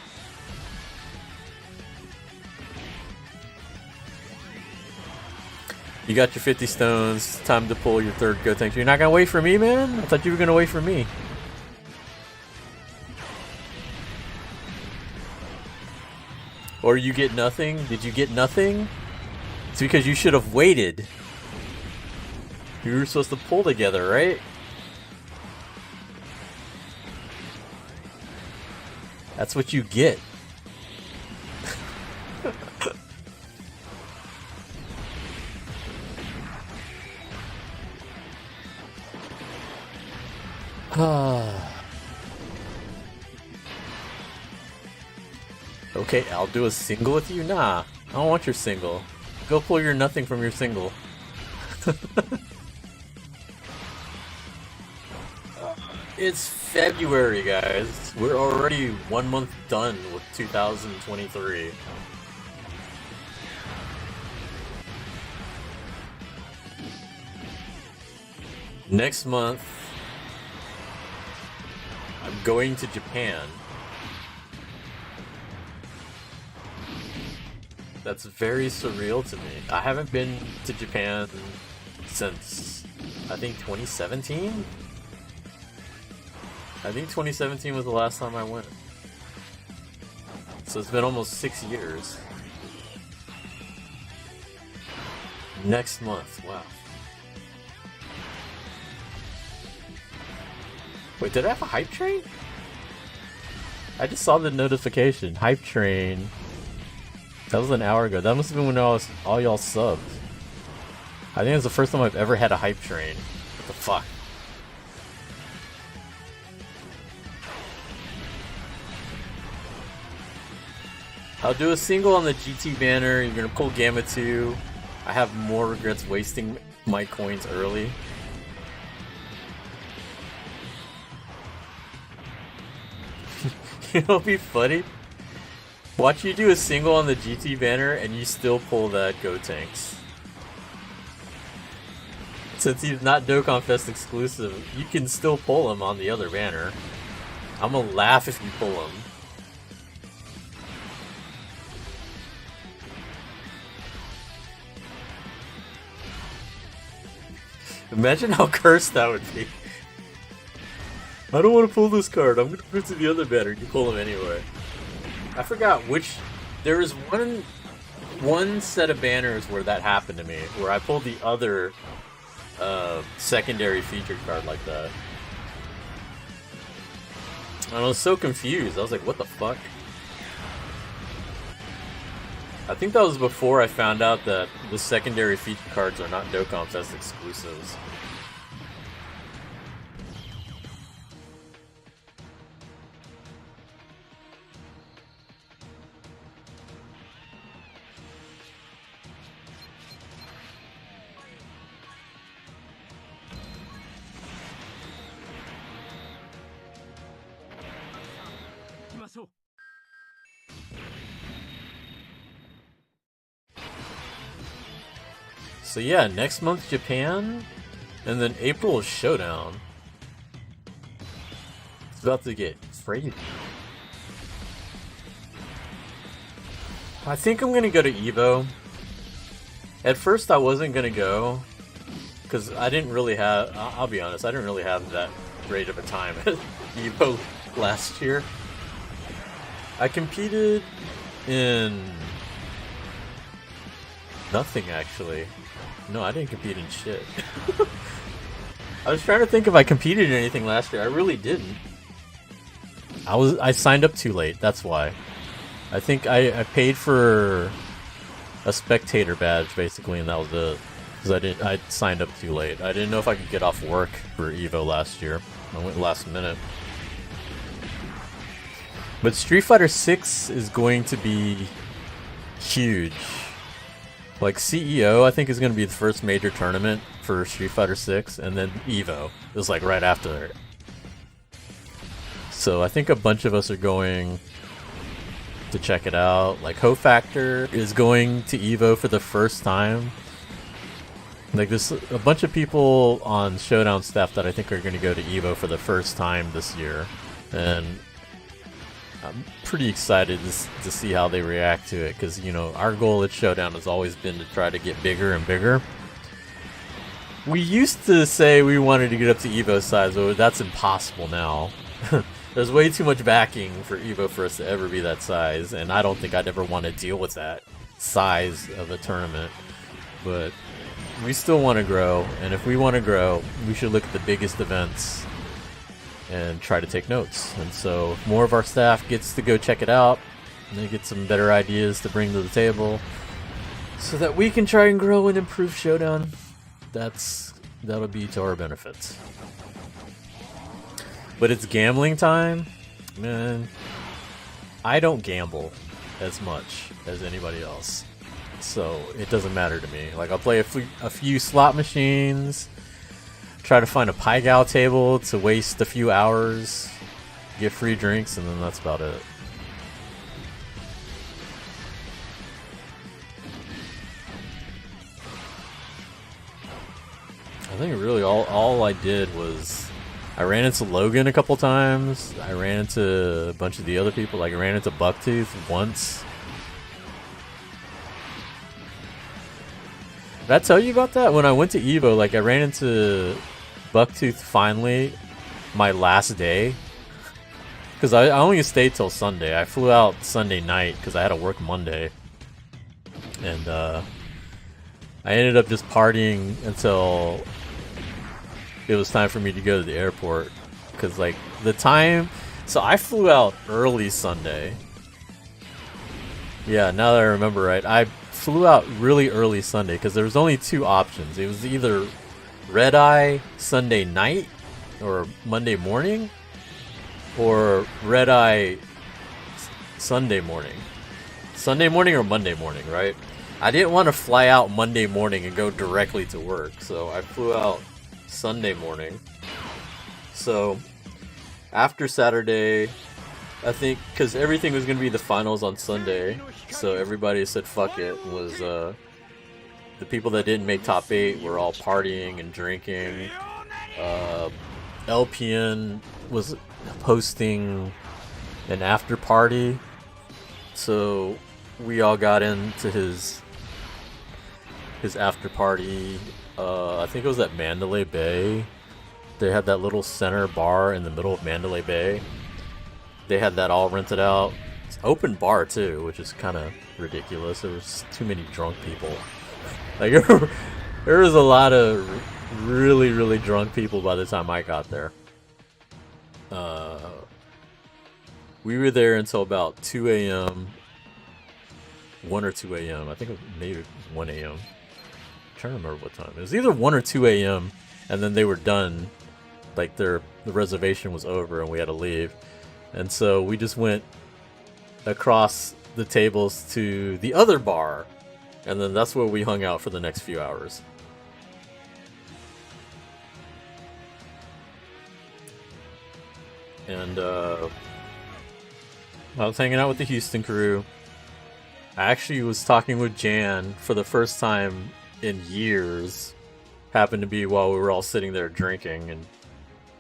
[SPEAKER 1] You got your 50 stones, time to pull your 3rd go tank. You're not gonna wait for me, man? I thought you were gonna wait for me. Or you get nothing? Did you get nothing? It's because you should have waited. You were supposed to pull together, right? That's what you get. Okay, I'll do a single with you? Nah, I don't want your single. Go pull your nothing from your single. It's February, guys. We're already 1 month done with 2023. Next month, I'm going to Japan. That's very surreal to me. I haven't been to Japan since, I think, 2017? I think 2017 was the last time I went. So it's been almost 6 years. Next month, wow. Wait, did I have a hype train? I just saw the notification. Hype train. That was an hour ago. That must have been when all y'all subbed. I think it's the first time I've ever had a hype train. What the fuck? I'll do a single on the GT banner. You're gonna pull Gamma 2. I have more regrets wasting my coins early. It'll be funny. Watch you do a single on the GT banner and you still pull that Go Tanks. Since he's not Dokkan Fest exclusive, you can still pull him on the other banner. I'm gonna laugh if you pull him. Imagine how cursed that would be. I don't want to pull this card. I'm gonna put it to the other banner. You pull him anyway. I forgot which. There was one set of banners where that happened to me, where I pulled the other secondary featured card like that. And I was so confused. I was like, what the fuck? I think that was before I found out that the secondary featured cards are not Dokkan Fest exclusives. So yeah, next month Japan, and then April is Showdown. It's about to get crazy. I think I'm gonna go to EVO. At first I wasn't gonna go, because I didn't really have, I'll be honest, I didn't really have that great of a time at EVO last year. I competed in nothing actually. No, I didn't compete in shit. I was trying to think if I competed in anything last year. I really didn't. I signed up too late, that's why. I think I paid for a spectator badge basically, and that was it. Because I signed up too late. I didn't know if I could get off work for EVO last year. I went last minute. But Street Fighter 6 is going to be huge. Like CEO, I think is going to be the first major tournament for Street Fighter 6, and then EVO is like right after it. So I think a bunch of us are going to check it out. Like Ho Factor is going to EVO for the first time. Like there's a bunch of people on Showdown staff that I think are going to go to EVO for the first time this year, and I'm pretty excited to see how they react to it, because, you know, our goal at Showdown has always been to try to get bigger and bigger. We used to say we wanted to get up to EVO size, but that's impossible now. There's way too much backing for EVO for us to ever be that size, and I don't think I'd ever want to deal with that size of a tournament. But we still want to grow, and if we want to grow, we should look at the biggest events and try to take notes. And so if more of our staff gets to go check it out, and they get some better ideas to bring to the table so that we can try and grow and improve Showdown, that'll be to our benefit. But it's gambling time, man. I don't gamble as much as anybody else, so it doesn't matter to me. Like, I'll play a few slot machines, try to find a Pai Gow table to waste a few hours, get free drinks, and then that's about it. I think really all I did was I ran into Logan a couple times. I ran into a bunch of the other people. Like, I ran into Bucktooth once. Did I tell you about that? When I went to Evo, like I ran into Bucktooth finally my last day. Because I only stayed till Sunday. I flew out Sunday night because I had to work Monday. And I ended up just partying until it was time for me to go to the airport. Because like the time... So I flew out early Sunday. Yeah, now that I remember right. I flew out really early Sunday because there was only two options. It was either red-eye Sunday night or Monday morning, or red-eye Sunday morning. Sunday morning or Monday morning, right? I didn't want to fly out Monday morning and go directly to work, so I flew out Sunday morning. So after Saturday, I think, because everything was going to be the finals on Sunday, so everybody said fuck it. Was the people that didn't make top 8 were all partying and drinking. LPN was hosting an after party, so we all got into his after party. I think it was at Mandalay Bay. They had that little center bar in the middle of Mandalay Bay. They had that all rented out. It's open bar too, which is kind of ridiculous. There was too many drunk people. Like there was a lot of really, really drunk people by the time I got there. We were there until about 2 a.m. 1 or 2 a.m. I think maybe it was 1 a.m. I'm trying to remember what time. It was either 1 or 2 a.m. and then they were done. Like the reservation was over and we had to leave. And so we just went across the tables to the other bar. And then that's where we hung out for the next few hours. And I was hanging out with the Houston crew. I actually was talking with Jan for the first time in years. Happened to be while we were all sitting there drinking and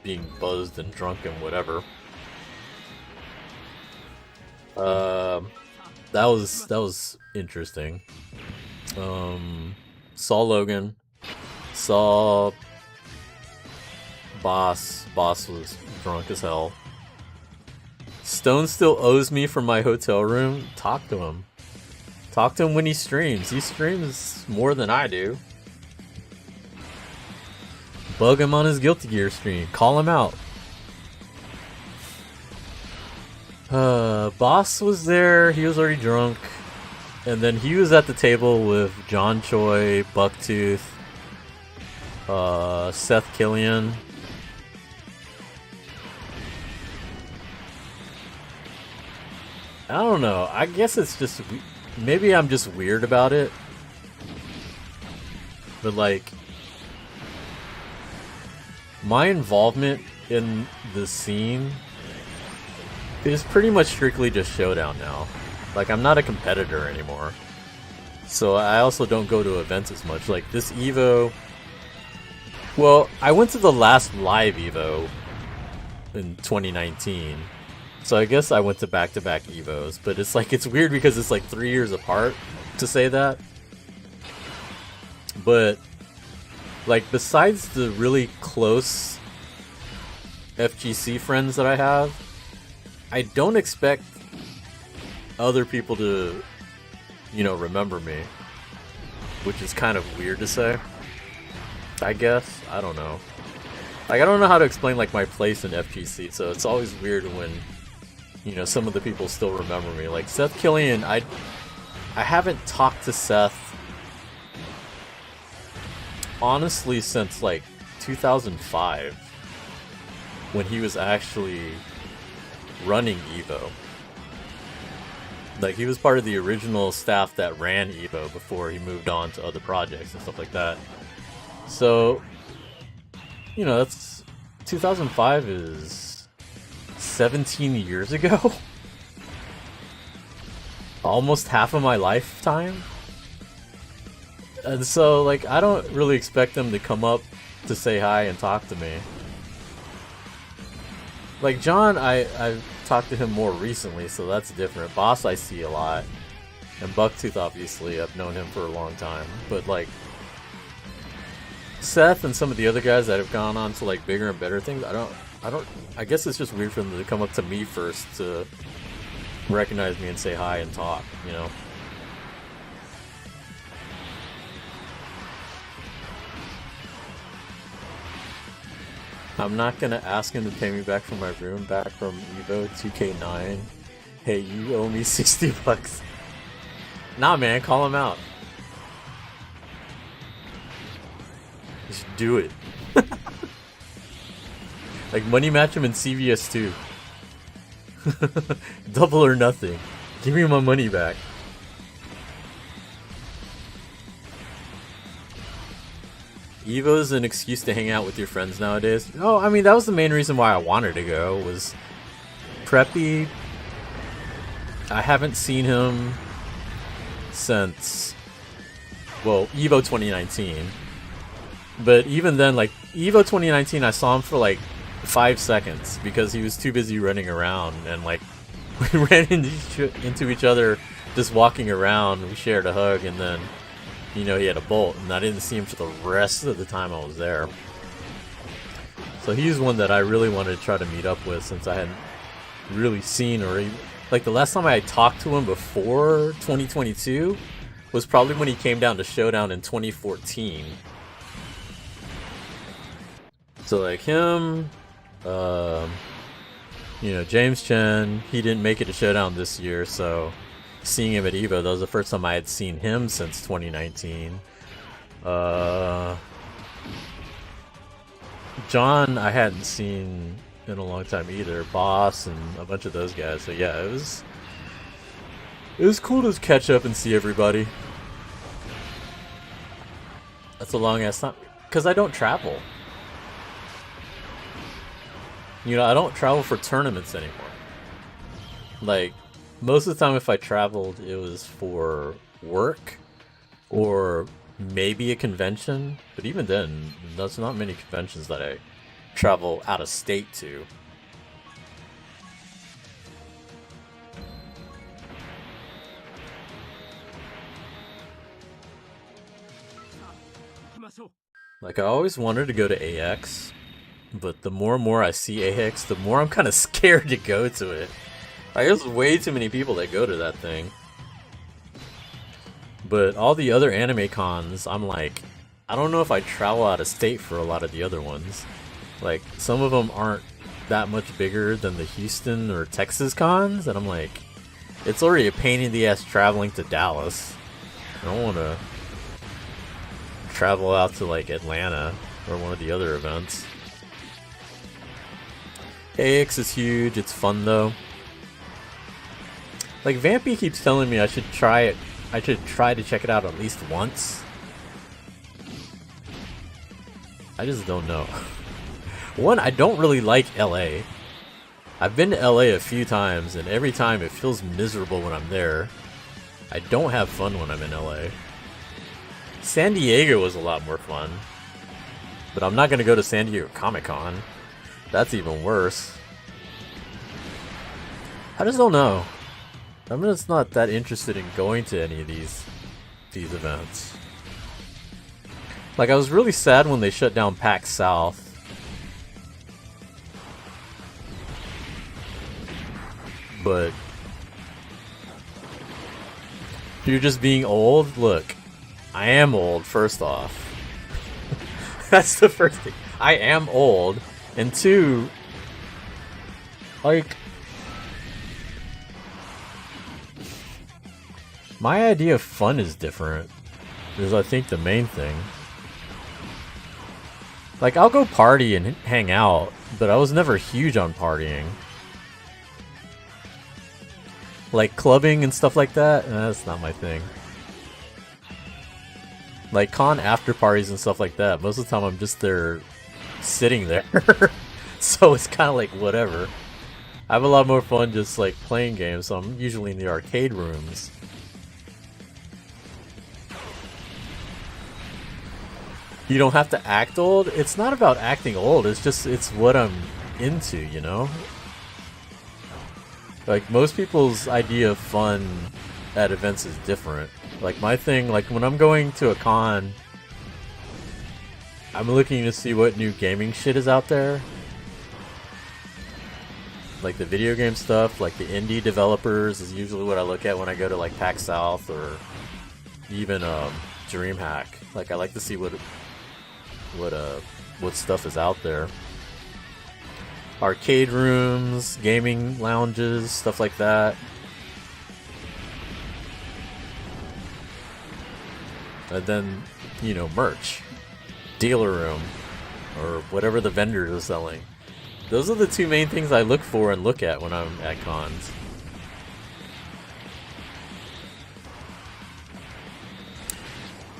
[SPEAKER 1] being buzzed and drunk and whatever. That was interesting. Saw Logan. Saw Boss. Boss was drunk as hell. Stone still owes me for my hotel room. Talk to him. Talk to him when he streams. He streams more than I do. Bug him on his Guilty Gear stream. Call him out. Boss was there. He was already drunk. And then he was at the table with John Choi, Bucktooth, Seth Killian. I don't know. I guess it's just... Maybe I'm just weird about it. But like... My involvement in the scene is pretty much strictly just Showdown now. Like, I'm not a competitor anymore. So I also don't go to events as much. Like, this Evo... Well, I went to the last live Evo in 2019. So I guess I went to back-to-back Evos. But it's like, it's weird because it's like 3 years apart to say that. But... Like, besides the really close FGC friends that I have, I don't expect other people to, you know, remember me. Which is kind of weird to say. I guess. I don't know. Like, I don't know how to explain, like, my place in FGC, so it's always weird when, you know, some of the people still remember me. Like, Seth Killian, I haven't talked to Seth honestly since like 2005 when he was actually running Evo. Like, he was part of the original staff that ran Evo before he moved on to other projects and stuff like that. So, you know, that's 2005 is 17 years ago. Almost half of my lifetime. And so, like, I don't really expect them to come up to say hi and talk to me. Like, John, I've talked to him more recently, so that's different. Boss I see a lot. And Bucktooth, obviously, I've known him for a long time. But, like, Seth and some of the other guys that have gone on to like bigger and better things, I guess it's just weird for them to come up to me first to recognize me and say hi and talk, you know? I'm not gonna ask him to pay me back for my room back from Evo 2K9. Hey, you owe me 60 bucks. Nah, man, call him out. Just do it. Like, money match him in CVS too. Double or nothing. Give me my money back. Evo's an excuse to hang out with your friends nowadays. Oh, I mean, that was the main reason why I wanted to go, was Preppy. I haven't seen him since, well, Evo 2019. But even then, like, Evo 2019, I saw him for like 5 seconds because he was too busy running around, and like, we ran into each other just walking around. We shared a hug, and then, you know, he had a bolt, and I didn't see him for the rest of the time I was there. So he's one that I really wanted to try to meet up with, since I hadn't really seen, or even, like, the last time I had talked to him before 2022 was probably when he came down to Showdown in 2014. So like him, you know, James Chen, he didn't make it to Showdown this year, so seeing him at Evo, that was the first time I had seen him since 2019. John, I hadn't seen in a long time either. Boss and a bunch of those guys. So yeah, it was cool to catch up and see everybody. That's a long ass time, because I don't travel. You know, I don't travel for tournaments anymore. Like, most of the time if I traveled, it was for work or maybe a convention. But even then, there's not many conventions that I travel out of state to. Like, I always wanted to go to AX, but the more and more I see AX, the more I'm kind of scared to go to it. Like, there's way too many people that go to that thing. But all the other anime cons, I'm like, I don't know if I travel out of state for a lot of the other ones. Like, some of them aren't that much bigger than the Houston or Texas cons, and I'm like, it's already a pain in the ass traveling to Dallas. I don't want to travel out to like Atlanta or one of the other events. AX is huge, it's fun though. Like, Vampy keeps telling me I should try it. I should try to check it out at least once. I just don't know. One, I don't really like LA. I've been to LA a few times, and every time it feels miserable when I'm there. I don't have fun when I'm in LA. San Diego was a lot more fun. But I'm not going to go to San Diego Comic-Con. That's even worse. I just don't know. I'm just not that interested in going to any of these events. Like, I was really sad when they shut down PAX South. But if you're just being old, look, I am old, first off. That's the first thing. I am old. And two, like, my idea of fun is different, is I think the main thing. Like, I'll go party and hang out, but I was never huge on partying. Like, clubbing and stuff like that, that's not my thing. Like, con after parties and stuff like that, most of the time I'm just there sitting there. So it's kind of like whatever. I have a lot more fun just like playing games, so I'm usually in the arcade rooms. You don't have to act old. It's not about acting old, it's just, it's what I'm into, you know? Like, most people's idea of fun at events is different. Like, my thing, like, when I'm going to a con, I'm looking to see what new gaming shit is out there. Like the video game stuff, like the indie developers is usually what I look at when I go to like PAX South or even DreamHack. Like I like to see what stuff is out there. Arcade rooms, gaming lounges, stuff like that. And then, you know, merch, dealer room, or whatever the vendors are selling. Those are the two main things I look for and look at when I'm at cons.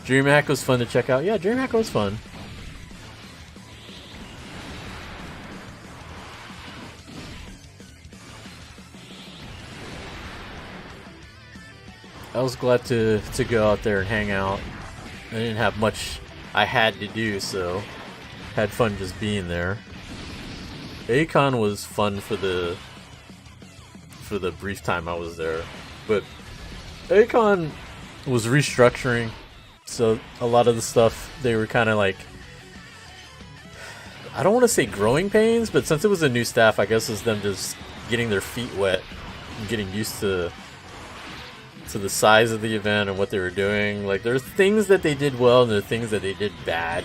[SPEAKER 1] DreamHack was fun to check out. Yeah, DreamHack was fun. I was glad to go out there and hang out. I didn't have much I had to do, so had fun just being there. A-Kon was fun for the brief time I was there, but A-Kon was restructuring, so a lot of the stuff they were kind of like, I don't want to say growing pains, but since it was a new staff, I guess it was them just getting their feet wet and getting used to the size of the event and what they were doing. Like, there's things that they did well and there are things that they did bad,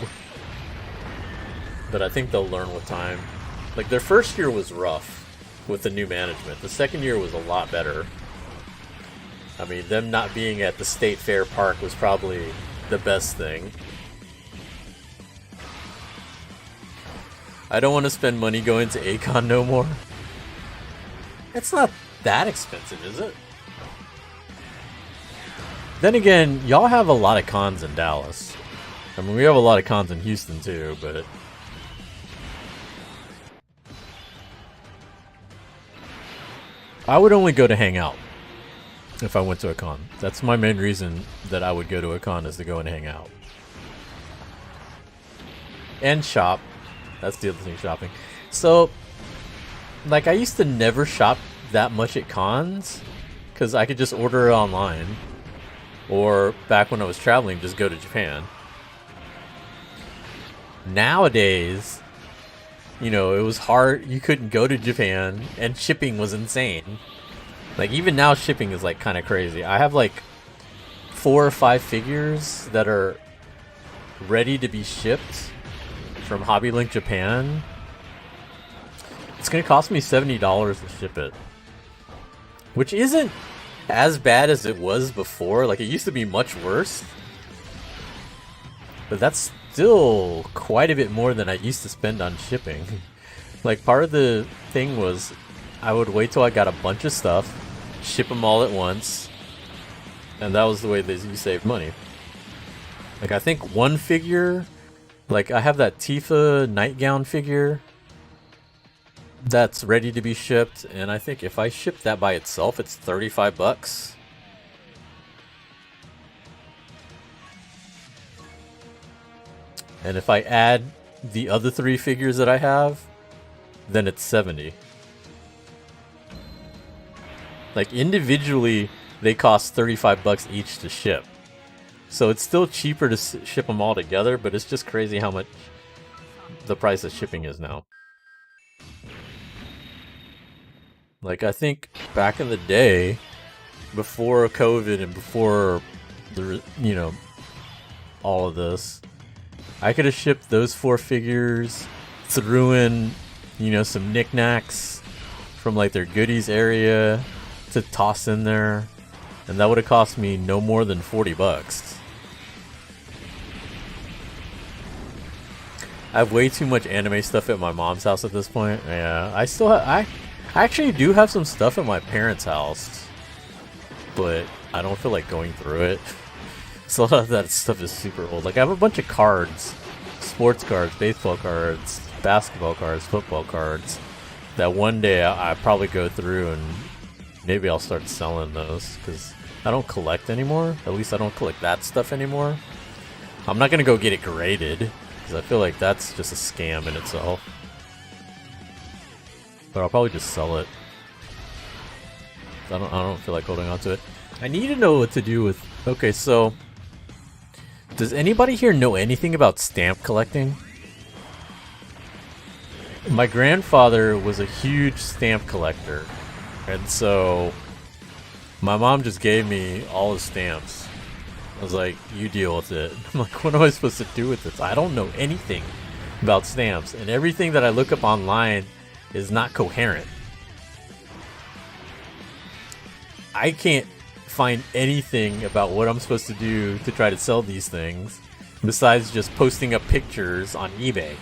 [SPEAKER 1] but I think they'll learn with time. Like, their first year was rough with the new management. The second year was a lot better. I mean, them not being at the State Fair Park was probably the best thing. I don't want to spend money going to A-Kon no more. It's not that expensive, is it? Then again, y'all have a lot of cons in Dallas. I mean, we have a lot of cons in Houston too, but I would only go to hang out if I went to a con. That's my main reason that I would go to a con, is to go and hang out. And shop. That's the other thing, shopping. So, like, I used to never shop that much at cons because I could just order it online. Or back when I was traveling, just go to Japan. Nowadays, you know, it was hard. You couldn't go to Japan, and shipping was insane. Like, even now, shipping is, like, kind of crazy. I have, like, 4 or 5 figures that are ready to be shipped from Hobby Link Japan. It's going to cost me $70 to ship it. Which isn't as bad as it was before. Like, it used to be much worse, but that's still quite a bit more than I used to spend on shipping. Like, part of the thing was I would wait till I got a bunch of stuff, ship them all at once, and that was the way that you saved money. Like, I think one figure, like, I have that Tifa nightgown figure that's ready to be shipped, and I think if I ship that by itself, it's $35. And if I add the other 3 figures that I have, then it's $70. Like, individually, they cost $35 each to ship. So it's still cheaper to ship them all together, but it's just crazy how much the price of shipping is now. Like, I think back in the day, before COVID and before the, you know, all of this, I could have shipped those 4 figures, threw in, you know, some knickknacks from like their goodies area to toss in there, and that would have cost me no more than $40. I have way too much anime stuff at my mom's house at this point. Yeah, I still have, I actually do have some stuff at my parents' house, but I don't feel like going through it. So a lot of that stuff is super old. Like, I have a bunch of cards, sports cards, baseball cards, basketball cards, football cards, that one day I probably go through and maybe I'll start selling those, because I don't collect anymore. At least I don't collect that stuff anymore. I'm not going to go get it graded, because I feel like that's just a scam in itself. But I'll probably just sell it. I don't feel like holding on to it. I need to know what to do with... Okay, so Does anybody here know anything about stamp collecting? My grandfather was a huge stamp collector, and so my mom just gave me all his stamps. I was like, you deal with it. I'm like, what am I supposed to do with this? I don't know anything about stamps, and everything that I look up online is not coherent. I can't find anything about what I'm supposed to do to try to sell these things besides just posting up pictures on eBay.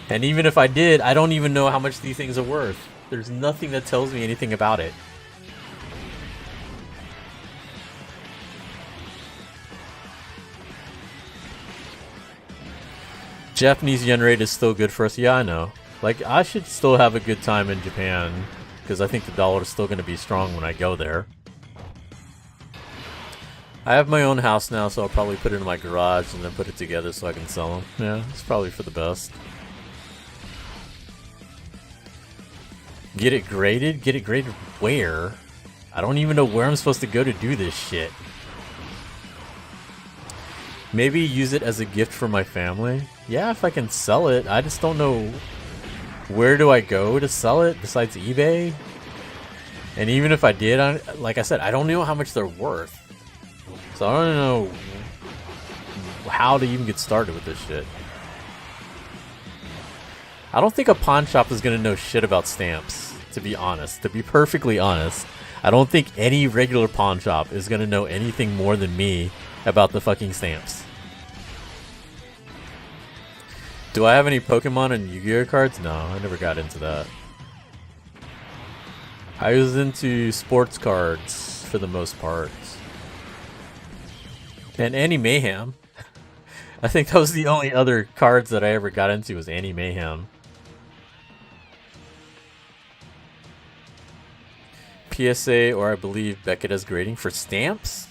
[SPEAKER 1] And even if I did, I don't even know how much these things are worth. There's nothing that tells me anything about it. Japanese yen rate is still good for us. Yeah, I know. Like, I should still have a good time in Japan because I think the dollar is still going to be strong when I go there. I have my own house now, so I'll probably put it in my garage and then put it together so I can sell them. Yeah, it's probably for the best. Get it graded? Get it graded where? I don't even know where I'm supposed to go to do this shit. Maybe use it as a gift for my family? Yeah, if I can sell it. I just don't know where do I go to sell it besides eBay? And even if I did, like I said, I don't know how much they're worth. So I don't know how to even get started with this shit. I don't think a pawn shop is going to know shit about stamps, to be honest. To be perfectly honest, I don't think any regular pawn shop is going to know anything more than me about the fucking stamps. Do I have any Pokemon and Yu-Gi-Oh cards? No, I never got into that. I was into sports cards for the most part. And Annie Mayhem. I think that was the only other cards that I ever got into was Annie Mayhem. PSA, or I believe Beckett as grading for stamps?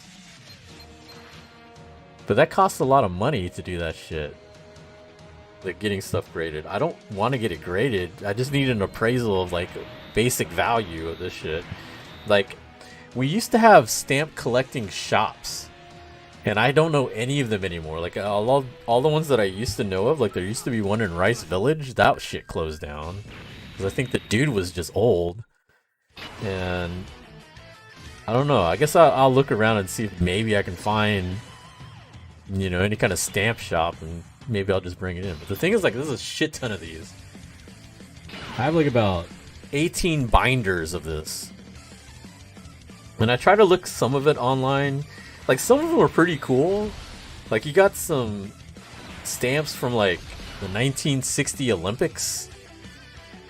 [SPEAKER 1] But that costs a lot of money to do that shit. Like getting stuff graded. I don't want to get it graded. I just need an appraisal of like basic value of this shit. Like, we used to have stamp collecting shops. And I don't know any of them anymore. Like, all the ones that I used to know of, like, there used to be one in Rice Village. That shit closed down. Because I think the dude was just old. And I don't know. I guess I'll look around and see if maybe I can find, you know, any kind of stamp shop. And maybe I'll just bring it in. But the thing is, like, there's a shit ton of these. I have, like, about 18 binders of this. And I try to look some of it online. Like, some of them are pretty cool. Like, you got some stamps from, like, the 1960 Olympics.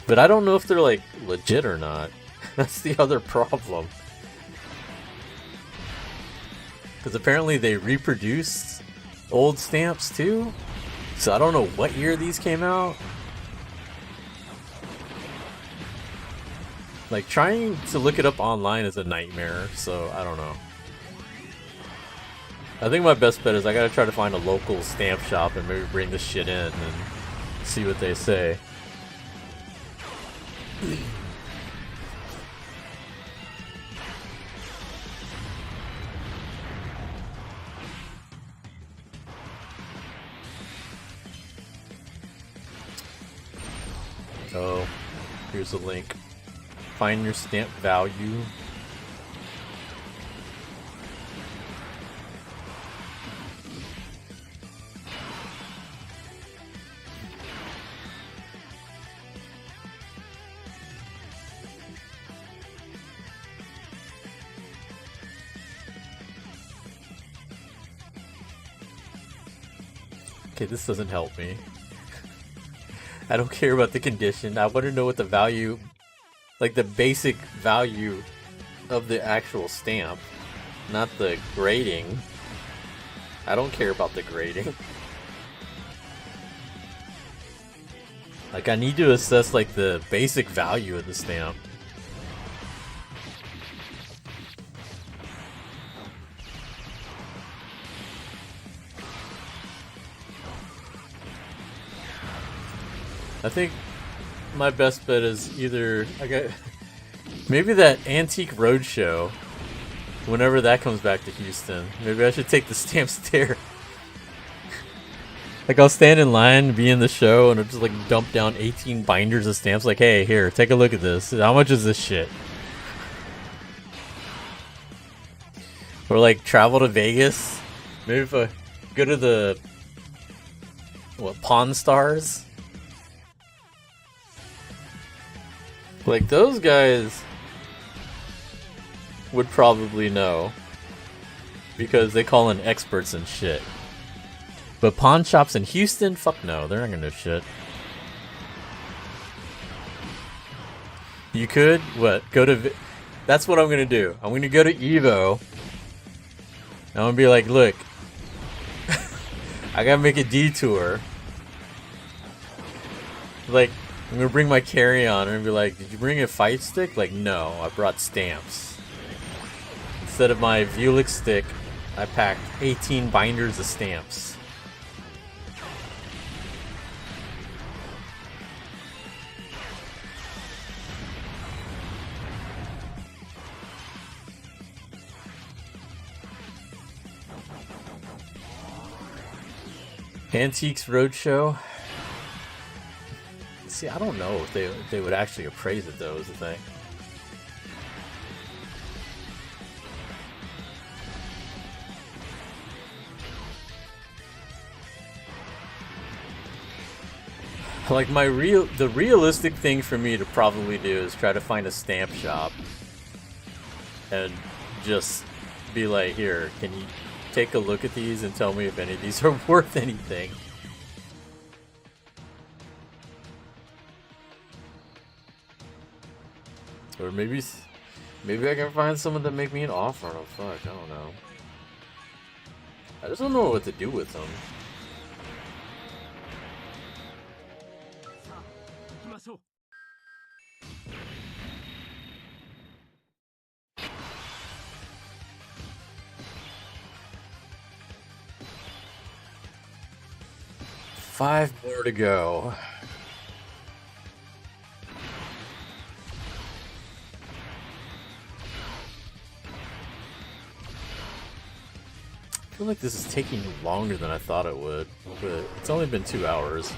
[SPEAKER 1] But I don't know if they're, like, legit or not. That's the other problem. Because apparently they reproduced old stamps, too. So I don't know what year these came out. Like, trying to look it up online is a nightmare, so I don't know. I think my best bet is I gotta try to find a local stamp shop and maybe bring this shit in and see what they say. Oh, here's a link. Find your stamp value. Okay, this doesn't help me. I don't care about the condition. I want to know what the value, like the basic value of the actual stamp, not the grading. I don't care about the grading. Like, I need to assess like the basic value of the stamp. I think my best bet is either maybe that Antique Roadshow, whenever that comes back to Houston. Maybe I should take the stamps there Like, I'll stand in line, be in the show, and I'll just like dump down 18 binders of stamps. Like, hey, here, take a look at this. How much is this shit? Or like travel to Vegas. Maybe if I go to the Pawn Stars. Like, those guys would probably know because they call in experts and shit. But pawn shops in Houston, fuck no, they're not gonna know shit. You could go to that's what I'm gonna do. I'm gonna go to Evo. I'm gonna be like, look, I gotta make a detour. Like, I'm gonna bring my carry-on and be like, did you bring a fight stick? Like, no, I brought stamps. Instead of my Vuelich stick, I packed 18 binders of stamps. Antiques Roadshow. See, I don't know if they would actually appraise it though, is the thing. Like, the realistic thing for me to probably do is try to find a stamp shop and just be like, here, can you take a look at these and tell me if any of these are worth anything? Or maybe I can find someone that make me an offer. Oh fuck, I don't know. I just don't know what to do with them. Five more to go. I feel like this is taking longer than I thought it would, but it's only been 2 hours.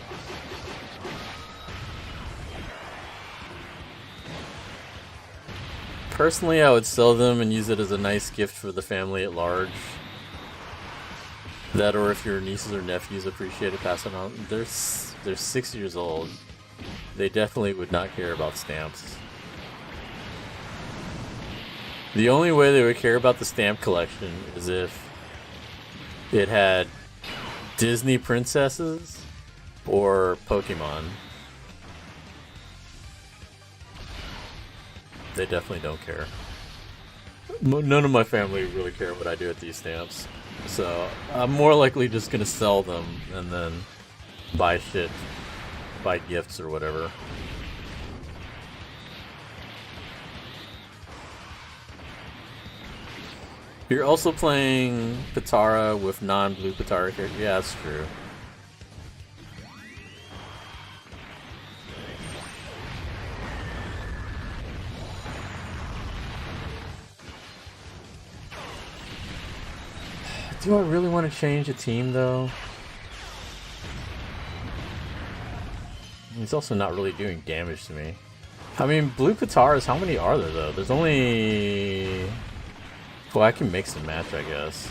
[SPEAKER 1] Personally, I would sell them and use it as a nice gift for the family at large. That, or if your nieces or nephews appreciate it, pass it on. They're 6 years old. They definitely would not care about stamps. The only way they would care about the stamp collection is if it had Disney princesses or Pokemon. They definitely don't care. None of my family really care what I do with these stamps. So I'm more likely just gonna sell them and then buy shit, buy gifts or whatever. You're also playing Patara with non-blue Patara characters. Yeah, that's true. Do I really want to change a team though? He's also not really doing damage to me. I mean, blue Pataras, how many are there though? There's only... Well, I can mix and match, I guess.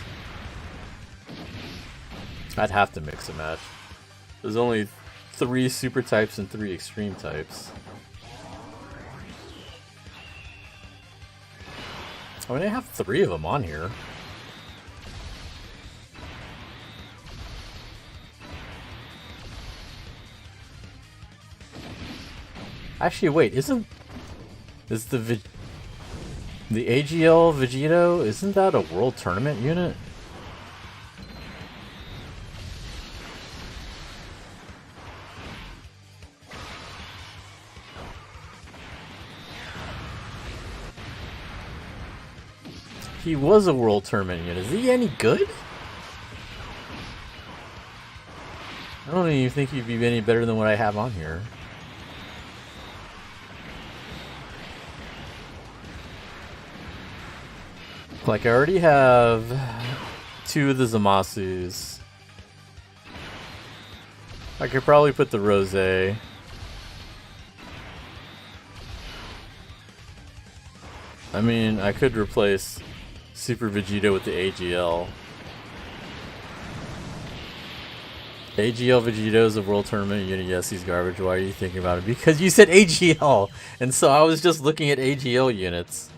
[SPEAKER 1] I'd have to mix and match. There's only 3 super types and 3 extreme types. I mean, I have 3 of them on here. Actually, wait, is the AGL Vegito, isn't that a world tournament unit? He was a world tournament unit. Is he any good? I don't even think he'd be any better than what I have on here. Like, I already have 2 of the Zamasus. I could probably put the rosé. I mean, I could replace Super Vegito with the AGL. AGL Vegito is a World Tournament unit. Yes, he's garbage. Why are you thinking about it? Because you said AGL! And so I was just looking at AGL units.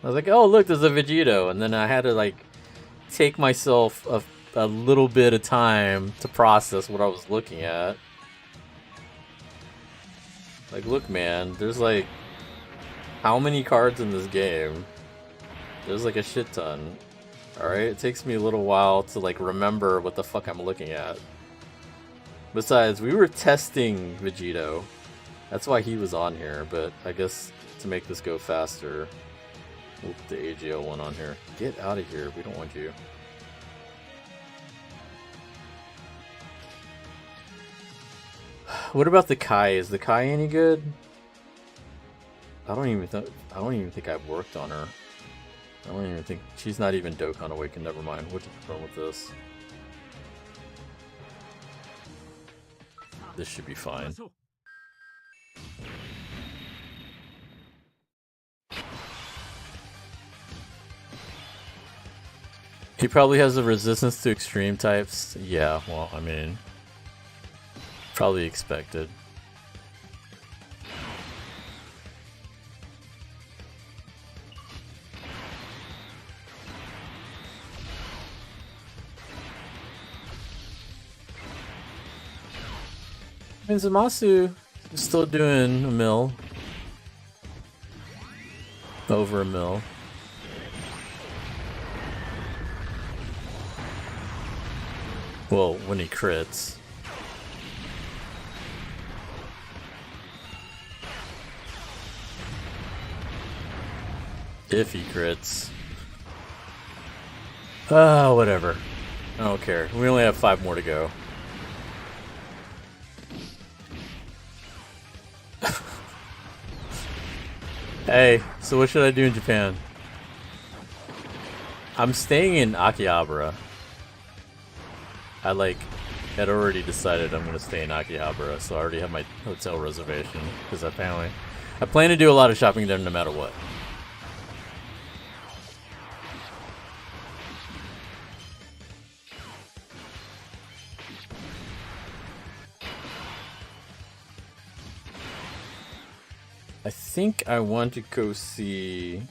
[SPEAKER 1] I was like, oh look, there's a Vegito. And then I had to like take myself a little bit of time to process what I was looking at. Like, look man, there's like... how many cards in this game? There's like a shit ton. Alright, it takes me a little while to like remember what the fuck I'm looking at. Besides, we were testing Vegito. That's why he was on here, but I guess to make this go faster, we'll put the AGL one on here. Get out of here, we don't want you. What about the Kai? Is the Kai any good? I don't even think I've worked on her. I don't even think she's not even Dokkan Awakened. Never mind. What's wrong with this? This should be fine. He probably has a resistance to extreme types. Yeah, well, I mean, probably expected. I mean, Zamasu is still doing a mil. Over a mil. Well, when he crits. If he crits. Whatever. I don't care. We only have 5 more to go. Hey, so what should I do in Japan? I'm staying in Akihabara. I had already decided I'm gonna stay in Akihabara, so I already have my hotel reservation because I plan to do a lot of shopping there no matter what. I think I want to go see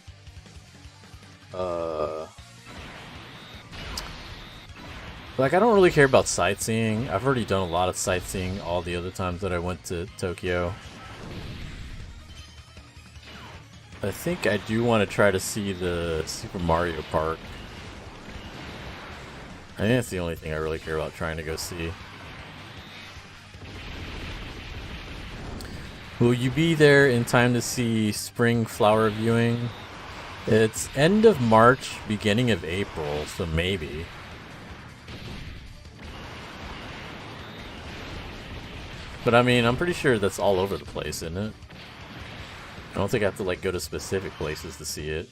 [SPEAKER 1] like, I don't really care about sightseeing. I've already done a lot of sightseeing all the other times that I went to Tokyo. I think I do want to try to see the Super Mario Park. I think that's the only thing I really care about trying to go see. Will you be there in time to see spring flower viewing? It's end of March, beginning of April, so maybe. But I mean, I'm pretty sure that's all over the place, isn't it? I don't think I have to go to specific places to see it.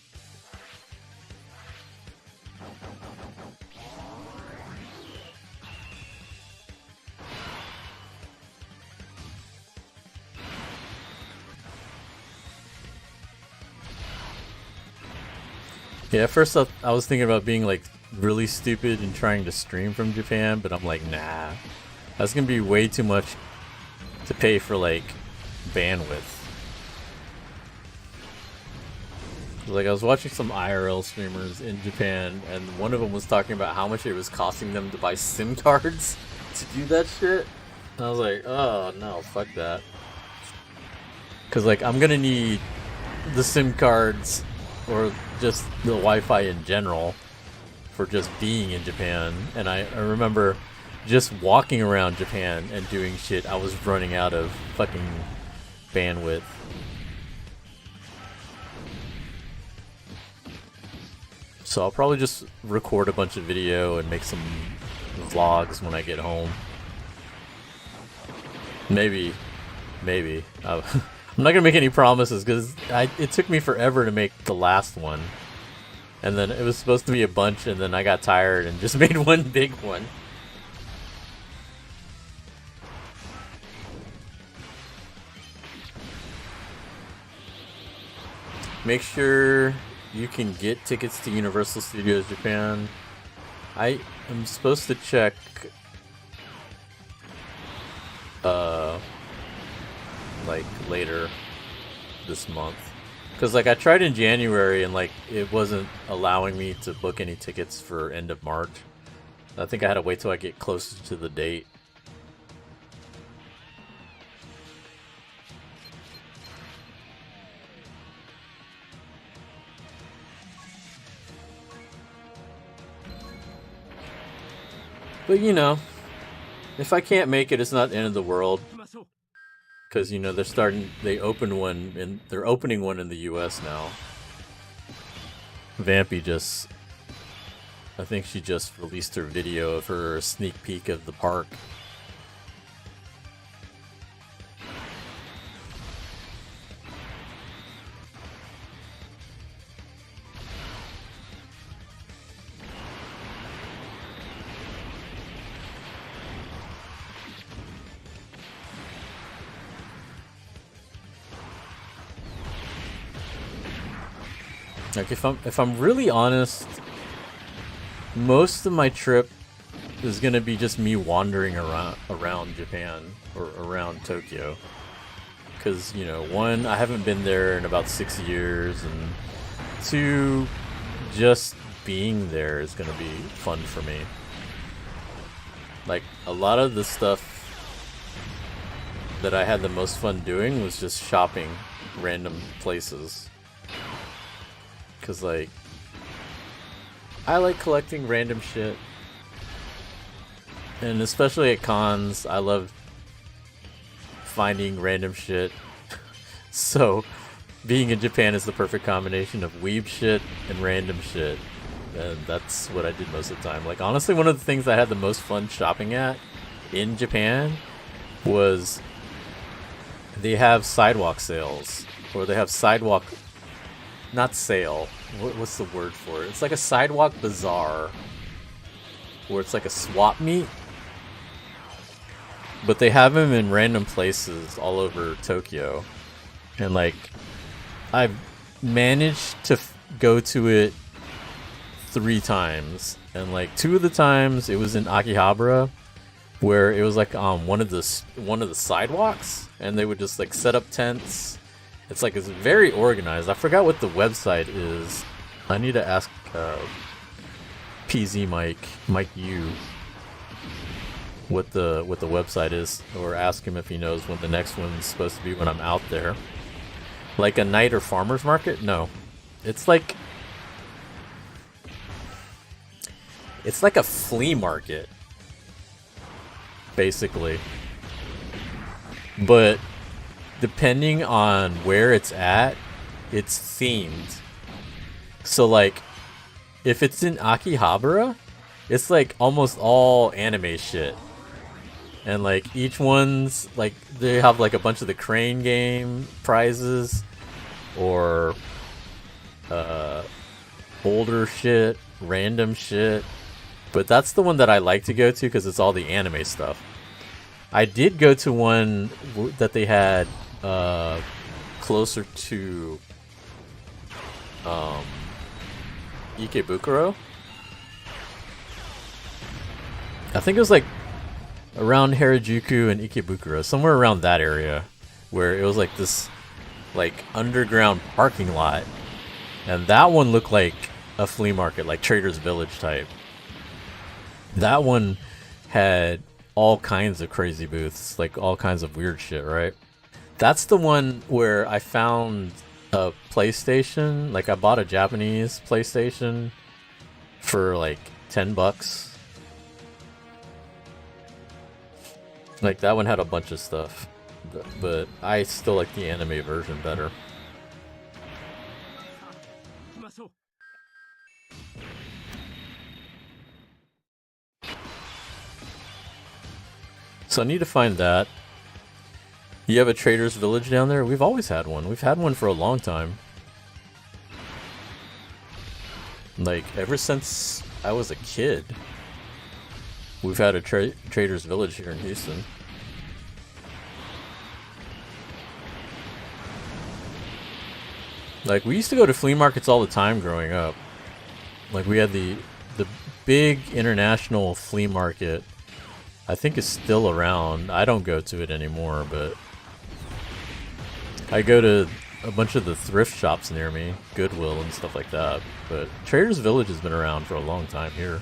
[SPEAKER 1] Yeah, at first I was thinking about being really stupid and trying to stream from Japan, but I'm like, nah. That's gonna be way too much to pay for bandwidth. I was watching some IRL streamers in Japan, and one of them was talking about how much it was costing them to buy SIM cards to do that shit. And I was like, oh no, fuck that. Cause I'm gonna need the SIM cards or just the Wi-Fi in general for just being in Japan. And I remember just walking around Japan and doing shit, I was running out of fucking bandwidth. So I'll probably just record a bunch of video and make some vlogs when I get home. Maybe. I'm not gonna make any promises because it took me forever to make the last one. And then it was supposed to be a bunch, and then I got tired and just made one big one. make sure you can get tickets to Universal Studios Japan. I am supposed to check like later this month, because like I tried in January and like it wasn't allowing me to book any tickets for end of March. I think I had to wait till I get closer to the date. But you know, if I can't make it, it's not the end of the world. Because you know they're opening one in the U.S. now. Vampy I think she just released her video of her sneak peek of the park. Like if I'm really honest, most of my trip is gonna be just me wandering around Japan or around Tokyo, because you know, one, I haven't been there in about 6 years, and two, just being there is gonna be fun for me. Like a lot of the stuff that I had the most fun doing was just shopping random places. Cause like, I like collecting random shit, and especially at cons, I love finding random shit. So, being in Japan is the perfect combination of weeb shit and random shit, and that's what I did most of the time. Like honestly, one of the things I had the most fun shopping at in Japan was they have sidewalk sales, or they have sidewalk. Not sale. What's the word for it? It's like a sidewalk bazaar, where it's like a swap meet, but they have them in random places all over Tokyo, and like I've managed to go to it 3 times, and like 2 of the times it was in Akihabara, where it was like one of the sidewalks, and they would just like set up tents. It's like, it's very organized. I forgot what the website is. I need to ask PZ Mike U what the website is, or ask him if he knows when the next one's supposed to be when I'm out there. Like a night or farmer's market? No. It's like a flea market, basically. But depending on where it's at, it's themed. So like, if it's in Akihabara, it's like almost all anime shit. And like each one's like, they have like a bunch of the crane game prizes, or older shit, random shit. But that's the one that I like to go to because it's all the anime stuff. I did go to one that they had closer to Ikebukuro. I think it was like around Harajuku and Ikebukuro, somewhere around that area, where it was like this like underground parking lot, and that one looked like a flea market, like Trader's Village type. That one had all kinds of crazy booths, like all kinds of weird shit, right? That's the one where I found a PlayStation. Like I bought a Japanese PlayStation for like $10. Like that one had a bunch of stuff, but I still like the anime version better. So I need to find that. You have a Trader's Village down there? We've always had one. We've had one for a long time. Like, ever since I was a kid, we've had a Trader's Village here in Houston. Like, we used to go to flea markets all the time growing up. Like, we had the big international flea market. I think it's still around. I don't go to it anymore, but I go to a bunch of the thrift shops near me, Goodwill and stuff like that. But Trader's Village has been around for a long time here.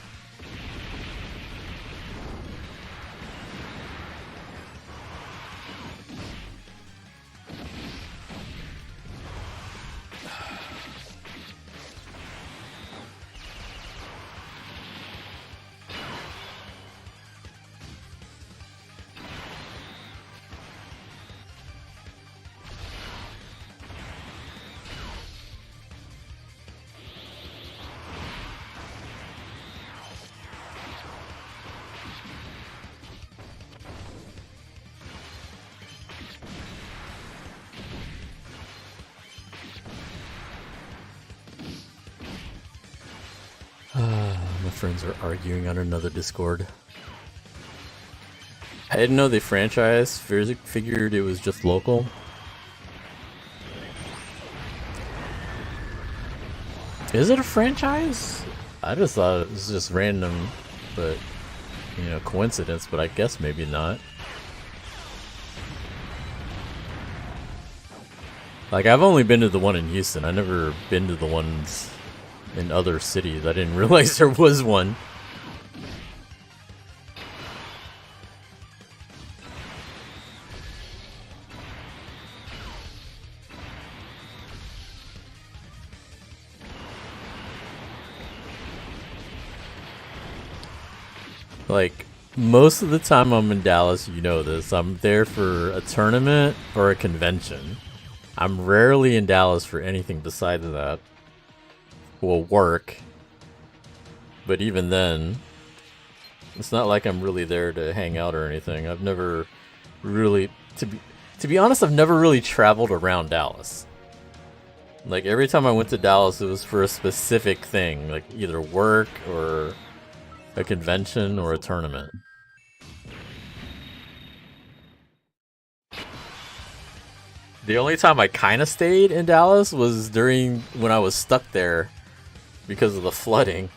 [SPEAKER 1] My friends are arguing on another Discord. I didn't know they franchised. Figured it was just local. Is it a franchise? I just thought it was just random, but you know, coincidence. But I guess maybe not. Like, I've only been to the one in Houston. I've never been to the ones in other cities. I didn't realize there was one. Like, most of the time I'm in Dallas, you know this, I'm there for a tournament or a convention. I'm rarely in Dallas for anything besides that. Well, work. But even then, it's not like I'm really there to hang out or anything. I've never really, to be honest, I've never really traveled around Dallas. Like, every time I went to Dallas, it was for a specific thing, like either work or a convention or a tournament. The only time I kind of stayed in Dallas was during when I was stuck there because of the flooding.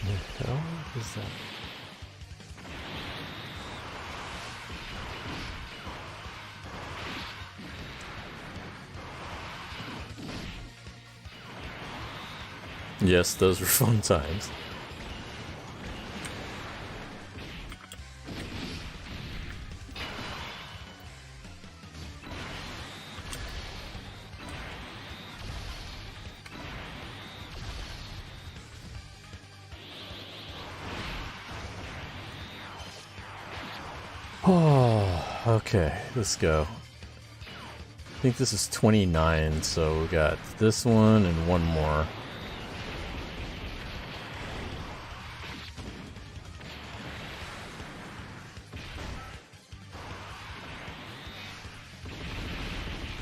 [SPEAKER 1] What the hell is that? Yes, those were fun times. Oh, okay, let's go. I think this is 29, so we got this one and one more.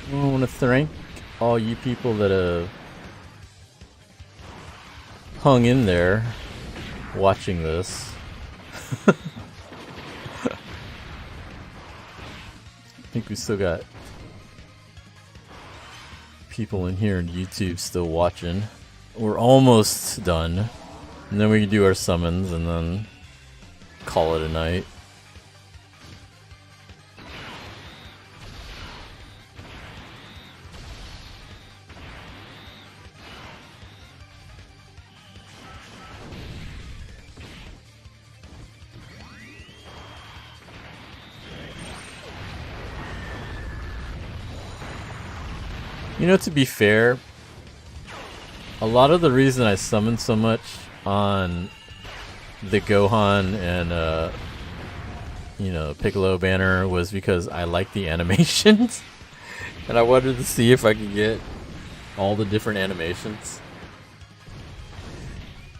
[SPEAKER 1] I want to thank all you people that have hung in there watching this. I think we still got people in here on YouTube still watching. We're almost done. And then we can do our summons and then call it a night. You know, to be fair, a lot of the reason I summoned so much on the Gohan and, you know, Piccolo banner was because I like the animations. And I wanted to see if I could get all the different animations.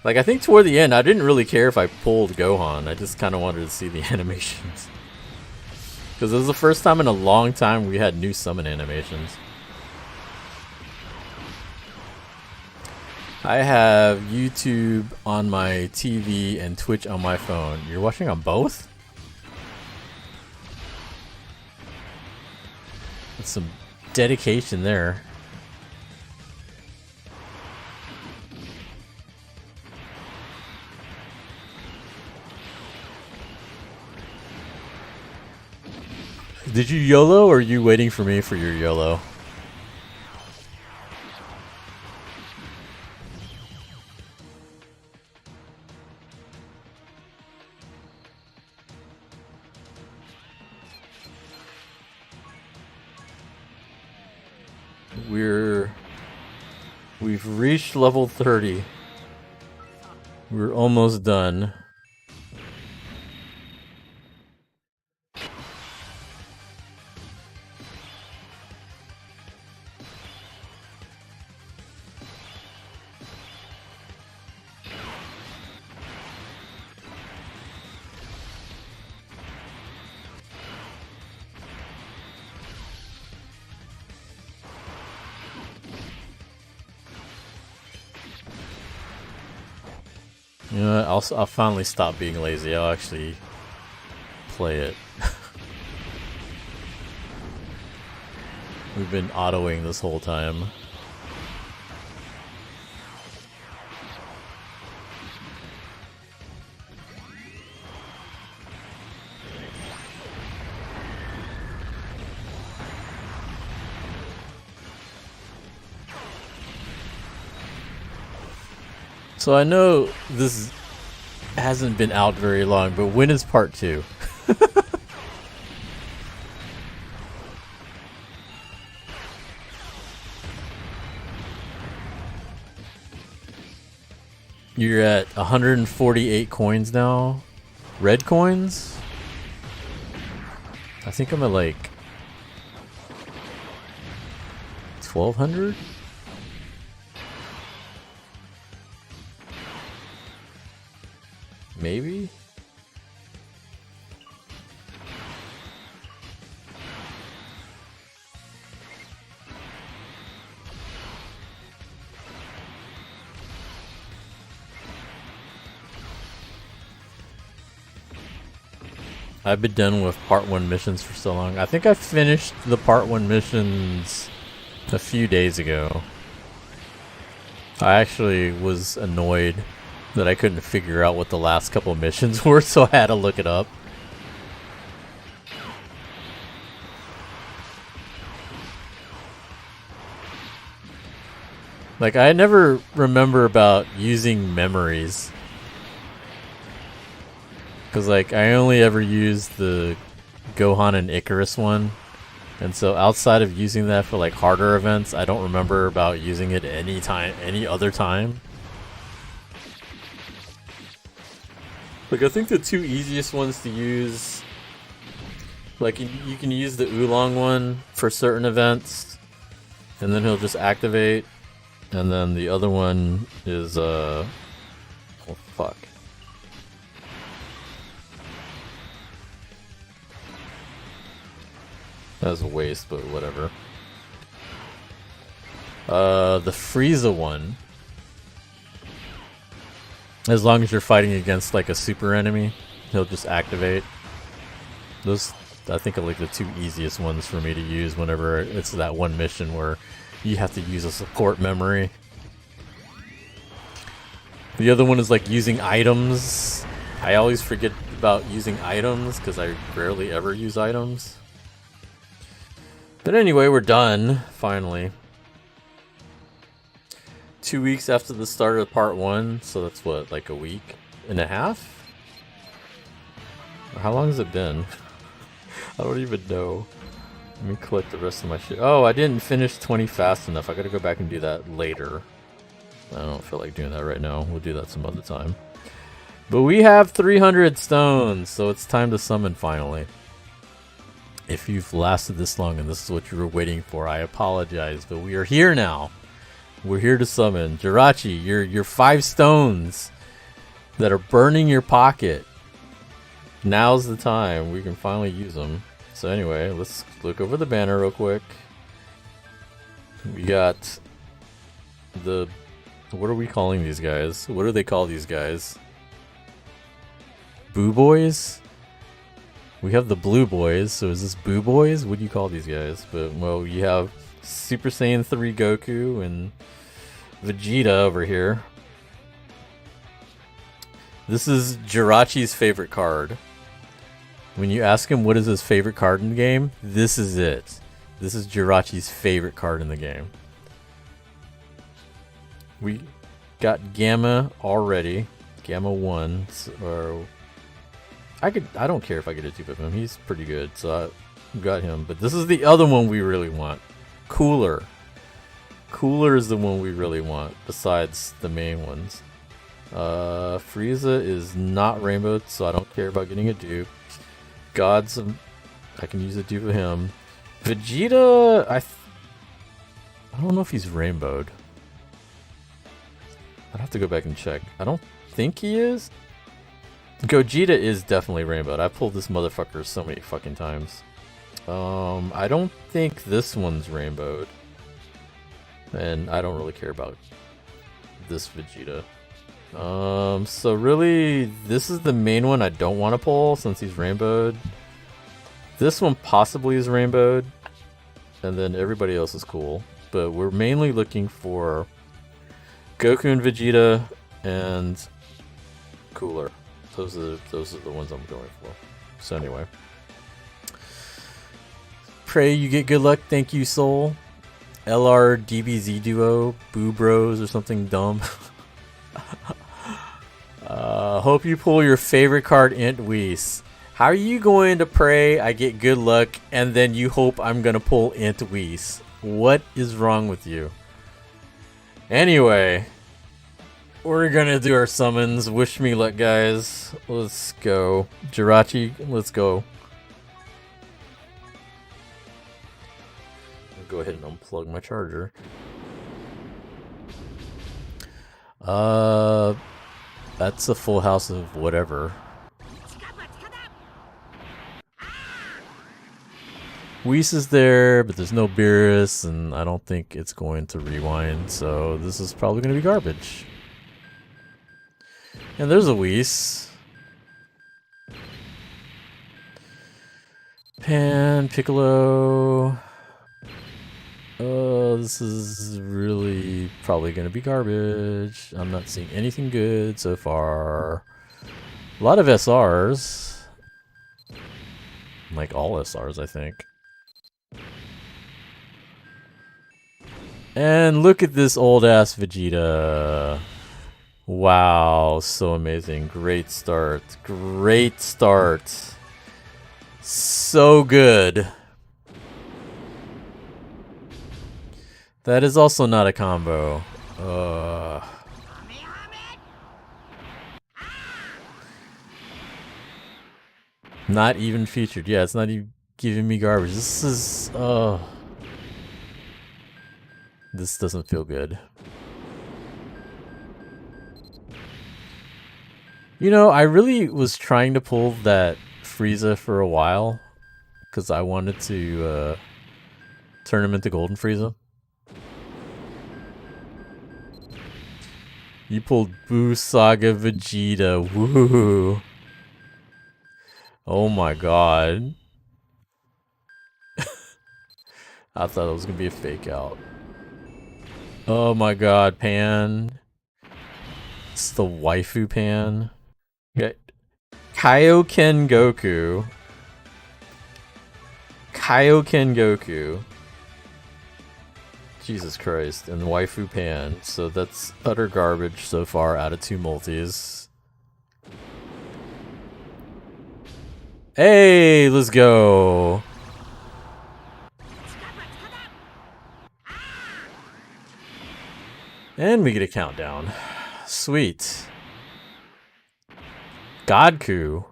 [SPEAKER 1] Like, I think toward the end, I didn't really care if I pulled Gohan. I just kind of wanted to see the animations. Because it was the first time in a long time we had new summon animations. I have YouTube on my TV and Twitch on my phone. You're watching on both? That's some dedication there. Did you YOLO or are you waiting for me for your YOLO? We've reached level 30. We're almost done. You know what, I'll finally stop being lazy. I'll actually play it. We've been autoing this whole time. So I know this hasn't been out very long, but when is part 2? You're at 148 coins now. Red coins? I think I'm at like 1200? Maybe? I've been done with part 1 missions for so long. I think I finished the part 1 missions a few days ago. I actually was annoyed that I couldn't figure out what the last couple of missions were, so I had to look it up. Like, I never remember about using memories. Because, like, I only ever used the Gohan and Icarus one. And so outside of using that for, like, harder events, I don't remember about using it any other time. Like, I think the 2 easiest ones to use, like, you can use the Oolong one for certain events, and then he'll just activate, and then the other one is, oh, fuck. That was a waste, but whatever. The Frieza one, as long as you're fighting against like a super enemy, he'll just activate. Those, I think, are like the 2 easiest ones for me to use whenever it's that one mission where you have to use a support memory. The other one is like using items. I always forget about using items because I rarely ever use items. But anyway, we're done, finally. 2 weeks after the start of part 1, so that's what, like a week and a half? Or how long has it been? I don't even know. Let me collect the rest of my shit. Oh, I didn't finish 20 fast enough. I gotta go back and do that later. I don't feel like doing that right now. We'll do that some other time. But we have 300 stones, so it's time to summon finally. If you've lasted this long and this is what you were waiting for, I apologize, but we are here now. We're here to summon. Jirachi, you're 5 stones that are burning your pocket. Now's the time. We can finally use them. So anyway, let's look over the banner real quick. We got the... What are we calling these guys? What do they call these guys? Boo Boys? We have the Blue Boys, so is this Boo Boys? What do you call these guys? But, well, you have Super Saiyan 3 Goku and Vegeta over here. This is Jirachi's favorite card. When you ask him what is his favorite card in the game, this is it. This is Jirachi's favorite card in the game. We got Gamma already. Gamma 1. Or I don't care if I get a dupe of him. He's pretty good, so I got him. But this is the other one we really want. Cooler. Cooler is the one we really want, besides the main ones. Frieza is not rainbowed, so I don't care about getting a dupe. Gods, I can use a dupe of him. Vegeta, I don't know if he's rainbowed. I'd have to go back and check. I don't think he is. Gogeta is definitely rainbowed. I pulled this motherfucker so many fucking times. I don't think this one's rainbowed. And I don't really care about this Vegeta. So really, this is the main one I don't want to pull since he's rainbowed. This one possibly is rainbowed. And then everybody else is cool. But we're mainly looking for Goku and Vegeta and Cooler. Those are the ones I'm going for. So anyway. Pray you get good luck. Thank you, Soul. LR DBZ duo. Boo Bros or something dumb. Hope you pull your favorite card, Int Whis. How are you going to pray I get good luck and then you hope I'm going to pull Int Whis? What is wrong with you? Anyway. We're gonna do our summons. Wish me luck, guys. Let's go. Jirachi, let's go. I'll go ahead and unplug my charger. That's a full house of whatever. Whis is there, but there's no Beerus, and I don't think it's going to rewind, so this is probably gonna be garbage. And there's a Whis. Pan, Piccolo. Oh, this is really probably going to be garbage. I'm not seeing anything good so far. A lot of SRs. Like all SRs, I think. And look at this old ass Vegeta. Wow, so amazing. Great start. Great start. So good. That is also not a combo. Not even featured. Yeah, it's not even giving me garbage. This is... This doesn't feel good. You know, I really was trying to pull that Frieza for a while. Because I wanted to turn him into Golden Frieza. You pulled Boo Saga Vegeta. Woohoo. Oh my god. I thought it was going to be a fake out. Oh my god, Pan. It's the waifu Pan. Okay. Kaioken Goku. Kaioken Goku. Jesus Christ. And waifu Pan. So that's utter garbage so far out of 2 multis. Hey, let's go. And we get a countdown. Sweet. Godku.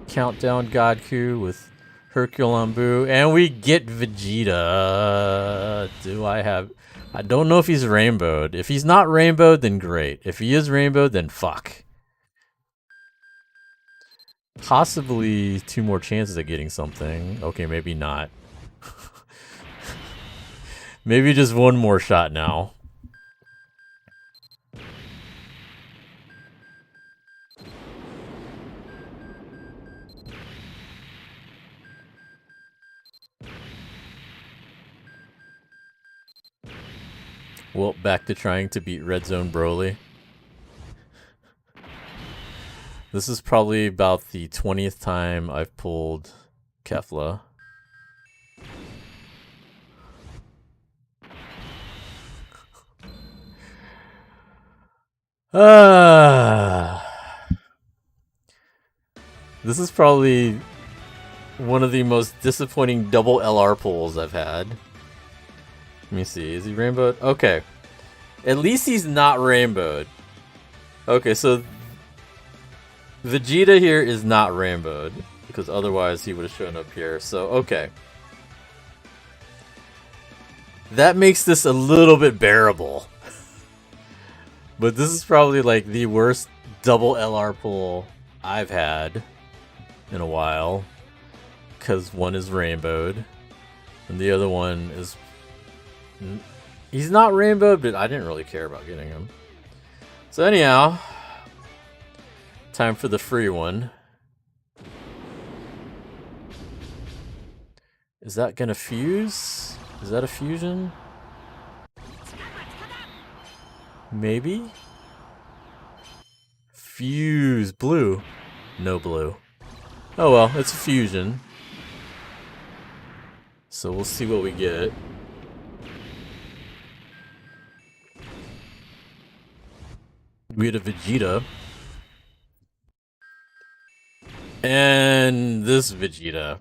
[SPEAKER 1] Countdown Godku with Herculon Boo, and we get Vegeta. Do I have... I don't know if he's rainbowed. If he's not rainbowed, then great. If he is rainbowed, then fuck. Possibly 2 more chances of getting something. Okay, maybe not. Maybe just 1 more shot now. Well, back to trying to beat Red Zone Broly. This is probably about the 20th time I've pulled Kefla. This is probably one of the most disappointing double LR pulls I've had. Let me see, is he rainbowed? Okay. At least he's not rainbowed. Okay, so Vegeta here is not rainbowed, because otherwise he would have shown up here, so okay. That makes this a little bit bearable. But this is probably like the worst double LR pull I've had in a while, because one is rainbowed, and the other one is... He's not rainbowed, but I didn't really care about getting him. So anyhow, time for the free one. Is that gonna fuse? Is that a fusion? Maybe? Fuse. Blue. No blue. Oh well, it's a fusion. So we'll see what we get. We had a Vegeta. And this Vegeta.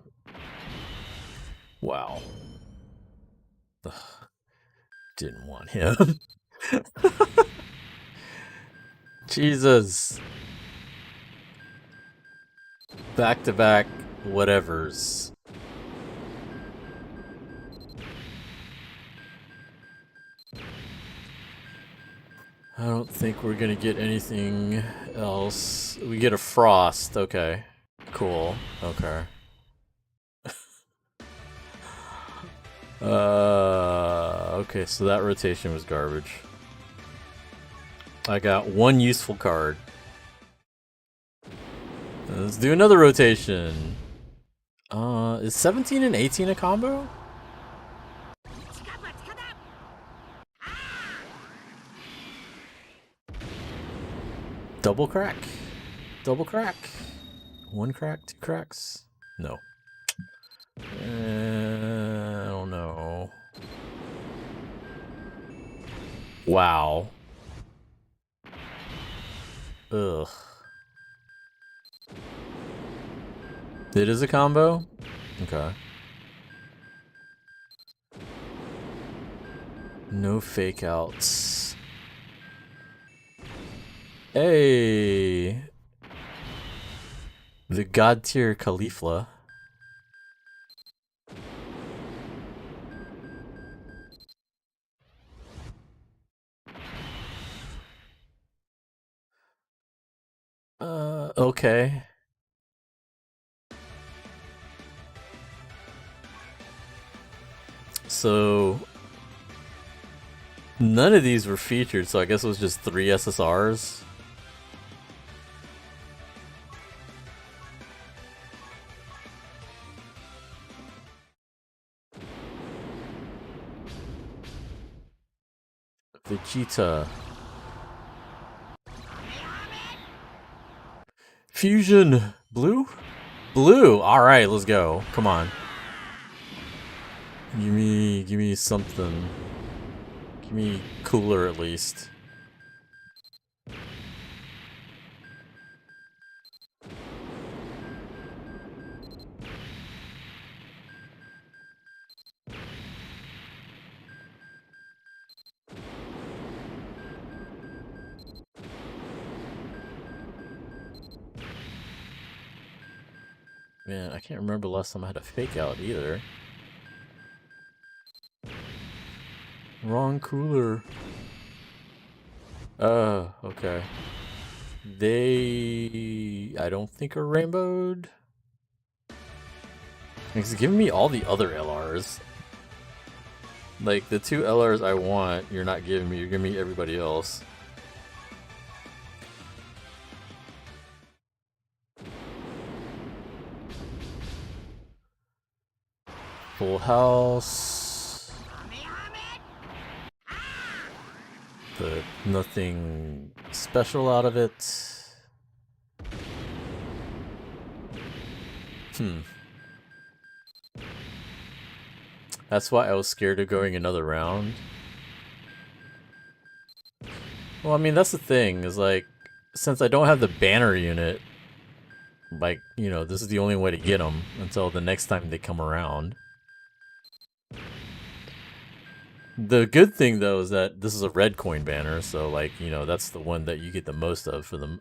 [SPEAKER 1] Wow. Ugh. Didn't want him. Jesus. Back to back whatevers. I don't think we're gonna get anything else. We get a Frost. Okay. Cool. Okay. Okay, so that rotation was garbage. I got 1 useful card. Let's do another rotation. Is 17 and 18 a combo? Double crack. Double crack. 1 crack, 2 cracks. No. I don't know. Wow. Ugh. It is a combo? Okay. No fake outs. Hey! The God tier Caulifla. Okay. So none of these were featured, so I guess it was just 3 SSRs. Vegeta. Fusion. Blue? Blue! Alright, let's go. Come on. Give me something. Give me cooler at least. Man, I can't remember the last time I had a fake out either. Wrong cooler. Okay. I don't think are rainbowed. It's giving me all the other LRs. Like, the 2 LRs I want, you're not giving me. You're giving me everybody else. Full house. But nothing special out of it. That's why I was scared of going another round. Well, I mean, that's the thing, is like, since I don't have the banner unit, like, you know, this is the only way to get them until the next time they come around. The good thing, though, is that this is a red coin banner, so, like, you know, that's the one that you get the most of for the,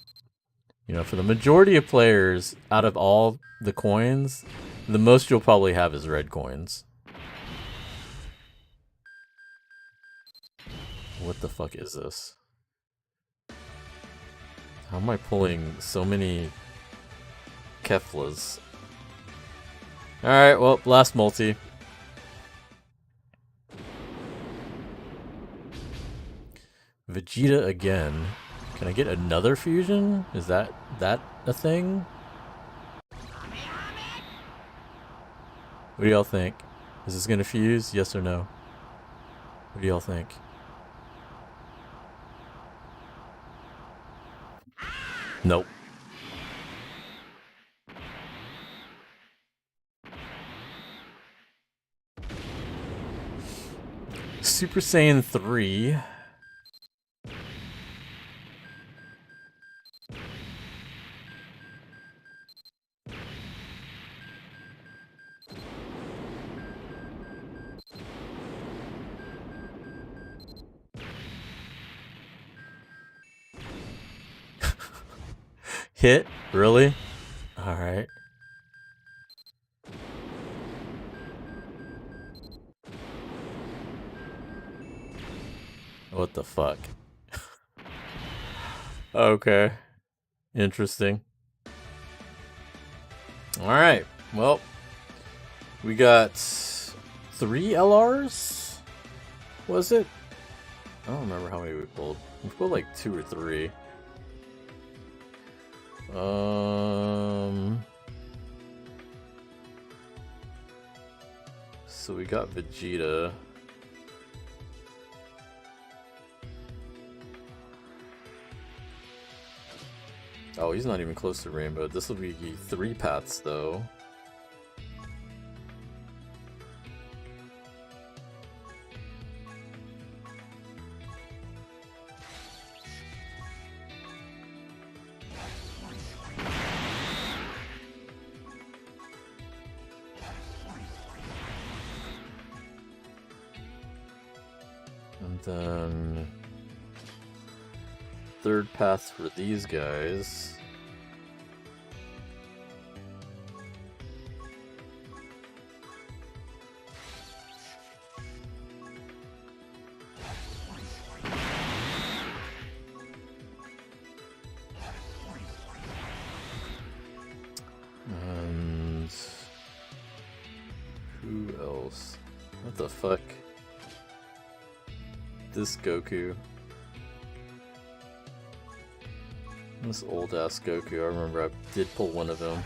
[SPEAKER 1] you know, for the majority of players, out of all the coins, the most you'll probably have is red coins. What the fuck is this? How am I pulling so many Keflas? Alright, well, last multi. Vegeta again. Can I get another fusion? Is that a thing? What do y'all think? Is this gonna fuse? Yes or no? What do y'all think? Nope. Super Saiyan 3. Hit? Really? Alright. What the fuck? Okay. Interesting. Alright. Well, we got 3 LRs? Was it? I don't remember how many we pulled. We pulled like 2 or 3. So we got Vegeta. Oh, he's not even close to Rainbow. This will be 3 paths though. And then 3rd path for these guys. And who else? What the fuck? This Goku. This old ass Goku, I remember I did pull one of them.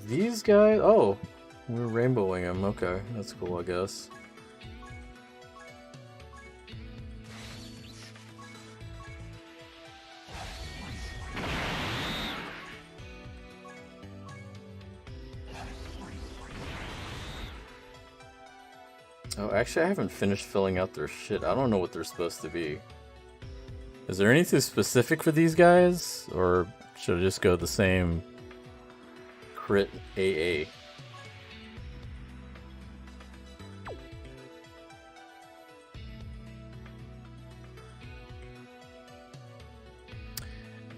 [SPEAKER 1] These guys? Oh, we're rainbowing them. Okay, that's cool, I guess. Oh, actually, I haven't finished filling out their shit. I don't know what they're supposed to be. Is there anything specific for these guys? Or should I just go the same crit AA?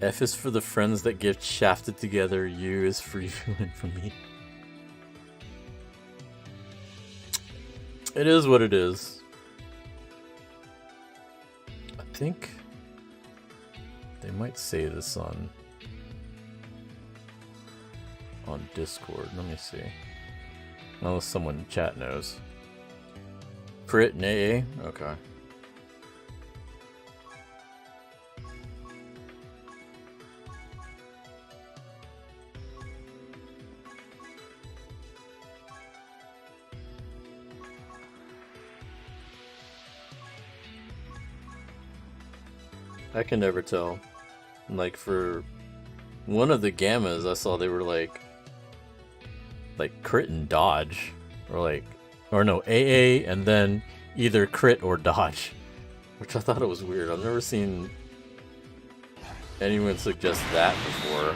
[SPEAKER 1] F is for the friends that get shafted together. U is for you and for me. It is what it is. I think they might say this on Discord. Let me see. Unless someone in chat knows. Crit and AA? Okay. I can never tell. Like for one of the gammas, I saw they were like crit and dodge, or no, AA and then either crit or dodge, which I thought it was weird. I've never seen anyone suggest that before.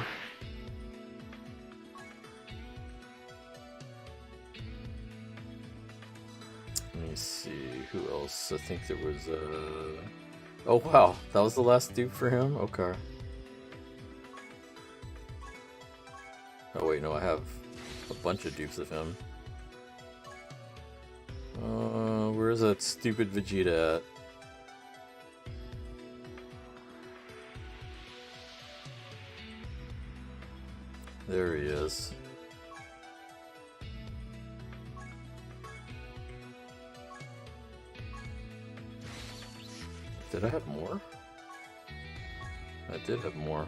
[SPEAKER 1] Let me see who else. I think there was oh wow, that was the last dupe for him? Okay. Oh wait, no, I have a bunch of dupes of him. Where's that stupid Vegeta at? There he is. Did I have more? I did have more.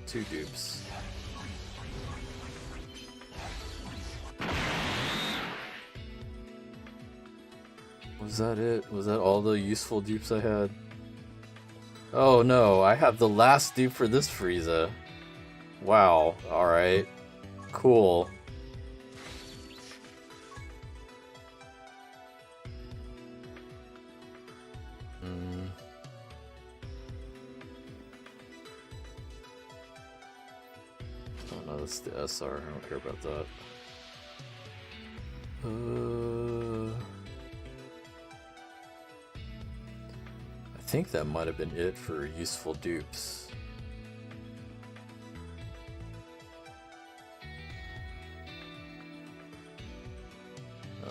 [SPEAKER 1] 2 dupes. Was that it? Was that all the useful dupes I had? Oh no, I have the last dupe for this Frieza. Wow, alright. Cool. Oh no, that's the SR. I don't care about that. I think that might have been it for useful dupes.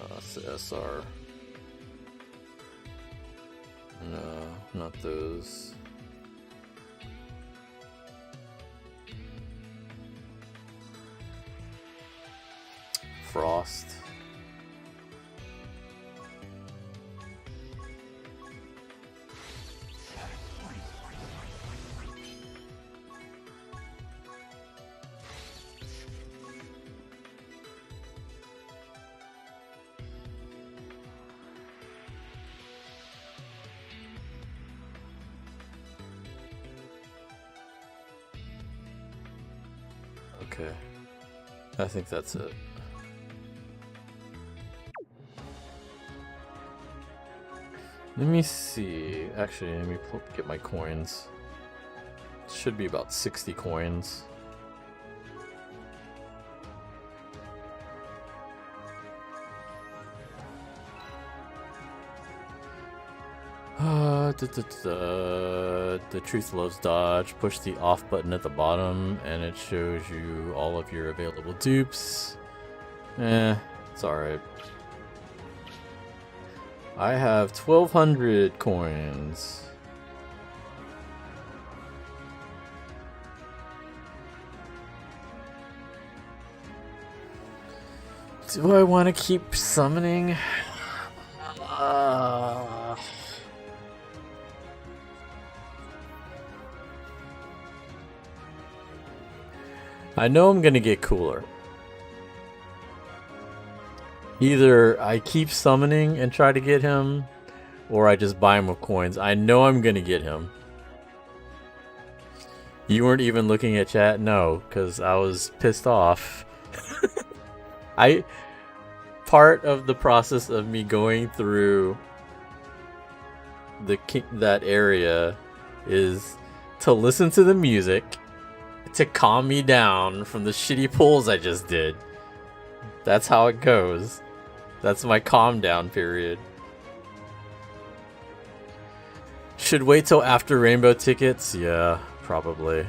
[SPEAKER 1] That's the SR. No, not those. Frost. Okay, I think that's it. Let me see. Actually, let me get my coins. It should be about 60 coins. The truth loves dodge. Push the off button at the bottom and it shows you all of your available dupes. It's alright. I have 1,200 coins. Do I want to keep summoning? I know I'm gonna get cooler. Either I keep summoning and try to get him, or I just buy him with coins. I know I'm gonna get him. You weren't even looking at chat? No, because I was pissed off. Part of the process of me going through that area is to listen to the music to calm me down from the shitty pulls I just did. That's how it goes. That's my calm down period. Should wait till after rainbow tickets? Yeah, probably.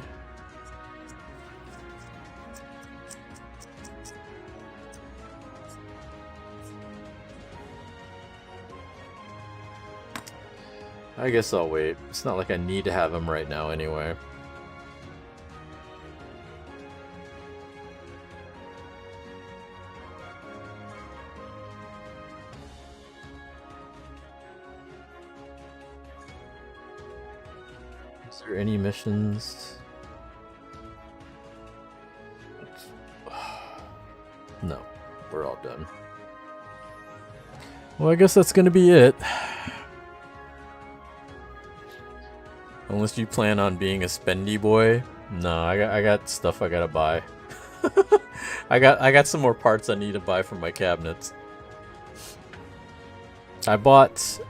[SPEAKER 1] I guess I'll wait. It's not like I need to have him right now anyway. Is there any missions? No, we're all done. Well, I guess that's gonna be it. Unless you plan on being a spendy boy. No, I got stuff I gotta buy. I got some more parts I need to buy for my cabinets. I bought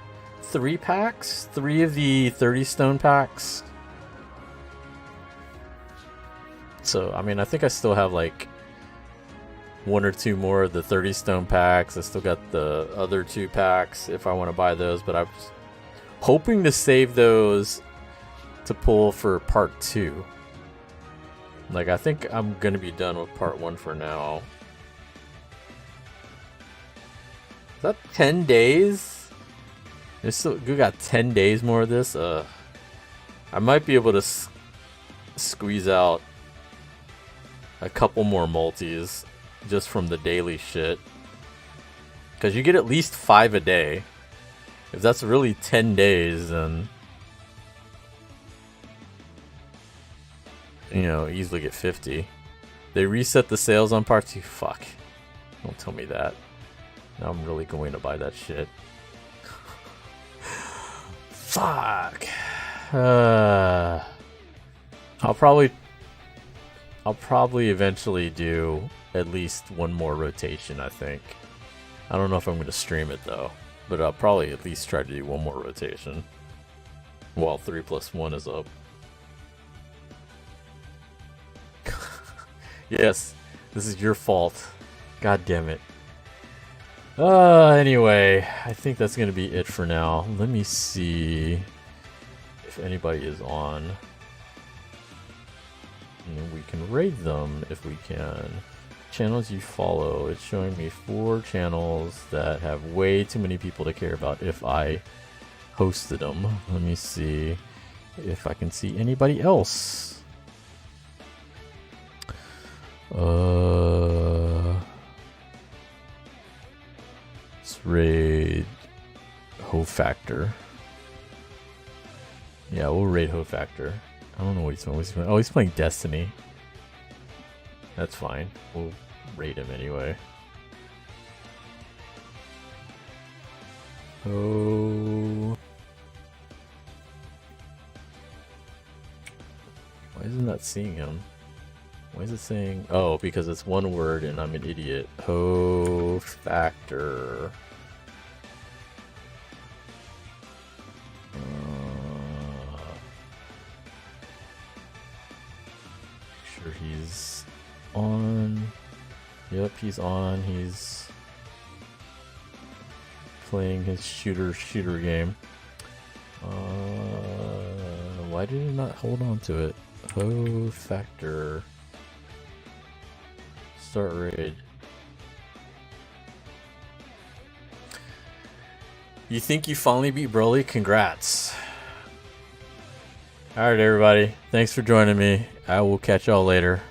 [SPEAKER 1] 3 packs, 3 of the 30 stone packs. So, I mean, I think I still have like 1 or 2 more of the 30 stone packs. I still got the other 2 packs if I want to buy those, but I'm hoping to save those to pull for part 2. Like, I think I'm gonna be done with part 1 for now. Is that 10 days? We got 10 days more of this. I might be able to squeeze out a couple more multis just from the daily shit. Because you get at least 5 a day. If that's really 10 days, then you know, easily get 50. They reset the sales on part 2. Fuck. Don't tell me that. Now I'm really going to buy that shit. Fuck. I'll probably eventually do at least 1 more rotation, I think. I don't know if I'm going to stream it though, but I'll probably at least try to do 1 more rotation while 3+1 is up. Yes, this is your fault. God damn it. Anyway, I think that's gonna be it for now. Let me see if anybody is on. And we can raid them if we can. Channels you follow. It's showing me 4 channels that have way too many people to care about if I hosted them. Let me see if I can see anybody else. Let's raid Ho Factor. Yeah, we'll raid Ho Factor. I don't know what he's playing. Oh, he's playing Destiny. That's fine. We'll raid him anyway. Oh. Why isn't that seeing him? Why is it saying... Oh, because it's 1 word and I'm an idiot. Ho Factor. Sure he's on. Yep, he's on. He's playing his shooter game. Why did it not hold on to it? Ho Factor. Start raid. You think you finally beat Broly? Congrats. Alright everybody, thanks for joining me. I will catch y'all later.